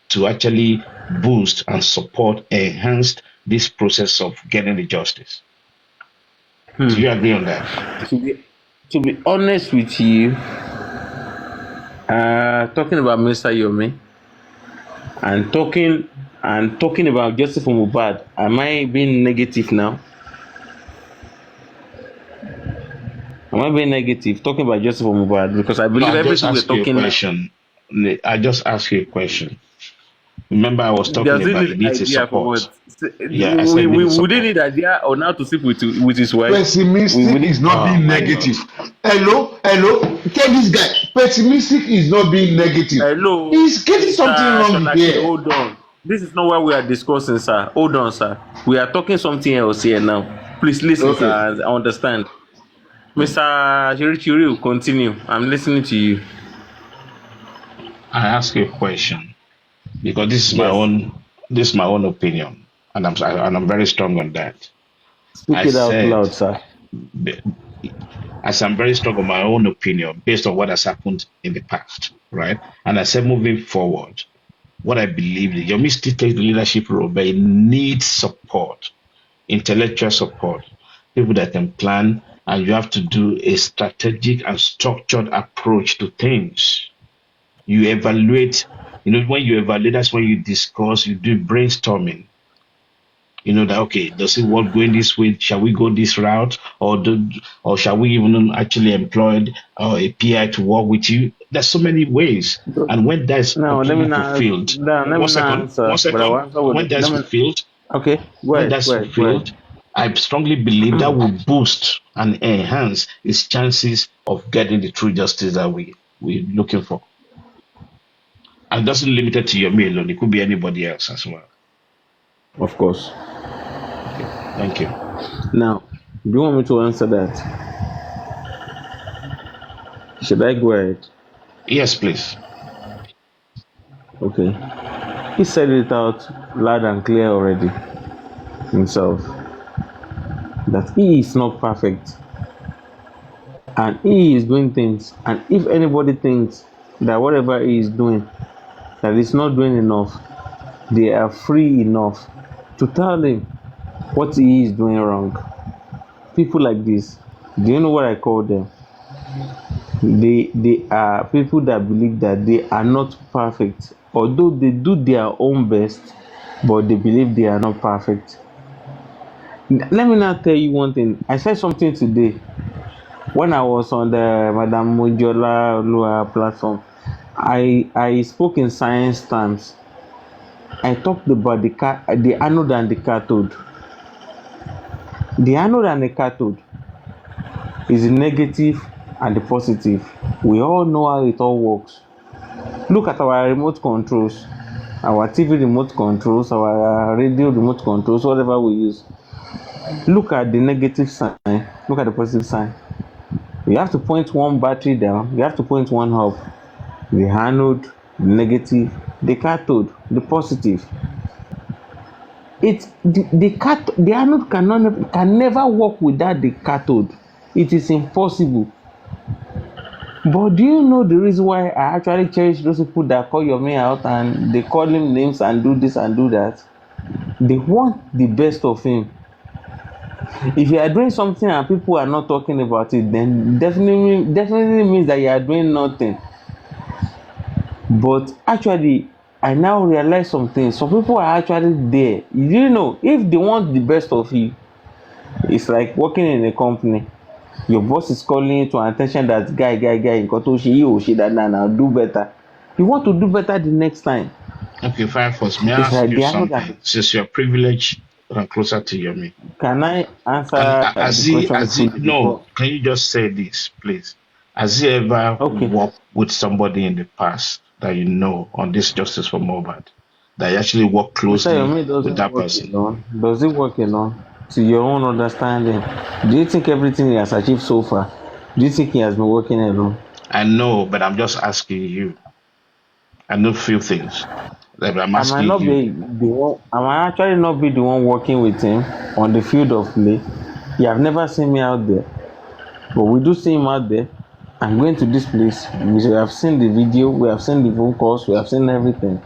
to actually boost and support, enhance this process of getting the justice. Do you agree on that? To be honest with you, talking about Mr. Yomi and talking about justice for Mohbad, am I being negative now? Am I being negative talking about justice for Mohbad? Because I believe everything we're talking now. I just asked you a question. Remember, I was talking Does he about need he needs a idea for support. what? Yeah, I said We needs didn't support. need idea on how to sleep with his wife. Pessimistic is not being negative. Hello. Tell this guy, pessimistic is not being negative. Hello, He's getting something Mr. wrong Sholake, here. hold on. This is not what we are discussing, sir. Hold on, sir. We are talking something else here now. Please listen, Okay. sir. I understand. Mr. Chirichiri, continue. I'm listening to you. I ask you a question because this is Yes. my own opinion, and I'm very strong on that. Speak I it out said, loud, sir. as I'm very strong on my own opinion based on what has happened in the past, right? And I said, moving forward, what I believe is Yomi still takes the leadership role, but it needs support, intellectual support, people that can plan, and you have to do a strategic and structured approach to things. You evaluate, when you evaluate, that's when you discuss, you do brainstorming. That okay, does it work going this way? Shall we go this route, or shall we even actually employ a PI to work with you? There's so many ways, and when that's No, let me completely not. fulfilled, No, let me not answer. But I will answer with. when that's Let me. fulfilled, Okay, when that's go fulfilled, ahead. I strongly believe that will boost and enhance its chances of getting the true justice that we're looking for. And it doesn't limit it to your me alone; it could be anybody else as well. Of course. Okay, thank you. Now, do you want me to answer that? Should I go ahead? Yes, please. Okay. He said it out loud and clear already himself that he is not perfect and he is doing things, and if anybody thinks that whatever he is doing that he's not doing enough, they are free enough to tell him what he is doing wrong. People like this, do you know what I call them? They are people that believe that they are not perfect, although they do their own best, but they believe they are not perfect. Let me now tell you one thing. I said something today when I was on the Madam Mojola Lua platform. I spoke in science terms. I talked about the anode and the cathode. The anode and the cathode is the negative and the positive. We all know how it all works. Look at our remote controls, our TV remote controls, our radio remote controls, whatever we use. Look at the negative sign, look at the positive sign. You have to point one battery down, you have to point one up. The anode, the negative, the cathode, the positive. The anode can never work without the cathode. It is impossible. But do you know the reason why I actually cherish those people that call your man out and they call him names and do this and do that? They want the best of him. If you are doing something and people are not talking about it, then definitely means that you are doing nothing. But actually, I now realize something. Some people are actually there. You know, if they want the best of you, it's like working in a company. Your boss is calling you to attention that guy, now do better. You want to do better the next time. Okay, Firefox, may I ask you something? Since you're privileged and closer to Yomi. Can I answer the question? Can you just say this, please? Has he ever worked with somebody in the past that you know on this Justice for Mohbad? That you actually work closely with that person? Does it work alone? To your own understanding, do you think everything he has achieved so far, do you think he has been working alone? I know, but I'm just asking you. I know a few things. I'm asking you. I might actually not be the one working with him on the field of play. You have never seen me out there, but we do see him out there. I'm going to this place. We have seen the video, we have seen the phone calls, we have seen everything.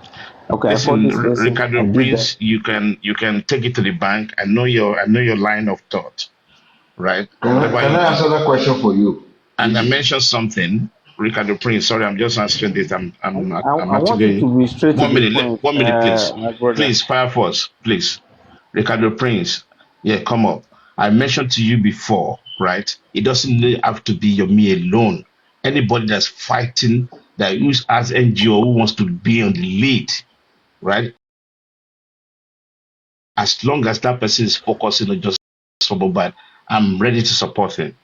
Okay, I called Listen, this person, I Ricardo did that. Prince, you can take it to the bank. I know your line of thought, right? Whatever Can you I do. answer that question for you, And I Richie? mentioned something, Ricardo Prince. Sorry, I'm just answering this. I'm I want you actually to be straight to one the minute. point, 1 minute, please. my brother. Please, Fire Force, please. Ricardo Prince, yeah, come up. I mentioned to you before, right? It doesn't really have to be your me alone. Anybody that's fighting, that who's as NGO who wants to be on the lead, right? As long as that person is focusing on just for mobile, I'm ready to support him.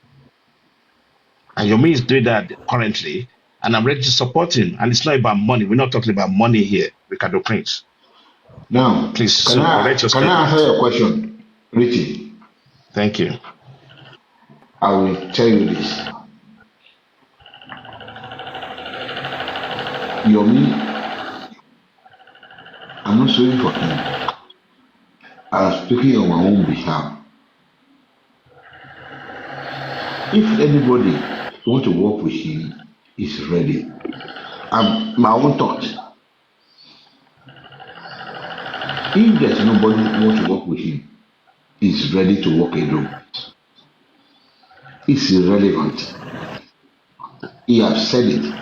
And Yomi is doing that currently, and I'm ready to support him. And it's not about money. We're not talking about money here, Ricardo Prince. Now, Please, so correct your can I answer statement. your question, Richie? Thank you. I will tell you this. Yomi, I'm not sorry for him. I'm speaking on my own behalf. If anybody want to work with him, he's ready. My own thought. If there's nobody want to work with him, he's ready to work alone. It's irrelevant. He has said it.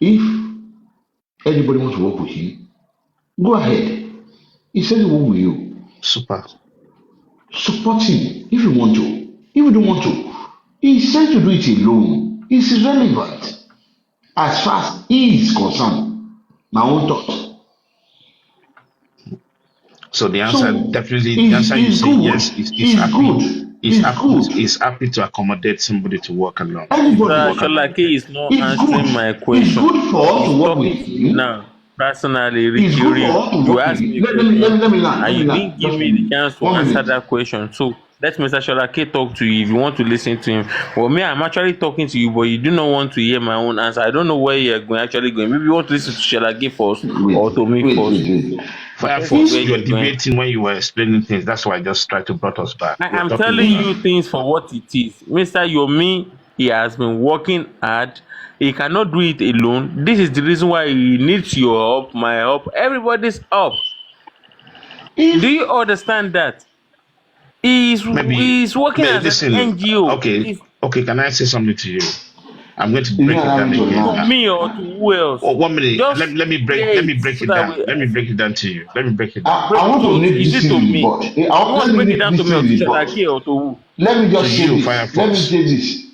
If anybody wants to work with him, go ahead. He said he work with you. Super. Support him if you want to. If you don't want to, he said to do it alone. It's irrelevant. As far as he is concerned, my own thought. So the answer So definitely the it's, answer you it's say good. yes is It's happy. good. It's Is good. happy to accommodate somebody to work along. To Mr. work Anybody. along with him. Sholake is not It's answering good. my It's question. good for us He's to work with talking to you him. now. Personally, It's Richie good for Real. us to You work with asked him. me a question Let me land. and Let me you land. didn't give Just me the chance to one answer minute. that question. So let Mr. Sholake talk to you if you want to listen to him. Well, me, I'm actually talking to you, but you do not want to hear my own answer. I don't know where you're going, actually going. Maybe you want to listen to Sholake first or Wait, to me first. wait. So Fire let's see Force, where you were you're going. debating when you were explaining things. That's why I just tried to brought us back. We're I'm talking telling about you things for what it is. Mr. Yomi, he has been working hard. He cannot do it alone. This is the reason why he needs your help, my help, everybody's help. Do If you understand that? maybe He's working as an listen, NGO. okay, okay, can I say something to you? I'm going to you don't break it allow down me to again. To land, me or to who else? Oh, 1 minute. Let, Just let me break clear let it me break so it that down. we Let me break it down to you. Let me break it down. I break it want to to. make Is this it to thing me? report. You want Let to me break it make down to this me or to thing report. Shalake or to who? Let me To just say you, Fire this. Let me Force. say this.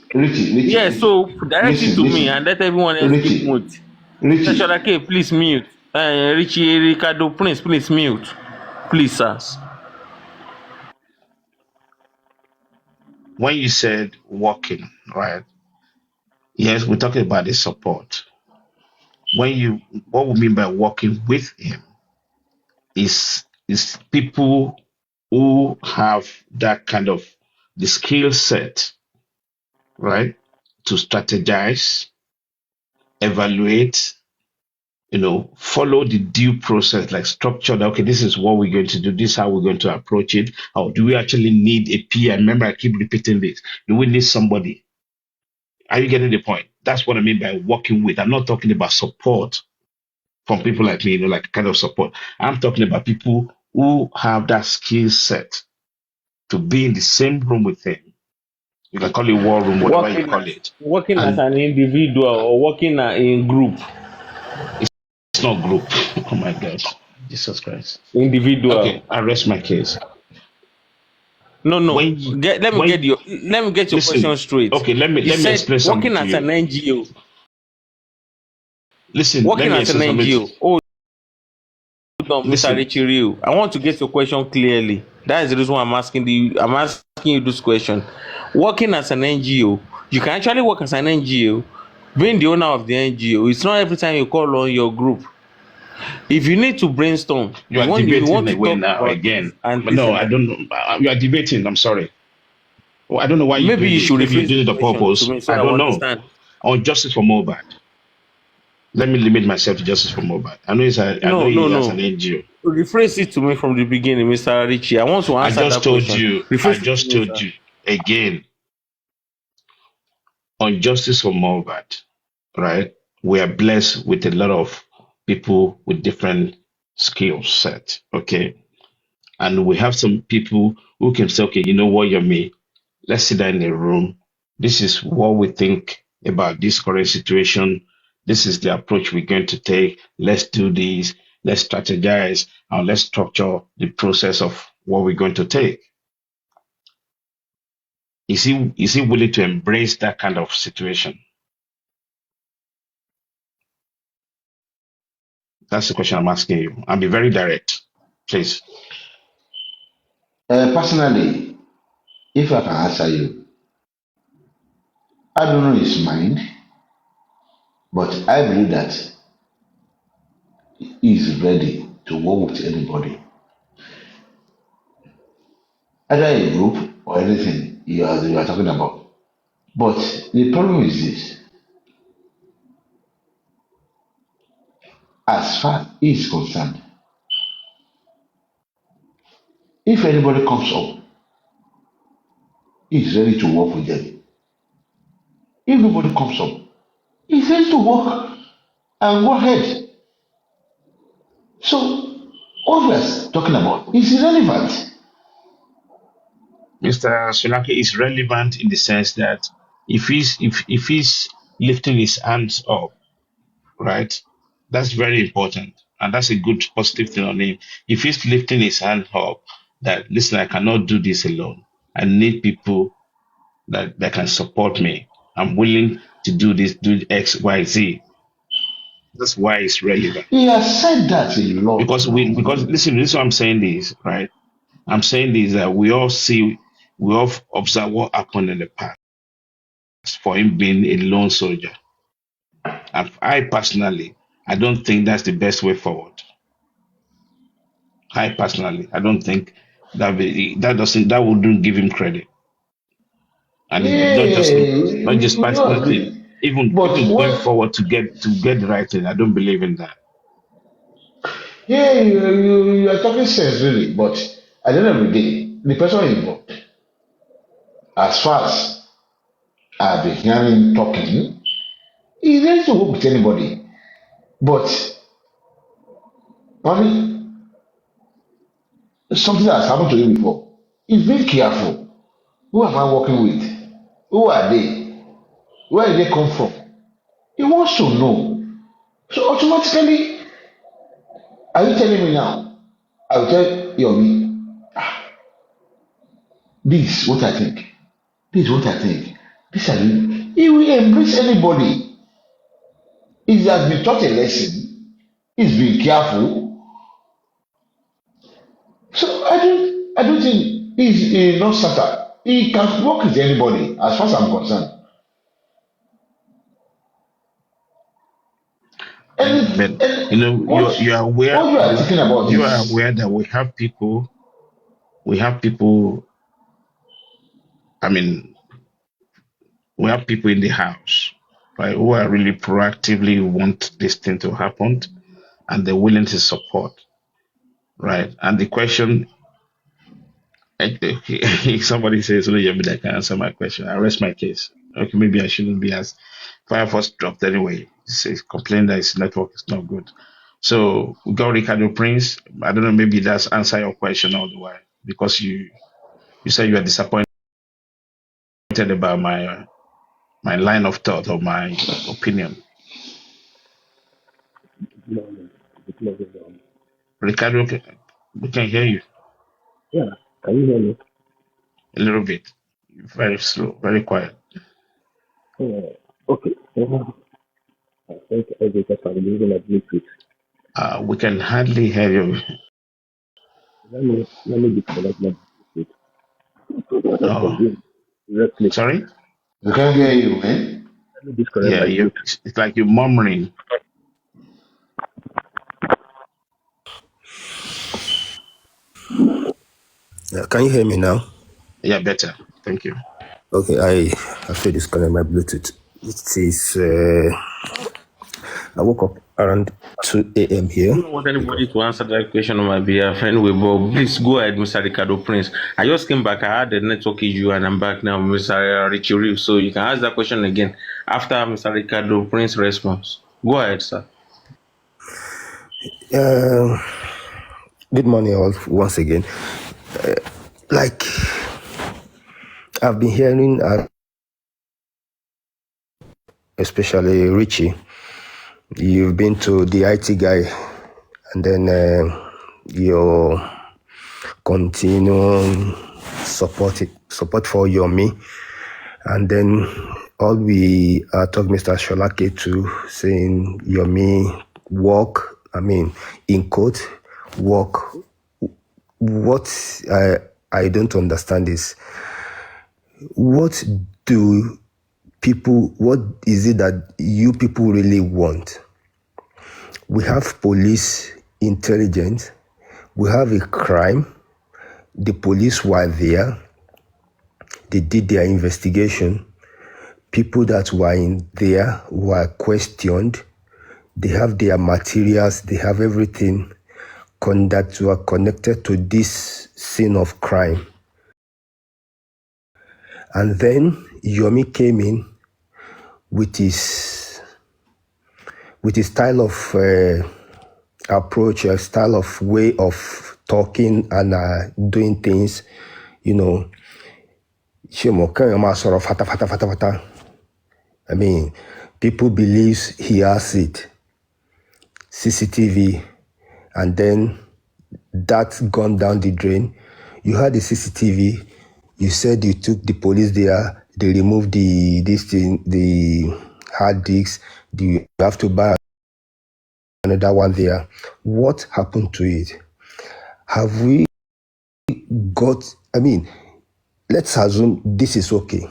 Yeah, Richie. so direct it to me and let everyone else keep Richie. mute. Mr. Richie. Shodake, please mute. Richie Ricardo Prince, please mute. Please, sir. When you said walking, right? Yes, we're talking about the support. What we mean by working with him is people who have that kind of the skill set, right? To strategize, evaluate, follow the due process, like structured. Okay, this is what we're going to do. This is how we're going to approach it. Or do we actually need a PM? Remember, I keep repeating this. Do we need somebody? Are you getting the point? That's what I mean by working with. I'm not talking about support from people like me, like kind of support. I'm talking about people who have that skill set to be in the same room with him. You can call it war room, whatever you call it. Working as And an individual or working in group. it's not group. Oh my God. Jesus Christ. Individual. Okay, I rest my case. No. When you Let me when get your question listen, straight. okay, let me You let me said explain something working to as an you. NGO. Listen, let Working me as an explain something to NGO. Oh, no, Mr. listen. Richie Real. I want to get your question clearly. That is the reason why I'm asking you this question. Working as an NGO, you can actually work as an NGO, being the owner of the NGO. It's not every time you call on your group. If you need to brainstorm, You are if you debating want to away talk now about this again. and But this no, and I that, don't know. You are debating. I'm sorry. Well, I don't know why you're maybe doing you this. should Maybe you're rephrase the doing it on question to purpose. me so I I don't will know. understand. On justice for Mobad. Let me limit myself to justice for Mobad. I know he has an No. NGO. Rephrase it to me from the beginning, Mr. Richie. I want to answer that question. I Rephrase it to just me, told sir. you again. on justice for Morvat, right? We are blessed with a lot of people with different skill set, okay? And we have some people who can say, okay, you know what, Yemi, let's sit down in a room. This is what we think about this current situation. This is the approach we're going to take. Let's do this. Let's strategize and let's structure the process of what we're going to take. Is he willing to embrace that kind of situation? That's the question I'm asking you. I'll be very direct, please. Personally, if I can answer you, I don't know his mind, but I believe that he is ready to work with anybody, either a group or anything you are talking about. But the problem is this: as far as he is concerned, if anybody comes up, he is ready to work with them. If nobody comes up, he is ready to work and go ahead. So what we are talking about is irrelevant. Mr. Sulaki is relevant in the sense that if he's lifting his hands up, right? That's very important. And that's a good positive thing on him. If he's lifting his hand up, that listen, I cannot do this alone. I need people that can support me. I'm willing to do this, do X, Y, Z. That's why it's relevant. He has said that a lot. Because listen, this is what I'm saying this, right? I'm saying this that we all observe what happened in the past for him being a lone soldier. And I personally, I don't think that's the best way forward. I personally, I don't think that wouldn't give him credit. And it's not just we all personally, agree. even But going what? forward to get the right thing. I don't believe in that. Yeah, you are talking sense really, but at the end of the day, the person involved, as far as I've been hearing talking, he's ready to work with anybody. But only something that has happened to him before. He's being careful. Who am I working with? Who are they? Where did they come from? He wants to know. So automatically, are you telling me now? I will tell Yomi, this is what I think. This is what I think. This are you. He will embrace anybody. He has been taught a lesson. He's been careful. So I don't think he's a non-starter. He can work with anybody, as far as I'm concerned. But And you know, what you are aware what you are thinking about you are is aware that we have people. I mean, we have people in the house, right, who are really proactively want this thing to happen and they're willing to support, right? And the question, somebody says, "Oh, yeah, I can answer my question." I rest my case. Okay, maybe I shouldn't be as Firefox dropped anyway. He says complain that his network is not good. So we got Ricardo Prince. I don't know, maybe that's answer your question all the way because you said you are disappointed about my line of thought or my opinion. Ricardo, we can hear you Yeah, can you hear me? a little bit. Very slow, very quiet. Okay. I think because I'm using a Bluetooth. We can hardly hear you. Let me disconnect my Oh, Bluetooth. Directly. sorry? we can't hear you, man. Let me disconnect Yeah, my you. Bluetooth. It's like you're murmuring. Yeah, can you hear me now? Yeah, better. Thank you. Okay, I have to disconnect my Bluetooth. It is. I woke up around 2 a.m. here. I don't want anybody to answer that question on my behalf anyway, but please go ahead, Mr. Ricardo Prince. I just came back. I had a network issue and I'm back now, Mr. Richie Reeves. So you can ask that question again after Mr. Ricardo Prince response. Go ahead, sir. Good morning, all, once again. Like, I've been hearing, especially Richie, you've been to the IT guy, and then your continuing support for Yomi, and then all we talk Mr. Sholake to saying Yomi work, in quote, work. What I don't understand is, what is it that you people really want? We have police intelligence, we have a crime, the police were there, they did their investigation, people that were in there were questioned, they have their materials, they have everything that were connected to this scene of crime. And then Yomi came in with his style of approach, a style of way of talking and doing things, people believe he has it, CCTV, and then that's gone down the drain. You had the CCTV, you said you took the police there, they removed the hard disks, you have to buy another one there. What happened to it? Have we got, let's assume this is okay.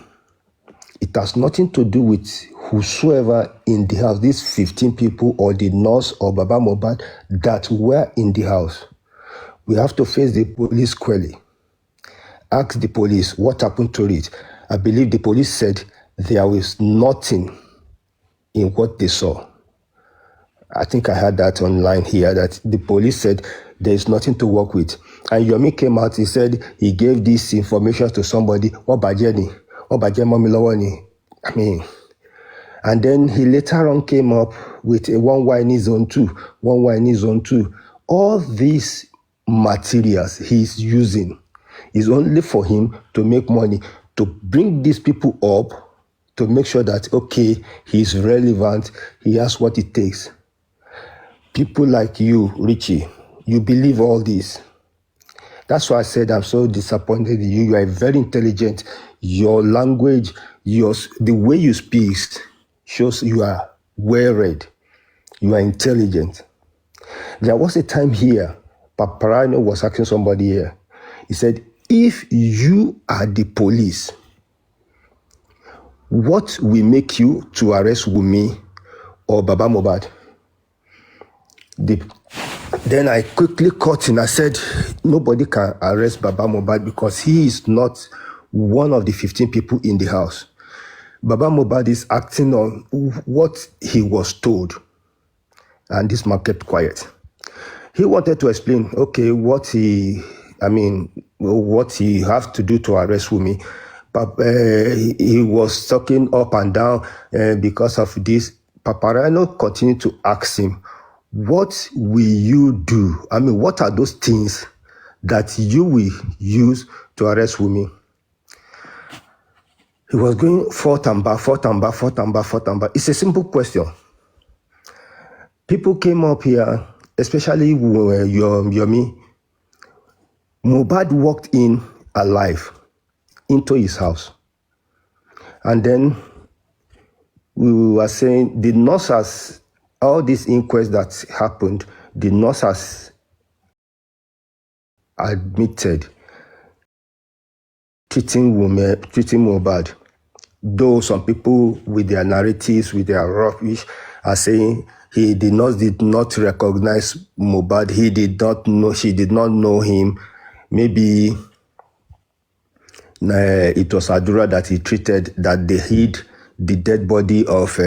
It has nothing to do with whosoever in the house, these 15 people or the nurse or Baba Mohbad that were in the house. We have to face the police squarely. Ask the police what happened to it. I believe the police said there was nothing in what they saw. I think I heard that online here, that the police said there is nothing to work with. And Yomi came out, he said he gave this information to somebody. And then he later on came up with a one whiny zone 2. All these materials he's using is only for him to make money, to bring these people up, to make sure that, okay, he's relevant, he has what it takes. People like you, Richie, you believe all this. That's why I said I'm so disappointed in you. You are very intelligent. Your language, the way you speak shows you are well read. You are intelligent. There was a time here, Papariano was asking somebody here. He said, if you are the police, what will make you to arrest Wunmi or Baba Mohbad? Then I quickly cut in. I said, nobody can arrest Baba Mohbad because he is not one of the 15 people in the house. Baba Mohbad is acting on what he was told. And this man kept quiet. He wanted to explain, okay, what he have to do to arrest Wunmi. But he was talking up and down because of this. Papariano continued to ask him, what will you do? What are those things that you will use to arrest Wunmi? He was going forth and back. It's a simple question. People came up here, especially Yomi. Mohbad walked in alive into his house. And then we were saying the nurses, all this inquest that happened, the nurses admitted treating Mohbad. Though some people with their narratives, with their rubbish, are saying the nurse did not recognize Mohbad, she did not know him. Maybe it was Adura that he treated, that they hid the dead body of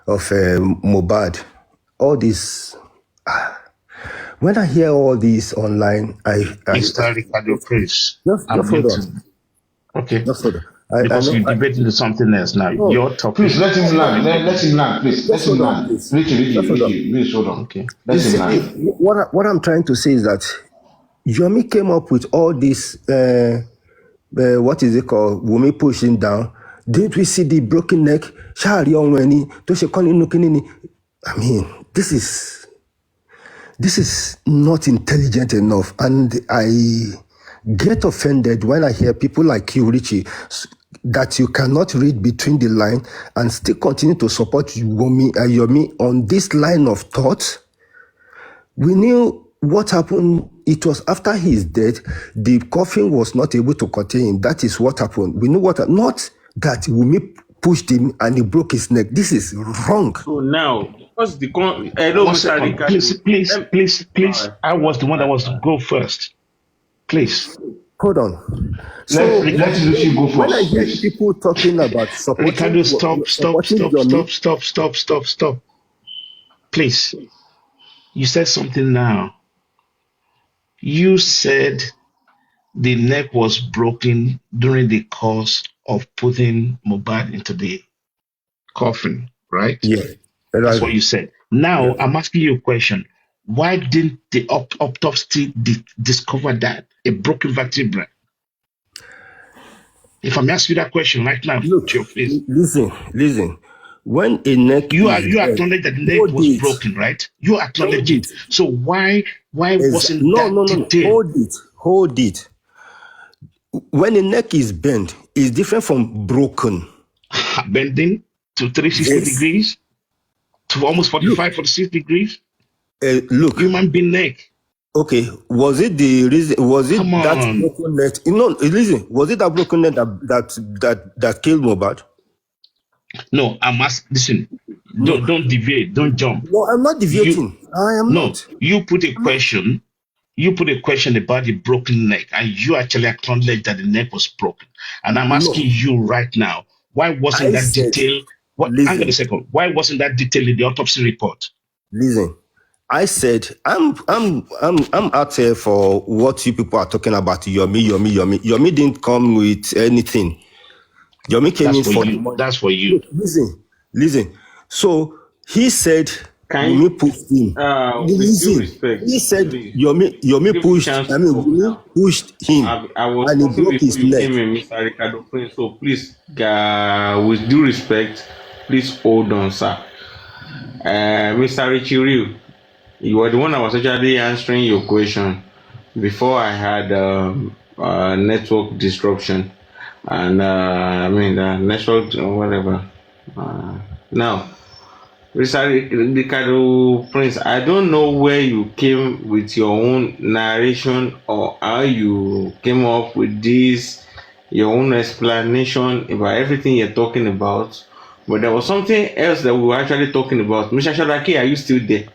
Mohbad all this. When I hear all this online, Mr. Ricardo, please. just I'm hold going on. to. Okay. Just hold on. I Because know. you debate into something else now. No, Your topic. Please let him land. Let him land, please. Let just him hold on, land. please. Richie, Just hold on. please hold on. Okay. Let You him see, land. what I'm trying to say is that Yomi came up with all this. What is it called? Wumi pushing down. Didn't we see the broken neck? Shari Onweni, Toshe Koni Nukinini. I mean, this is not intelligent enough, and I get offended when I hear people like you, Richie, that you cannot read between the line and still continue to support Yomi on this line of thought. We knew what happened. It was after his death, the coffin was not able to contain him. That is what happened. We knew not that Wumi pushed him and he broke his neck. This is wrong. So now, because hello, One Mr. second. Ricardo. Please. I was the one that was to go first. Please. Hold on. So Let Richie go when I first, hear please. people talking about supporting Ricardo, stop. Yomi, Please. You said something now. You said the neck was broken during the course of putting Mohbad into the coffin, right? yeah, That's right. what you said. Now, Yeah. I'm asking you a question. Why didn't the autopsy discover that? A broken vertebra? If I'm asking you that question right now, Look, to your face, listen. When a neck you is dead, acknowledge that the neck hold was it. broken, right? You Hold acknowledge it. it. So why wasn't No. that detailed? Hold it. When a neck is bent, it's different from broken. Bending to 360 Yes. degrees, to almost 45, 46 degrees? Look. Human being neck. Okay, was it the reason? Was it Come that on. broken neck? Listen. Was it that broken neck that killed Mohbad? No, I'm asking. Listen, No, don't deviate, don't jump. no, I'm not deviating. I am not. You put a question. You put a question about the broken neck, and you actually acknowledge that the neck was broken. And I'm asking you right now, why wasn't I that said, detail? Hang on a second. Why wasn't that detail in the autopsy report? listen. I said, I'm out here for what you people are talking about. Yomi. Yomi didn't come with anything. Yomi came in for the money. That's for you. Look, listen. So he said Yomi pushed him. With due respect, He said please, Yomi give me pushed. chance I to mean, talk Yomi now. pushed him, I was and he talking broke before his you neck. came in, Mr. Ricardo Prince. So please, with due respect, please hold on, sir. Mr. Richie Ryu, you were the one that was actually answering your question before I had network disruption and network whatever. Now, Mr. Ricardo Prince, I don't know where you came with your own narration or how you came up with this, your own explanation about everything you're talking about. But there was something else that we were actually talking about. Mr. Shalaki, are you still there?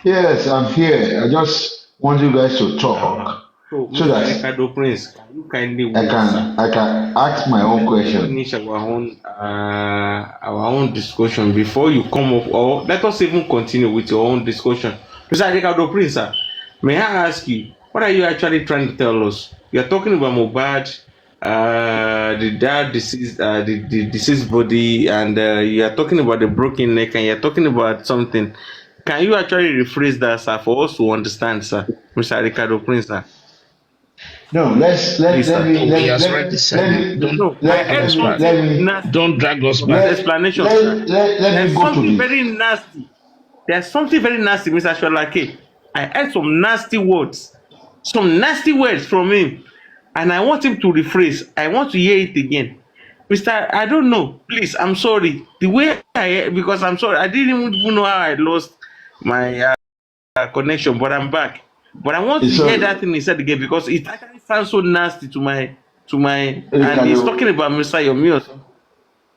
Yes, I'm here. I just want you guys to talk So, so Mr. that Ricardo Prince, can you kindly I wait, sir? can I can ask my own Let us question. finish our own discussion before you come up, or let us even continue with your own discussion. Mr. Ricardo Prince, sir, may I ask you, what are you actually trying to tell us? You are talking about Mohbad, the dad deceased, the deceased body, and you are talking about the broken neck, and you are talking about something. Can you actually rephrase that, sir, for us to understand, sir, Mr. Ricardo Prince, sir? No, Please, sir. He has already said it. No, I heard something nasty. Don't drag us Please, back. explanation, sir. let me There's go to something this. very nasty. There's something very nasty, Mr. Sholake. I heard some nasty words from him, and I want him to rephrase. I want to hear it again. Mr. I don't know. Please, I'm sorry. The way because I'm sorry, I didn't even know how I lost my connection, but I'm back. But I want to hear that thing he said again because it actually sounds so nasty to my and he's talking about Mr. Yomi or something.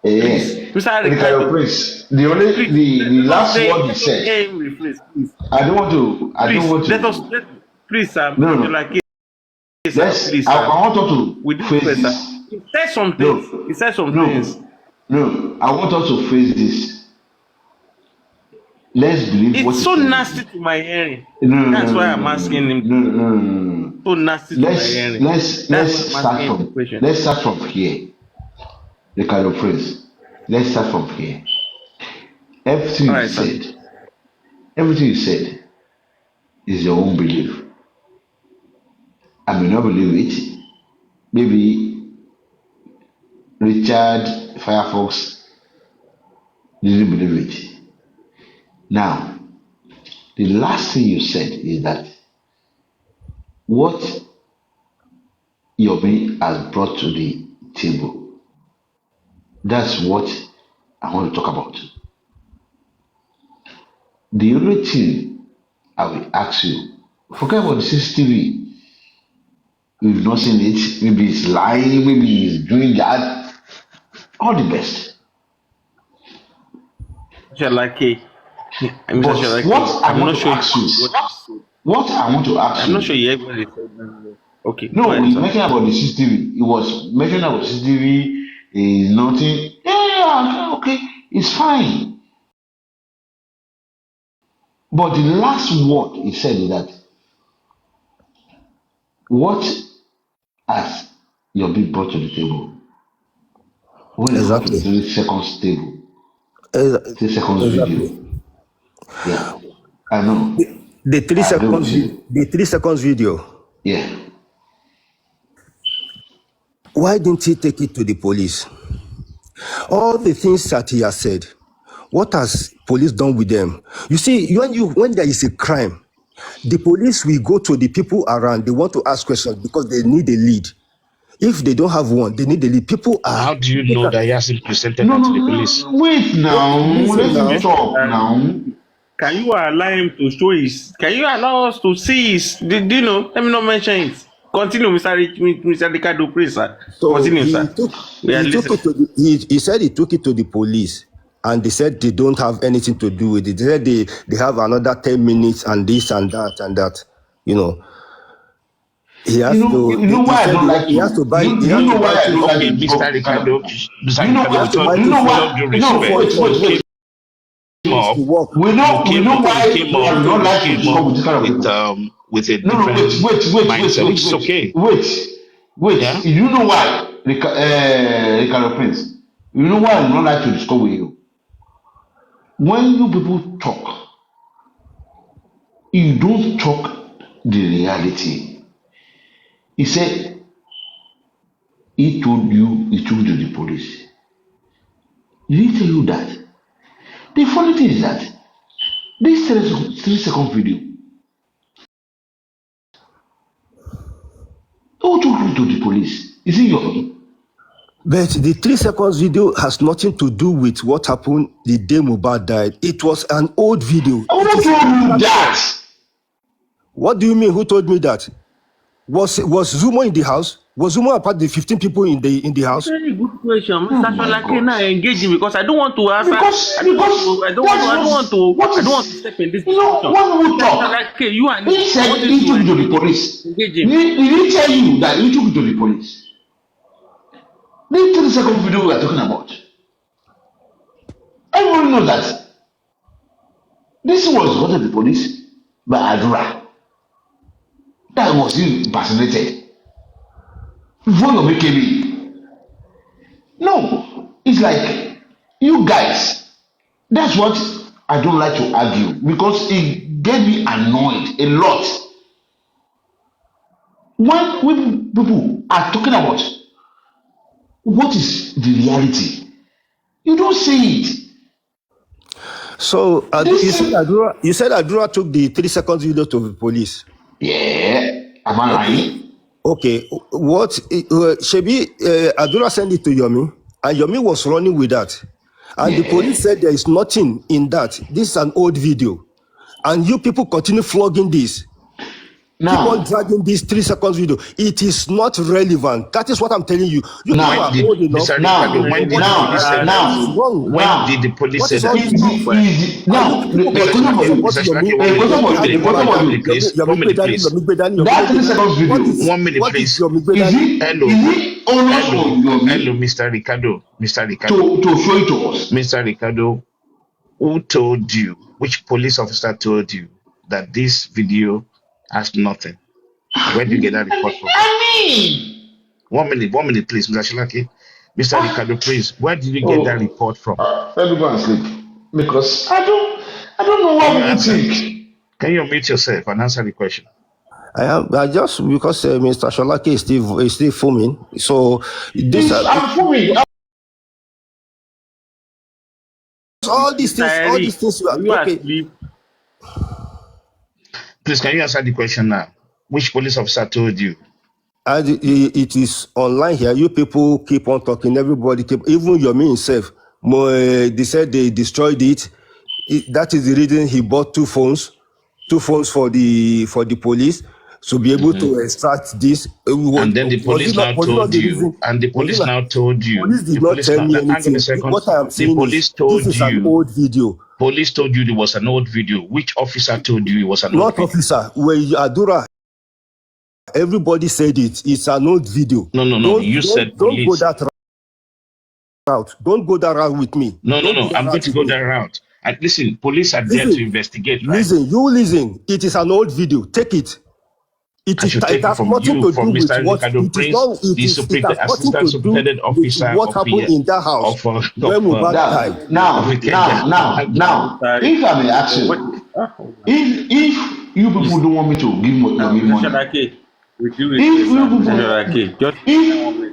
Please, Mr. Ricardo Ricardo, Prince, the only please the last word he let us said. hear him rephrase, please. I don't want to. I don't Please want let us to. please, sir, No, Mr. no. Sholake, sir, Let's. please, I sir. want you With to this face request, sir. this. He said some things. No, He said some things. no. No, I want us to phrase this. Let's believe what It's he so said. nasty to my hearing. No, That's why I'm asking him. No. So nasty to my hearing. Let's start from here. The kind of phrase. Let's start from here. Everything All you right, sir. said is your own belief. I may not believe it. Maybe Richard Firefox didn't believe it. Now, the last thing you said is that what Yomi has brought to the table, that's what I want to talk about. The only thing I will ask you, forget about the CCTV. We've not seen it. Maybe it's lying, maybe he's doing that. All the best. Shalake. But what I want to ask you, what I want to ask you. I'm not sure you ever said. Okay. No, we mentioned about the CCTV. It was mentioned about CCTV is nothing. Yeah, okay, it's fine. But the last word he said is that what has your big brought to the table when it comes to the 3 seconds table, 3 seconds Exactly. video. Yeah, I know. The 3 seconds video. Yeah. Why didn't he take it to the police? All the things that he has said, what has police done with them? You see, when there is a crime, the police will go to the people around. They want to ask questions because they need a lead. If they don't have one, they need a lead. People are. How do you know that he hasn't presented that to the police? Wait now. Let me talk now. Can you allow him to show his? Can you allow us to see his? Do you know? Let me not mention it. Continue, Mr. Ricardo, please, sir. So continue, he sir. He said he took it to the police, and they said they don't have anything to do with it. They said they have another 10 minutes and this and that and that. You know. He has why I don't like he has to buy. You know why I don't like Okay, Mr. Ricardo, we know why you don't like to discuss with this kind of people. With a different mindset, which is okay. Wait. Yeah? You know why, Ricardo Prince? You know why I don't like to discuss with you? When you people talk, you don't talk the reality. He said he told you he took to the police. Did he tell you that? The funny thing is that this 3-second video, who took you to the police? Is it your? But the 3 seconds video has nothing to do with what happened the day Mohbad died. It was an old video. Who told you that? What do you mean? Who told me that? Was Zumo in the house? Was Zumo apart the 15 people in the house? Very good question, Mr. Sholake. Now engage him because I don't want to answer. I don't want to step in this discussion. When we talk, you and he said he took you to the police. Did he tell you that he took you to the police? This 3-second video we are talking about. Everyone knows that this was what the police by Adura. That was impersonated. Before you came in. No, it's like you guys. That's what I don't like to argue because it get me annoyed a lot. When people are talking about what is the reality, you don't say it. So you said Adura took the 3 seconds video to the police. Yeah, am I right? Okay, what Shebi Adura sent it to Yomi, and Yomi was running with that, and the police said there is nothing in that. This is an old video, and you people continue flogging this. Keep on dragging this 3 seconds video. It is not relevant. That is what I'm telling you. You now, are old enough. When did the police say that? That 3 seconds video. 1 minute, please. Hello. onus on Hello, Yomi Mr. Ricardo. Mr. Ricardo. to show it to us. Mr. Ricardo, who told you, which police officer told you that this video has nothing? Where did you get that report from? I mean, 1 minute, please, Mr. Shilaki. Mr. Ricardo, please, where did you get that report from? Let me go and sleep because I don't know what you think. Can you unmute yourself and answer the question? I just because Mr. Sholake is still filming. So this I'm fuming. all these things. You Okay. asleep. Please, can you answer the question now? Which police officer told you? And it is online here. You people keep on talking. Everybody keep, even Yomi himself. They said they destroyed it. That is the reason he bought two phones for the police to be able to extract this. And then the police now told you. And the police now told you. Police did not tell me anything. What I am saying is this is an old video. Police told you it was an old video. Which officer told you it was an old Not video? officer. Where Adura. Everybody said it. It's an old video. No. You said police. Don't go that route. Don't go that route with me. No. I'm going to go that route. And listen, police are there to investigate. Right? Listen. It is an old video. Take it. It has nothing to do with what it is not. It has nothing to do with what happened in that house when Mubarak died. Now, if I may ask you, if you people don't want me to give money, With you, if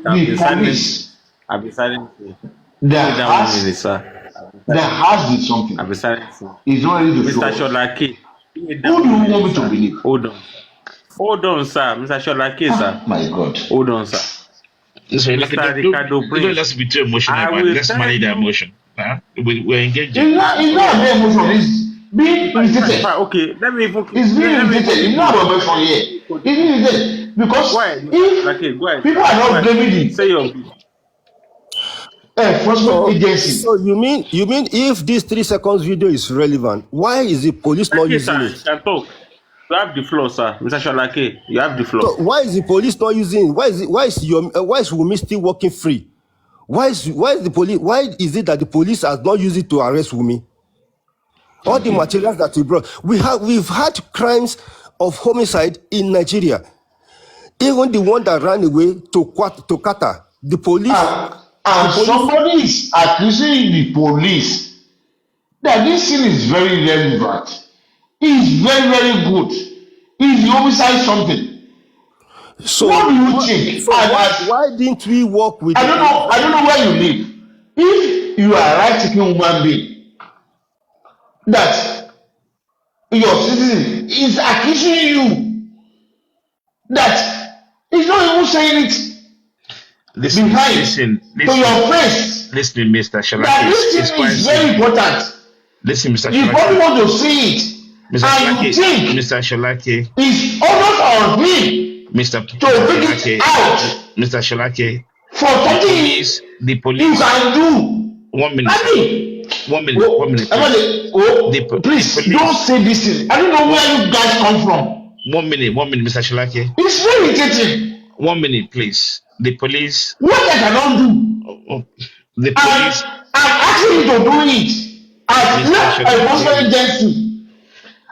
the police I've been silent. The house did something. I've been silent. It's not ready to show. Mr. Sholake. Who do you want me to believe? Hold on, sir. Mr. Sholake, sir. My God. Hold on, sir. Mr. Ricardo, let's be too emotional, but let's manage the emotion. We're engaging. It's not an emotion. It's being irritated. Okay, let me even. It's being irritated. It's not an emotion here. It's being irritated because if people are not blaming it. Say your enforcement agency. So you mean if this 3 seconds video is relevant, why is the police not using it? You can talk. You have the floor, sir. Mr. Sholake, you have the floor. So why is the police not using it? Why is Wumi still working free? Why is the police? Why is it that the police has not used it to arrest Wumi? All the materials that we brought, we've had crimes of homicide in Nigeria. Even the one that ran away to Qatar, the police. And somebody is accusing the police that this thing is very relevant. It's very, very good. It's the homicide something. So what do you think? So why didn't we work with? I don't know where you live. If you are a right-thinking human being, that your citizen is accusing you, that he's not even saying it. Listen, to your face. Listen, Mr. Sholake. That this thing is very important. Listen, Mr. Sholake. You probably want to see it. Mr. Sholake. Mr. Sholake. It's almost on him. Mr. To bring it out. Mr. Sholake. For something the police. You can do. 1 minute. I mean, 1 minute. 1 minute. Please don't say this thing. I don't know where you guys come from. 1 minute, Mr. Sholake. It's very irritating. 1 minute, please. The police. What I cannot do. The police. I'm asking you to do it. As not a government agency.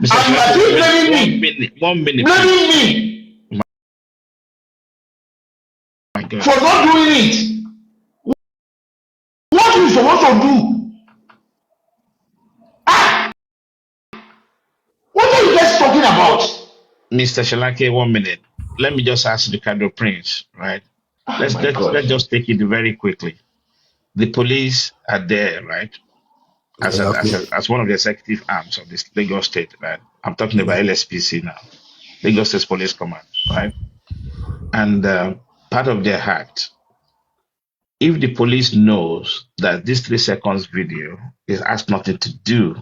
Mr. And you are still blaming me. 1 minute. Blaming me. My God. For not doing it. What are you supposed to do? What are you guys talking about? Mr. Sholake, 1 minute. Let me just ask the Ricardo Prince, right? Let's just take it very quickly. The police are there, right? As one of the executive arms of this Lagos State, right? I'm talking about LSPC now, Lagos State Police Command, right? And part of their act, if the police knows that this 3 seconds video has nothing to do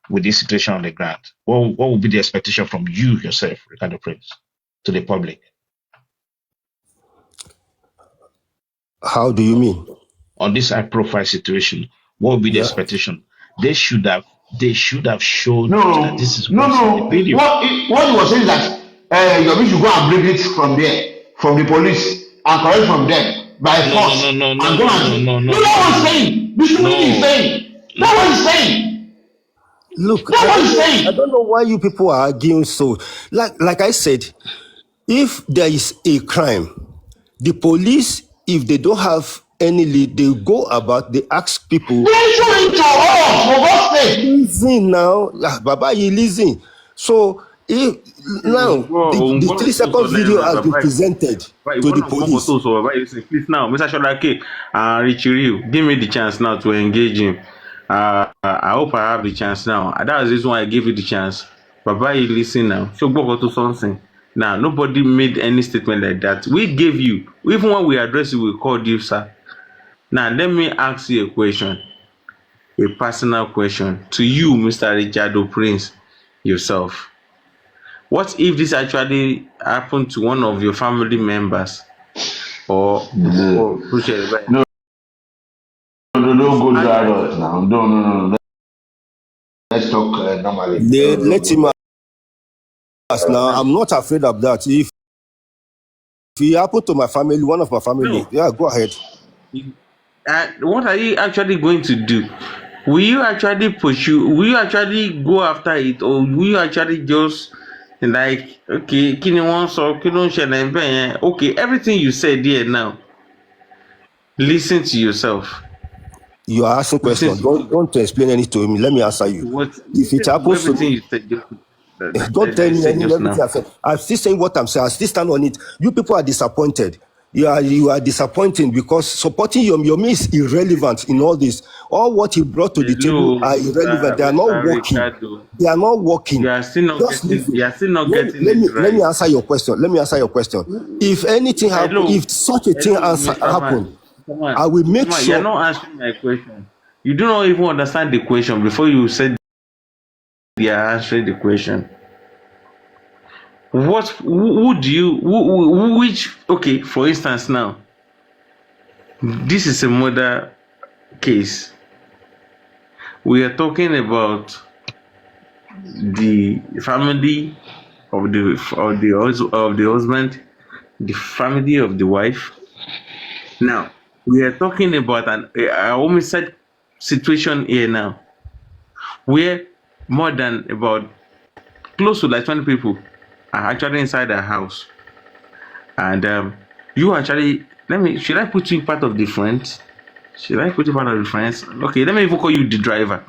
with this situation on the ground, what would be the expectation from you yourself, Ricardo Prince, to the public? How do you mean? On this high-profile situation, what would be the expectation? They should have shown that this is what's in the video. What he was saying is that Yomi should go and bring it from there, from the police, and collect from them. by force. I'm gonna do. You know what he's saying? This is what he's saying. That's what he's saying. Look, That's what he's I saying. don't know why you people are arguing so. Like I said, if there is a crime, the police, if they don't have any lead, they go about, they ask people. They show it to us, for God's sake. Listen now, Baba, you listen. So if now the 3 second video has been presented to the police. Please now, Mr. Shodake, Richie, give me the chance now to engage him. I hope I have the chance now. That is the reason why I gave you the chance. Baba, you listen now. So go to something. Now, nobody made any statement like that. We gave you, even when we addressed you, we called you, sir. Now, let me ask you a question. A personal question to you, Mr. Richard Prince, yourself. What if this actually happened to one of your family members? Or No, don't go drive us now. No. Let's talk normally. Let him ask now. I'm not afraid of that. If it happened to my family, one of my family, yeah, go ahead. What are you actually going to do? Will you actually pursue? Will you actually go after it, or will you actually just like, okay, okay, everything you said here now, listen to yourself. You are asking questions. Don't explain anything to me. Let me answer you. If it happens to me, don't tell me everything I said. I'm still saying what I'm saying. I still stand on it. You people are disappointed. You are disappointing because supporting Yomi is irrelevant in all this. All what he brought to the table are irrelevant. They are not working. They are not working. You are still not getting it right. Let me answer your question. If anything happens, if such a thing happen, I will make sure. You're not answering my question. You do not even understand the question before you said they are answering the question. Okay, for instance now, this is a murder case. We are talking about the family of the husband, the family of the wife. Now, we are talking about an homicide situation here now, where more than about close to like 20 people are actually inside the house, and you actually, should I put you part of the friends? Okay, let me even call you the driver.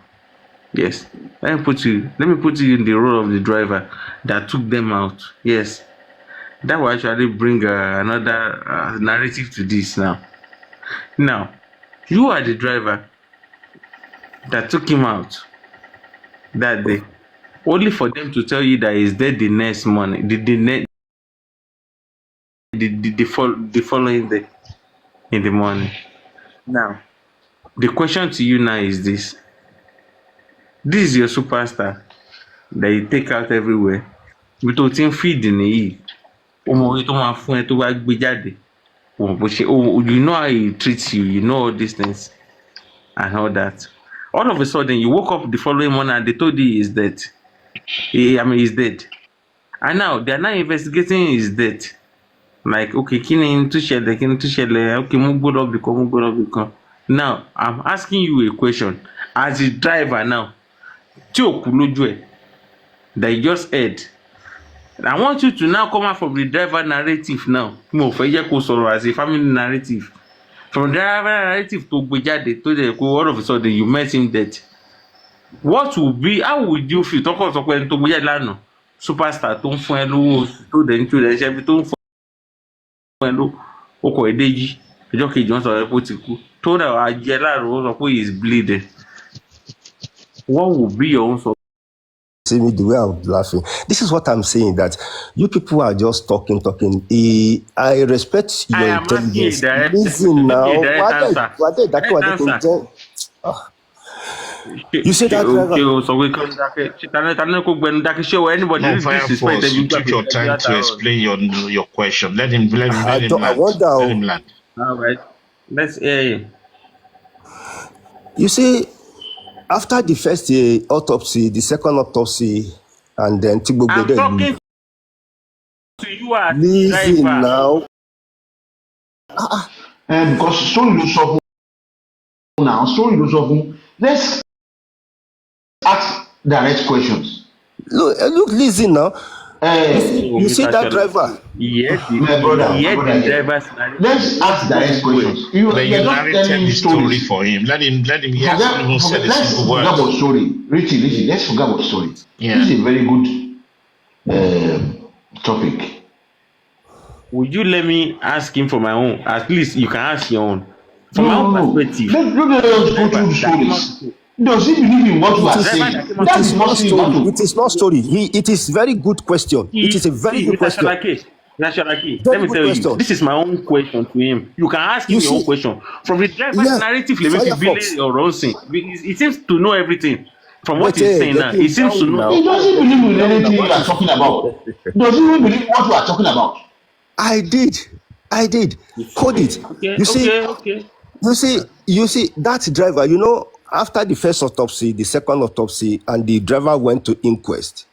Yes, let me put you in the role of the driver that took them out. Yes, that will actually bring another narrative to this now. Now, you are the driver that took him out that day, only for them to tell you that he's dead the next morning, the following day in the morning. Now, the question to you now is this. This is your superstar that you take out everywhere. We tó ti ń feed nìyí. Ọmọ tó máa fún ẹ tó bá gbé jáde. You know how he treats you. You know all these things and all that. All of a sudden, you woke up the following morning and they told you he's dead. He's dead. And now they are now investigating his death. Like, okay, okay, move up because. Now, I'm asking you a question. As a driver now, that you just heard, I want you to now come out from the driver narrative now. As a family narrative. From the driver narrative to Bejade, to the all of a sudden you met him dead. What will be, how would you feel? Talk about when to Bejade superstar tó ń fún ẹ lówó tó dẹ̀ ń tó dẹ̀ ṣe tó ń fún ẹ lówó ọkọ̀ ẹ̀dẹ́jì ọjọ́ kejì wọ́n sọ pé ó ti kú tó dẹ̀ wá jẹ́ láàrú ó sọ pé he is bleeding. What will be your own solution? See me the way I'm laughing. This is what I'm saying, that you people are just talking. I respect your intelligence. Listen now. You said that. Fireforce, you took your time to explain your question. Let him land. All right. Let's hear him. You see, after the first autopsy, the second autopsy, and then I'm talking to you as listen driver. now. Because story ló sọ fún now, story ló sọ fún. Let's ask direct questions. Look, listen now. You see that driver? My brother, let's ask direct questions. Then You're you not narrated telling the story stories. for him. Let him. He hasn't even said a Let's single forget word. about story. Richie, let's forget about story. Yeah. This is a very good topic. Would you let me ask him for my own? At least you can ask your own. From my own perspective. Don't let us go through stories. Does he believe in what you are saying? That is not story. It is not story. It is very good question. It is a very good question. Let me tell you, this is my own question to him. You can ask him your own question. From the driver's narrative, it seems to know everything. From what he's saying now, he seems to know. He doesn't believe in anything you are talking about. Does he even believe what you are talking about? I did. Code it. Okay. You see that driver, after the first autopsy, the second autopsy, and the driver went to inquest.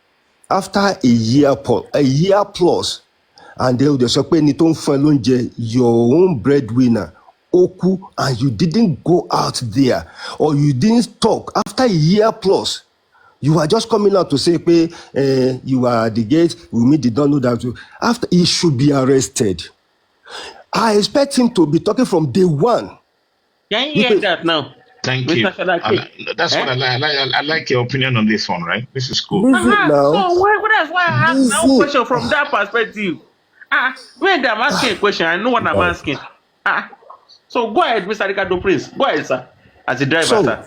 After a year plus, and they say, your own breadwinner, Oku, and you didn't go out there, or you didn't talk. After a year plus, you are just coming out to say, you are at the gate, we did not know that. After, he should be arrested. I expect him to be talking from day one. Can you hear that now? Thank you. That's what I like your opinion on this one, right? This is cool. So that's why I asked my own question from that perspective. When I'm asking a question, I know what I'm asking. So go ahead, Mr. Ricardo Prince. Go ahead, sir. As a driver, sir.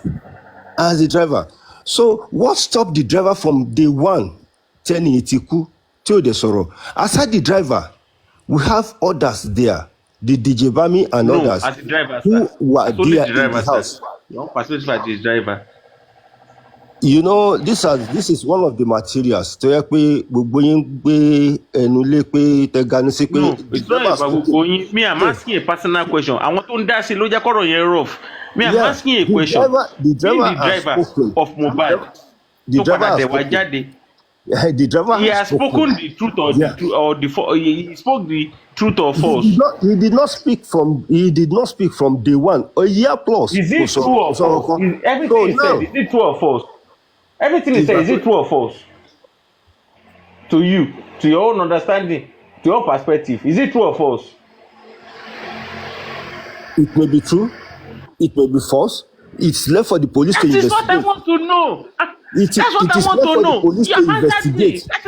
As a driver. So what stopped the driver from day one telling Itiku to the sorrow? Aside the driver, we have others there. The DJ Bami and others as a driver, who were there in the house. Your perspective as a driver. This is one of the materials. No, it's not about going. Me, I'm asking a personal question. I want to understand rough. Me, I'm asking a question. The driver of mobile. The driver he has spoken the truth he spoke the truth or false. He did not speak from day one. A year plus. Is it true or false? Everything he said, is it true or false? Everything he said, is it true or false? To you, to your own understanding, to your perspective, is it true or false? It may be true. It may be false. It's left for the police to investigate. That is what I want to know. That's what I want to know. You have answered me. That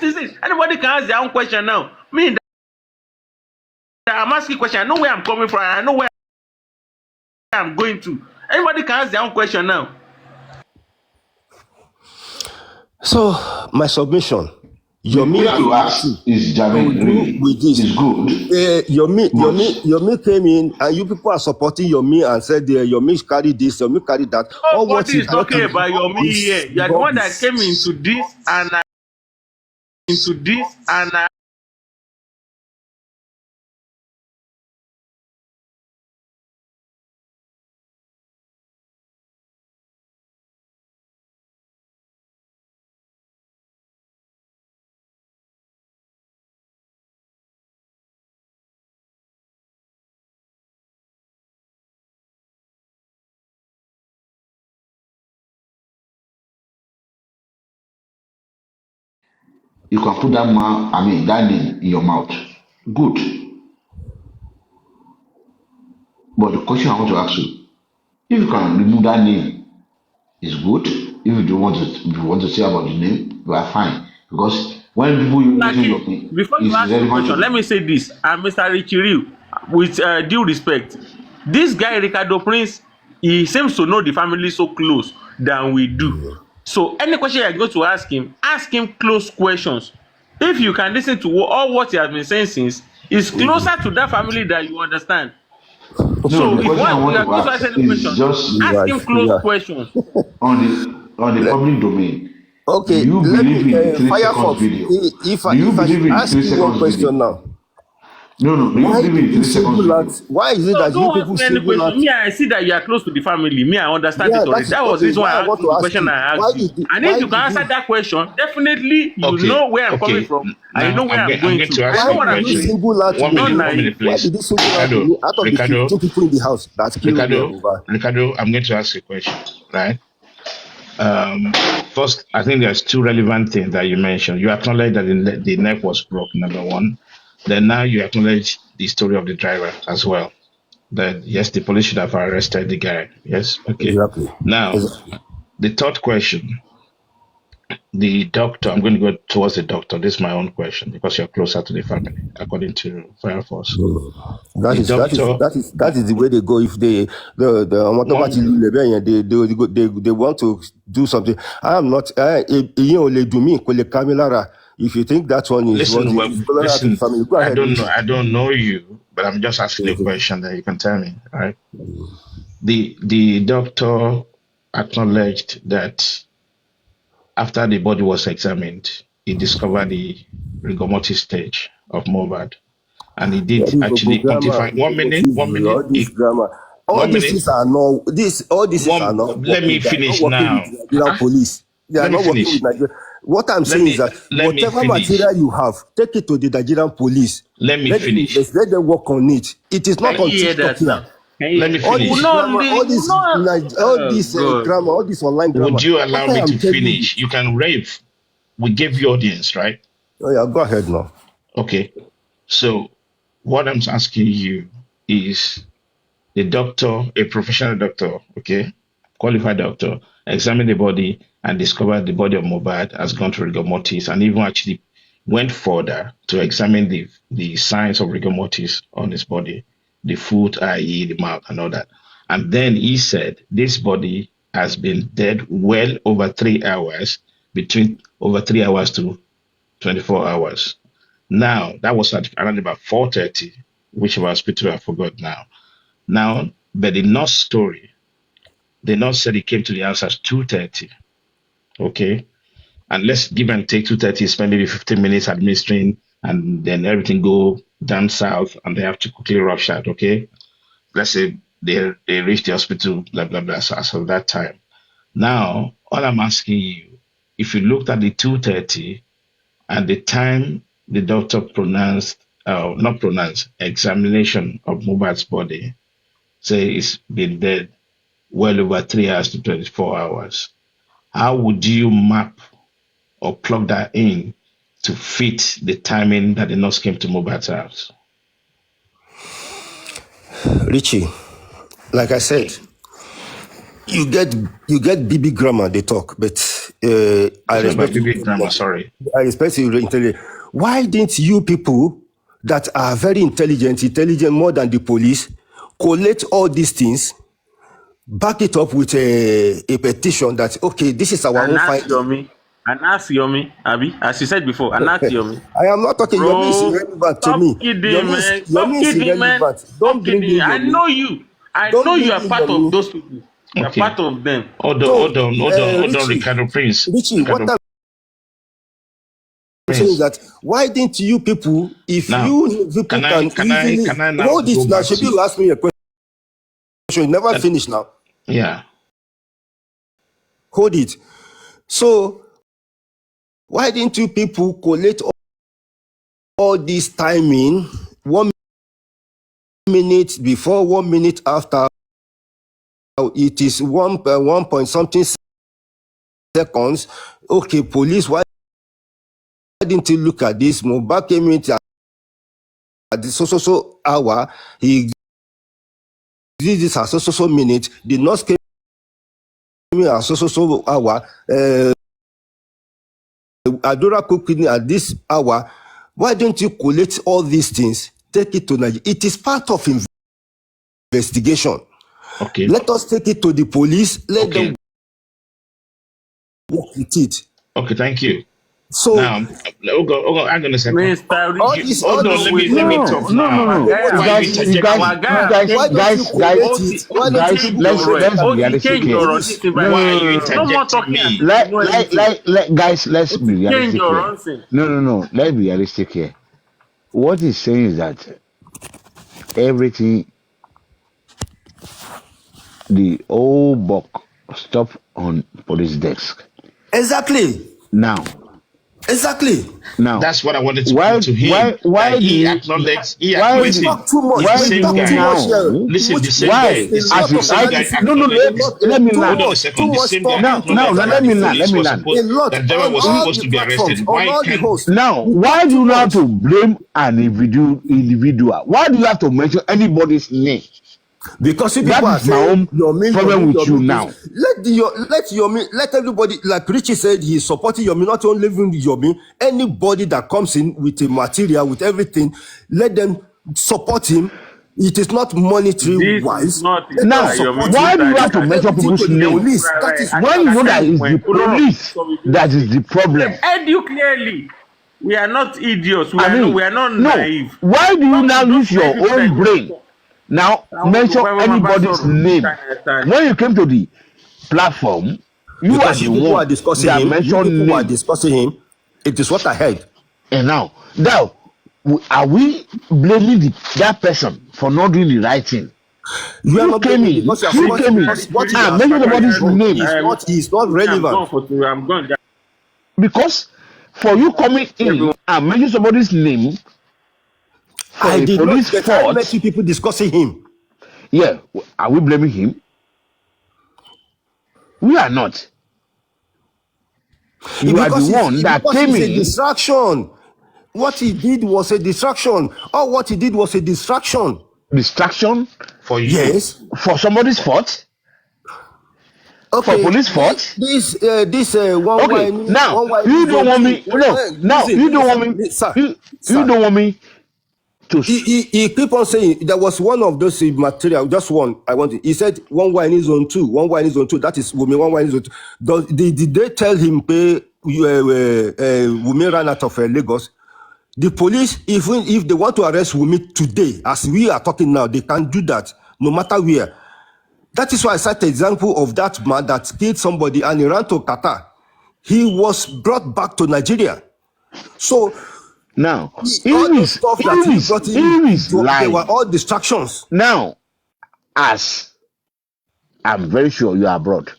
is it. Anybody can ask their own question now. Me, I'm asking a question. I know where I'm coming from. I know where I'm going to. Anybody can ask their own question now. So, my submission. Yomi to ask is Jamin with this is good. Yomi came in, and you people are supporting Yomi and said Yomi carry this, Yomi carry that. Nobody is talking about Yomi here. You are the one that came into this and You can put that name in your mouth. Good. But the question I want to ask you, if you can remove that name, it's good. If you want to say about the name, you are fine. Because when people use your name, before you ask the question, let me say this, and Mr. Richiriu, with due respect, this guy Ricardo Prince, he seems to know the family so close than we do. So any question you're going to ask him close questions. If you can listen to all what he has been saying since, it's closer to that family that you understand. No, so if you are going to ask any question, ask him close questions. On the public domain. Okay, do you believe in 3 seconds Firefox, video? if I ask you one question now. No, may Why you give do me you 3 seconds single to out? do. Why is it No, that you don't ask people me any single question. out? Me, I see that you are close to the family. Me, I understand Yeah, it that already. is That was the okay. reason why Why I I asked want you to the ask question you. I Why asked you. did you, And if why you can did answer you that question, definitely you Okay, know where I'm coming okay. from and you know Now where I'm I'm going going to. to I ask know you why a what did I'm you question. doing. single out 1 Not minute, me? 1 minute, naive. Why please. did you single out Ricardo, me out of the Ricardo, 2 people in the house that killed Ricardo, Mohbad? Ricardo. I'm going to ask you a question, right? First, I think there's 2 relevant things that you mentioned. You acknowledge that the neck was broken, number one. Then now you acknowledge the story of the driver as well. That yes, the police should have arrested the guy. Yes, okay. Exactly. Now, Exactly. the third question, the doctor. I'm going to go towards the doctor. This is my own question because you're closer to the family, according to Fire Force. That The is that is doctor. that is that is the way they go. If the automatic One. they want to do something. I am not. If you think that one is what Listen, well, is going to the listen. family, go I ahead, don't know. Richie. I don't know you, but I'm just asking a question that you can tell me. Right? The doctor acknowledged that after the body was examined, he discovered the rigor mortis stage of Mohbad, and he What did is actually grammar? quantify. 1 minute, 1 minute, All this grammar. All one these minute. things are not all these things are One. not Let me working. They are not finish working with now. the Nigerian police. They are Let me not working with finish. Nigeria. What I'm Let saying is me that let me whatever finish. material you have, take it to the Nigerian police. Let me Let them finish. invest, let them work on it. It is not Can on you hear TikTok that here. now? Can Let you? me All You will this finish. not grammar, leave. You will not. all Oh this God. grammar, all this online grammar. Would you What allow I me am to telling you. finish? You can rave. We gave you audience, right? Oh yeah, go ahead now. Okay. So what I'm asking you is the doctor, a professional doctor, okay, qualified doctor, examined the body and discovered the body of Mohbad has gone through rigor mortis and even actually went further to examine the signs of rigor mortis on his body, the foot, i.e., the mouth, and all that. And then he said this body has been dead well over 3 hours, between over 3 hours to 24 hours. Now, that was at around about 4:30, whichever hospital I forgot now. Now, but the nurse story, the nurse said he came to the house at 2:30. Okay. And let's give and take 2:30, spend maybe 15 minutes administering, and then everything go down south, and they have to quickly rush out. Okay. Let's say they reach the hospital, blah blah blah. So as of that time. Now, all I'm asking you, if you looked at the 2:30 and the time the doctor pronounced, not pronounced, examination of Mohbad's body, say it's been dead well over 3 hours to 24 hours. How would you map or plug that in to fit the timing that the nurse came to Mohbad's house? Richie, like I said, you get BB grammar they talk, but I It's not about respect you. BB grammar, sorry. I respect you intelligence. Why didn't you people that are very intelligent more than the police, collect all these things, back it up with a petition that okay, this is our And own ask finding. Yomi. And ask Yomi, Abi, as you said before, and ask Yomi. I am not talking. Your is Bro, irrelevant to stop me. kidding, man. Your Stop is kidding, man. irrelevant. Stop Don't bring kidding. in I your me. know you. I know Don't you bring are in part your of me. those people. You are Okay. part of them. Hold on, So, hold on, hold on, hold on, Richie, Ricardo Prince. what Ricardo I'm saying is Prince. that why didn't you people, if Now, you people can I can can I easily can I now hold go it now? back Should to you ask me a question? You never that? finish now. Yeah. Hold it. So why didn't you people collect all this timing 1 minute before, 1 minute after? It is one point something seconds. Okay, police, why didn't you look at this? Mohbad came in at the so hour. He did this at so minute. The nurse came in at so hour. Adora cooking at this hour. Why don't you collect all these things? Take it to Nigeria. It is part of investigation. Okay. Let us take it to the police. Let Okay. them work with it. Okay, thank you. So Now, hang on a second. Mr. all Richie, this, Hold all hold on, on, this, wait, let wait, me wait. talk Our now. no, guy, what Why is are you this? interjecting? our guy, Why don't you collect it? Why don't you change people collect your it ó to ti realistic change the here. ọ̀rọ̀ police? nísìnyí No, báyìí. Why no, are you no, no, No no. more interjecting talking as me? if you know anything. Guys, let's Ó be ti change realistic ọ̀rọ̀ here. nsìn. No. Let's be realistic here. What he's saying is that everything, the whole buck stop on police desk. Exactly. Now, That's what I wanted to why put to him. why That do he you acknowledged. He why We acknowledged do him. talk too much. why It's the do We same you talk too guy. much now? here. Listen, the same Why guy. The A same, as lot the you of same as guy analysis. no acknowledged. A lot. let me Too land. Hold on a much. Too second. The much same guy talk. Now acknowledged let that me the land. police was A supposed, lot that driver on was all supposed the to be arrested. platforms, on Why all the can't hosts. Now, We why talk do too you not have much. to blame an individual? Why do you have to mention anybody's name? Because you people That are is my saying own problem with you Yomi this. now. Let Yomi, let everybody, like Richie said, he's supporting Yomi, not only even Yomi, anybody that comes in with a material, with everything, let them support him. It is not monetary This is wise. not Let them Now, your support means him. why do you that have Give to mention everything to people's the name police. That is when you know that it's the Oloro, police that is the problem? heard you clearly. We are not idiots. I mean, We are not no. naive. Why do you Talk now to those use your people that own you brain? talk. Now, Àwọn mention Yorùbá máa bá anybody's sọ̀rọ̀ name. understand. When you came to the platform, you are because the you people are one discussing that him. You mentioned people were name. discussing him. It is what I heard. And now, are we blaming that person for not doing the right thing? You are You not came blaming in, because you are you supporting came in, because what he has mention done is somebody's wrong. name. He's not relevant. I'm going. Because for you coming in and mention somebody's name for I a did not, police but I met fault, you people discussing him. yeah, are we blaming him? We are not. You are the one that Because came it's a in, distraction. What he did was a distraction. Or what he did was a distraction. distraction for you? Yes. for somebody's fault, for Okay. police fault. This Okay, now one whiny you don't zone want two. me. No, now Listen, you don't want me. sir, You sir. don't want me to. He keep on saying there was one of those material, just one. I want it. He said one wine is on two, one wine is on two. That is Wumi, one wine is on two. Did they tell him pay Wumi ran out of Lagos? The police, even if they want to arrest Wumi today, as we are talking now, they can do that no matter where. That is why I cite the example of that man that killed somebody and he ran to Qatar. He was brought back to Nigeria. So Now, all those stuff that he brought in, they were lying. all distractions. Now, as I'm very sure you are abroad,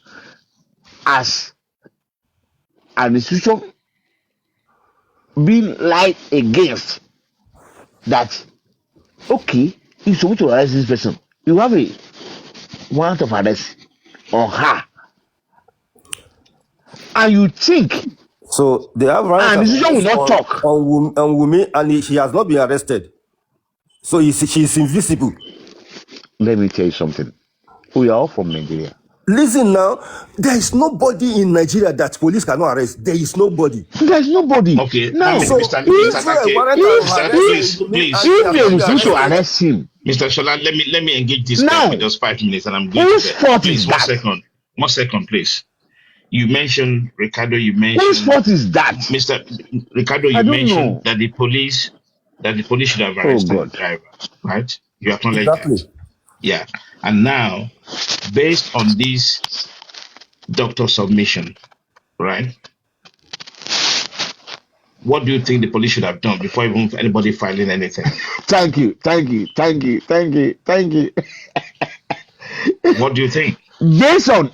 as an institution being lied against, that okay, if supposed to arrest this person, you have a warrant of arrest on her, and you think So they have an warrant of institution will arrest not talk. on Wumi, and she has not been arrested. So she is invisible. Let me tell you something. We are all from Nigeria. Listen now, there is nobody in Nigeria that police cannot arrest. There is nobody. There's nobody. Okay, Now, Mr. So Mr. if a Kake, warrant of Mr. arrest on Please, Wumi please, and she if has they not been refuse to arrested, arrest him, Mr. Shola, let me engage this guy for now, just 5 minutes, and I'm going to whose bed. fault Please, is that? 1 second, please. You mentioned Ricardo. You Whose mentioned fault is that? Mr. Ricardo. I You don't mentioned know. that the police should have Oh arrested the God. driver, right? You acknowledge exactly. that, yeah. And now, based on this doctor submission, right? What do you think the police should have done before even anybody filing anything? Thank you. What do you think? Based on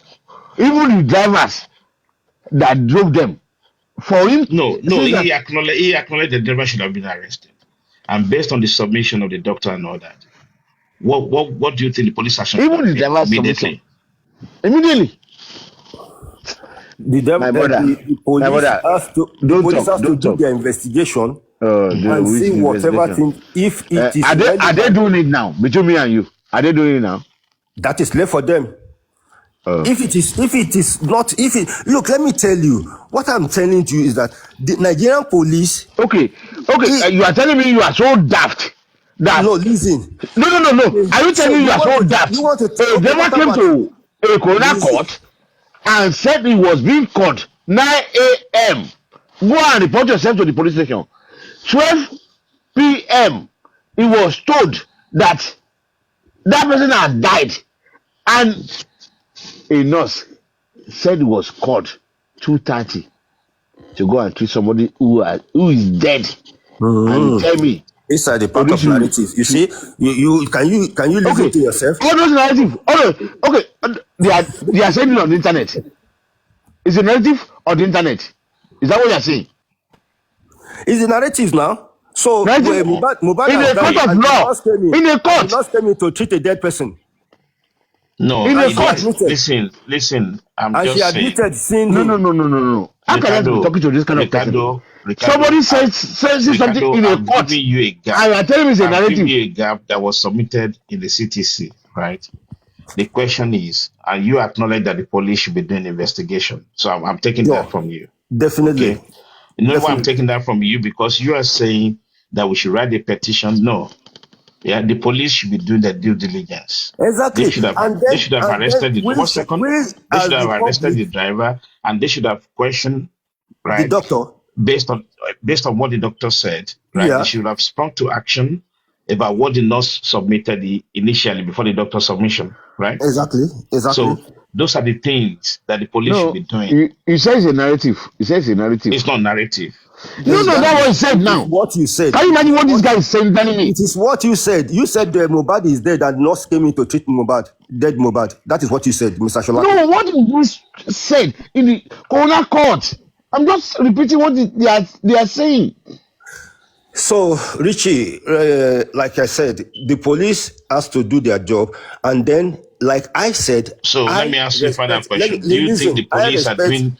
even the drivers that drove them, for him No, says that he acknowledged the driver should have been arrested. And based on the submission of the doctor and all that, what do you think the police action should even have the been driver's submission immediately. My brother, The police don't has to do talk. their investigation and Which see whatever investigation? thing, if it is Are they relevant, doing it now between me and you? Are they doing it now? that is left for them. Okay. If it is not, look, let me tell you, what I'm telling you is that the Nigerian police, Okay. You are telling me you are so daft that no, listen. no. Are you So telling me you are so daft? you want to, A okay, driver what came about, to a coroner listen, court and said he was being caught 9 a.m. Go and report yourself to the police station. 12 p.m. He was told that person had died, and a nurse said he was called 2:30 to go and treat somebody who is dead. And tell me Inside the So part this of narrative. You see, can you listen okay. to yourself? All those narrative. Okay. They are saying it on the internet. Is it narrative or the internet? Is that what you are saying? It's the narrative now. So Narrative Mubad in has a died, court Okay. of and law. In a he did court. not came in to treat a dead person, No, In and a she court. admitted, listen. I'm just saying. seeing No, no, him. no, no, no, no. How can I be Ricardo, talking to this kind of person? Ricardo, Somebody Ricardo, says something Ricardo, in a I've court, given you a gap. and you are telling me it's a I've given narrative. you a gap that was submitted in the CTC, right? The question is, and you acknowledge that the police should be doing investigation. So I'm taking that Sure, from you. definitely, Okay. You know why I'm definitely. taking that from you? Because you are saying that we should write a petition. No. Yeah, the police should be doing their due diligence. They Exactly. should have And they should have then arrested the we, 1 second. we They should as have the arrested public, the driver and they should have questioned, the right? doctor, Based on what the doctor said, right? They yeah, should have sprung to action about what the nurse submitted initially before the doctor submission, right? exactly. So those are the things that the police should No, be doing. you say it's a narrative. You say it's a narrative. It's not narrative. No, This is no, the that Exactly. was said It is now. what you said. Can you imagine what this guy is saying, telling me? It is what you said. You said Mubad is dead and nurse came in to treat dead Mubad. That is what you said, Mr. Sholaki. No, what was said in the coroner court. I'm just repeating what they are saying. So, Richie, like I said, the police has to do their job, and then, like I said, So let I me ask you a final respect. question. Do you think the Listen, police are doing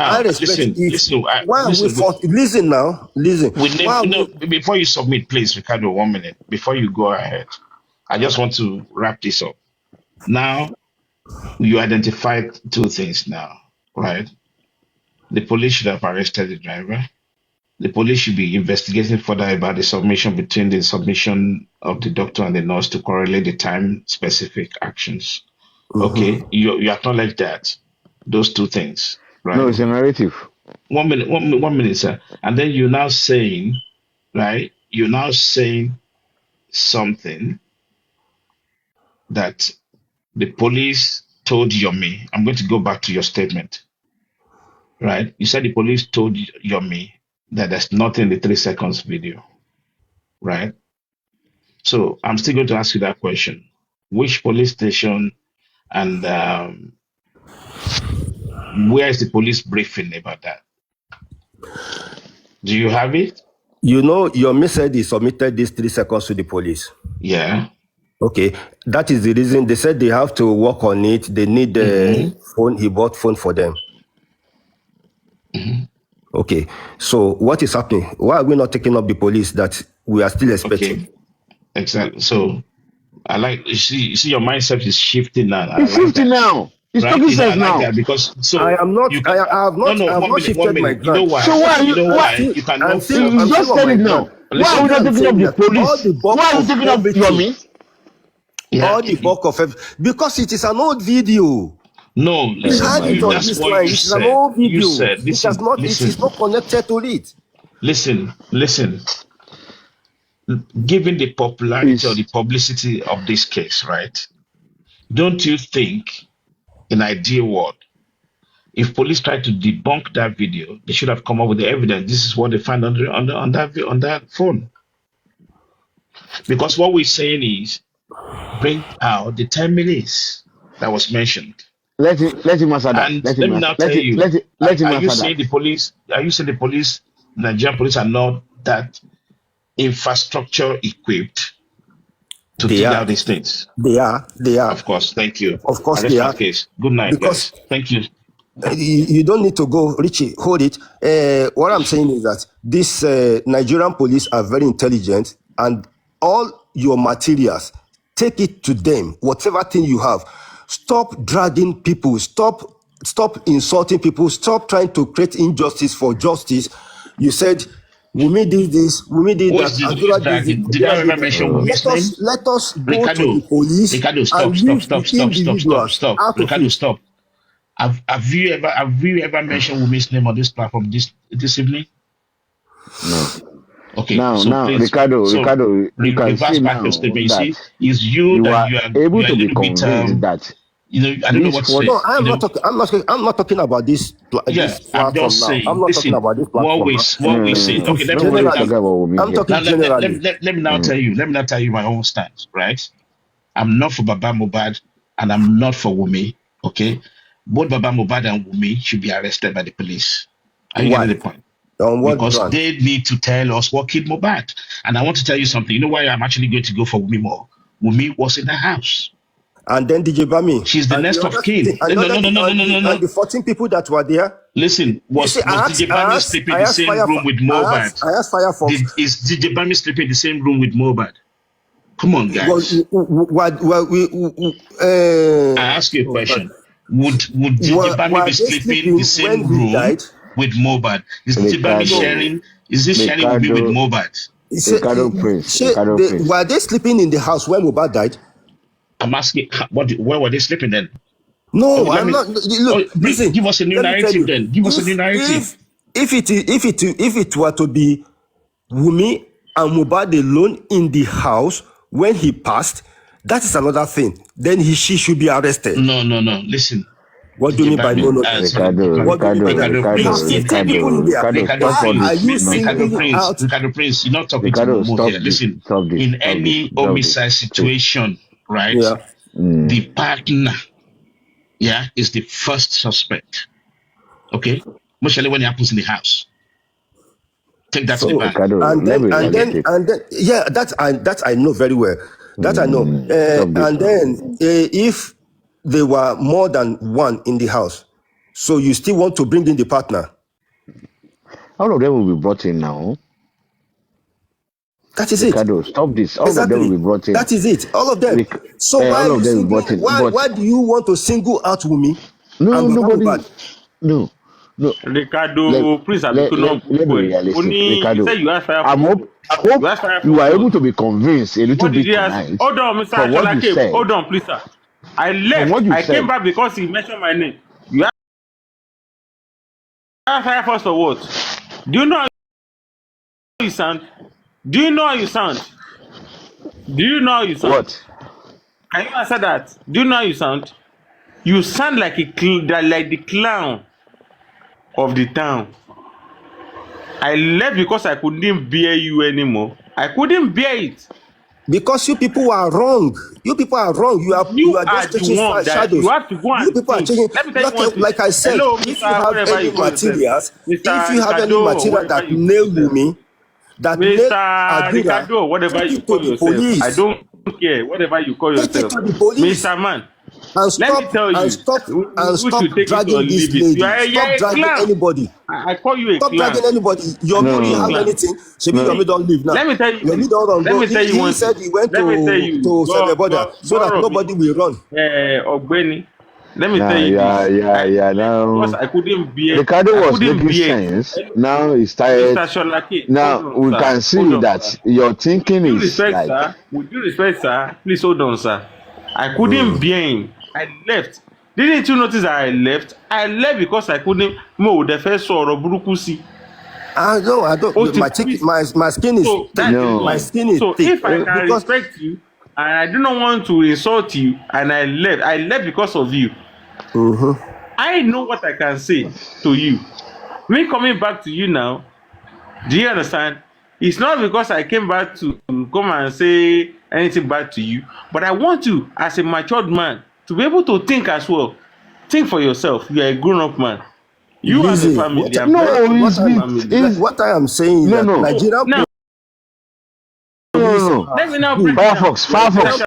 I now? respect. If why are we Listen. fought? Listen now, listen. We name Why are no we? before you submit, please, Ricardo. 1 minute before you go ahead. I just want to wrap this up. Now you identified two things. Now, right? The police should have arrested the driver. The police should be investigating further about the submission between the submission of the doctor and the nurse to correlate the time-specific actions. Okay, you acknowledge that those two things, No, right? it's a narrative. 1 minute, 1 minute, sir. And then you're now saying, right? You're now saying something that the police told Yomi. I'm going to go back to your statement, right? You said the police told Yomi that there's nothing in the 3 seconds video, right? So I'm still going to ask you that question. Which police station and where is the police briefing about that? Do you have it? You know, Yomi said he submitted these 3 seconds to the police. Yeah. Okay, that is the reason they said they have to work on it. They need the phone. He bought phone for them. Okay, so what is happening? Why are we not taking up the police that we are still expecting? Okay. Exactly. So I like you see your mindset is shifting now. I It's like 50 that. now. It's Right? talking You know, I sense like now. that because so I am not. you can I have not. no I have 1 not minute, 1 shifted my minute. You know ground. why? So why are You you? know Why? why? You cannot You I'm just still on said my it ground. now. Why are we not I'm taking saying up the that all police? the bulk Why are we of taking up everything, Yomi? yeah. all the bulk of because it is an old video. No, We listen, had it on that's this what line. you It is an said. old You video. said, It has not. It is not connected to it. listen. Given the popularity or Is the publicity of this case, right? Don't you think, in ideal world, if police tried to debunk that video, they should have come up with the evidence. This is what they found on that phone. Because what we're saying is, bring out the 10 minutes that was mentioned. let him answer that. And Let let him me answer. now tell you, Let him are you answer saying that. the police? Are you saying the police, Nigerian police, are not that infrastructure equipped to They dig are. out these things? They are. They are. Of course. Thank you. Of I course, rest they my are. case. Good night, Because guys. Thank you. you don't need to go, Richie. Hold it. What I'm saying is that these Nigerian police are very intelligent, and all your materials, take it to them. Whatever thing you have, stop dragging people. Stop insulting people. Stop trying to create injustice for justice. You said Wumi did this, Wumi did Who that, is this? Who is Azura did it, dragging? Did I Abia ever did that. mention Wumi's name? Let us go to Ricardo. the police Ricardo, and stop. leave the individuals out of Ricardo, it. stop. Have you ever mentioned Wumi's name on this platform this evening? No. Okay, Now, so please, Ricardo, so you can reverse see back your now statement. You that see, it's you you that are you are able a to be little bit convinced that I don't know what to say. No, I'm not talking. I'm not talking about this. Yeah, This I'm platform just now. saying. I'm not talking Listen, about this what platform. we say. Okay, let me Generally, now, I'm talking generally. let me now tell you. Let me now tell you my own stance. Right, I'm not for Baba Mubad and I'm not for Wumi. Okay, both Baba Mubad and Wumi should be arrested by the police. Are you getting Why? the point? On what Because ground? they need to tell us what killed Mubad. And I want to tell you something. You know why I'm actually going to go for Wumi more? Wumi was in the house. And then DJ Bami. She's the And next the of other, kin. and the 14 people that were there. Listen, You see, was DJ Bami sleeping in the same room with Mobad? I asked Firefox. Is DJ Bami sleeping in the same room with Mobad? Come on, guys. I ask you a question. Would DJ Bami be sleeping in the same room with Mobad? Is DJ Bami sharing? Is he sharing with me with Mobad? Ricardo Prince. Were they sleeping in the house when Mobad died? I'm asking, where were they sleeping then? No, I'm not. Look, listen. Give us a new narrative then. Give us a new narrative. If it were to be Wumi and Mobad alone in the house when he passed, that is another thing. Then she should be arrested. No. Listen. What do you mean by no? Ricardo Prince, you're not talking to Momo here. Listen, in any homicide situation, right? Yeah. The partner, is the first suspect. Okay? Mostly when it happens in the house. Take that to the back. And then, that I know very well. That I know. And then, if there were more than one in the house, so you still want to bring in the partner? All of them will be brought in now. That is Ricardo, it. stop this. All exactly. of them will be brought in. That is it. All of them. So why do you want to single out Wumi? No, nobody. No. Ricardo, please, let me be realistic. Ricardo, you said you asked I hope you are able to be convinced a little bit tonight. Hold on, Mr. Asholake. Hold on, please, sir. I left. I came back because he mentioned my name. You asked fire first or what? Do you know how you sound? Do you know how you sound? What? Can you answer that? Do you know how you sound? You sound like the clown of the town. I left because I couldn't bear you anymore. I couldn't bear it. Because you people are wrong. You people are wrong. You are just chasing shadows. You have to go and people are changing. Let me tell you one thing. Like I said, hello, if you have any materials, that nail me, that Mr. Ricardo, whatever you call yourself, I don't care. Whatever you call yourself, Mr. Man. And stop, let me tell you, stop dragging this lady. Stop dragging anybody. I call you a stop clown. Dragging anybody. Yomi, you have anything? Yomi don't leave now. Let me tell you. Yomi don't run. Let me tell you one. He said he went to Sebeboda so that nobody will run. Ogbeni. Let me tell you this. Now, I couldn't bear. Ricardo was making sense. Now he's tired. Now we can see that your thinking is like. With due respect, sir, please hold on, sir. I couldn't bear him. I left. Didn't you notice that I left? I left because I couldn't. The first sorrow burukusi. I don't. My skin is thick. My skin is thick. So if I can respect you, and I do not want to insult you, and I left because of you. I know what I can say to you. Me coming back to you now, do you understand? It's not because I came back to come and say anything bad to you, but I want you, as a matured man, to be able to think as well. Think for yourself. You are a grown-up man. You as a family. What I am saying is that Nigeria. Let me now Firefox.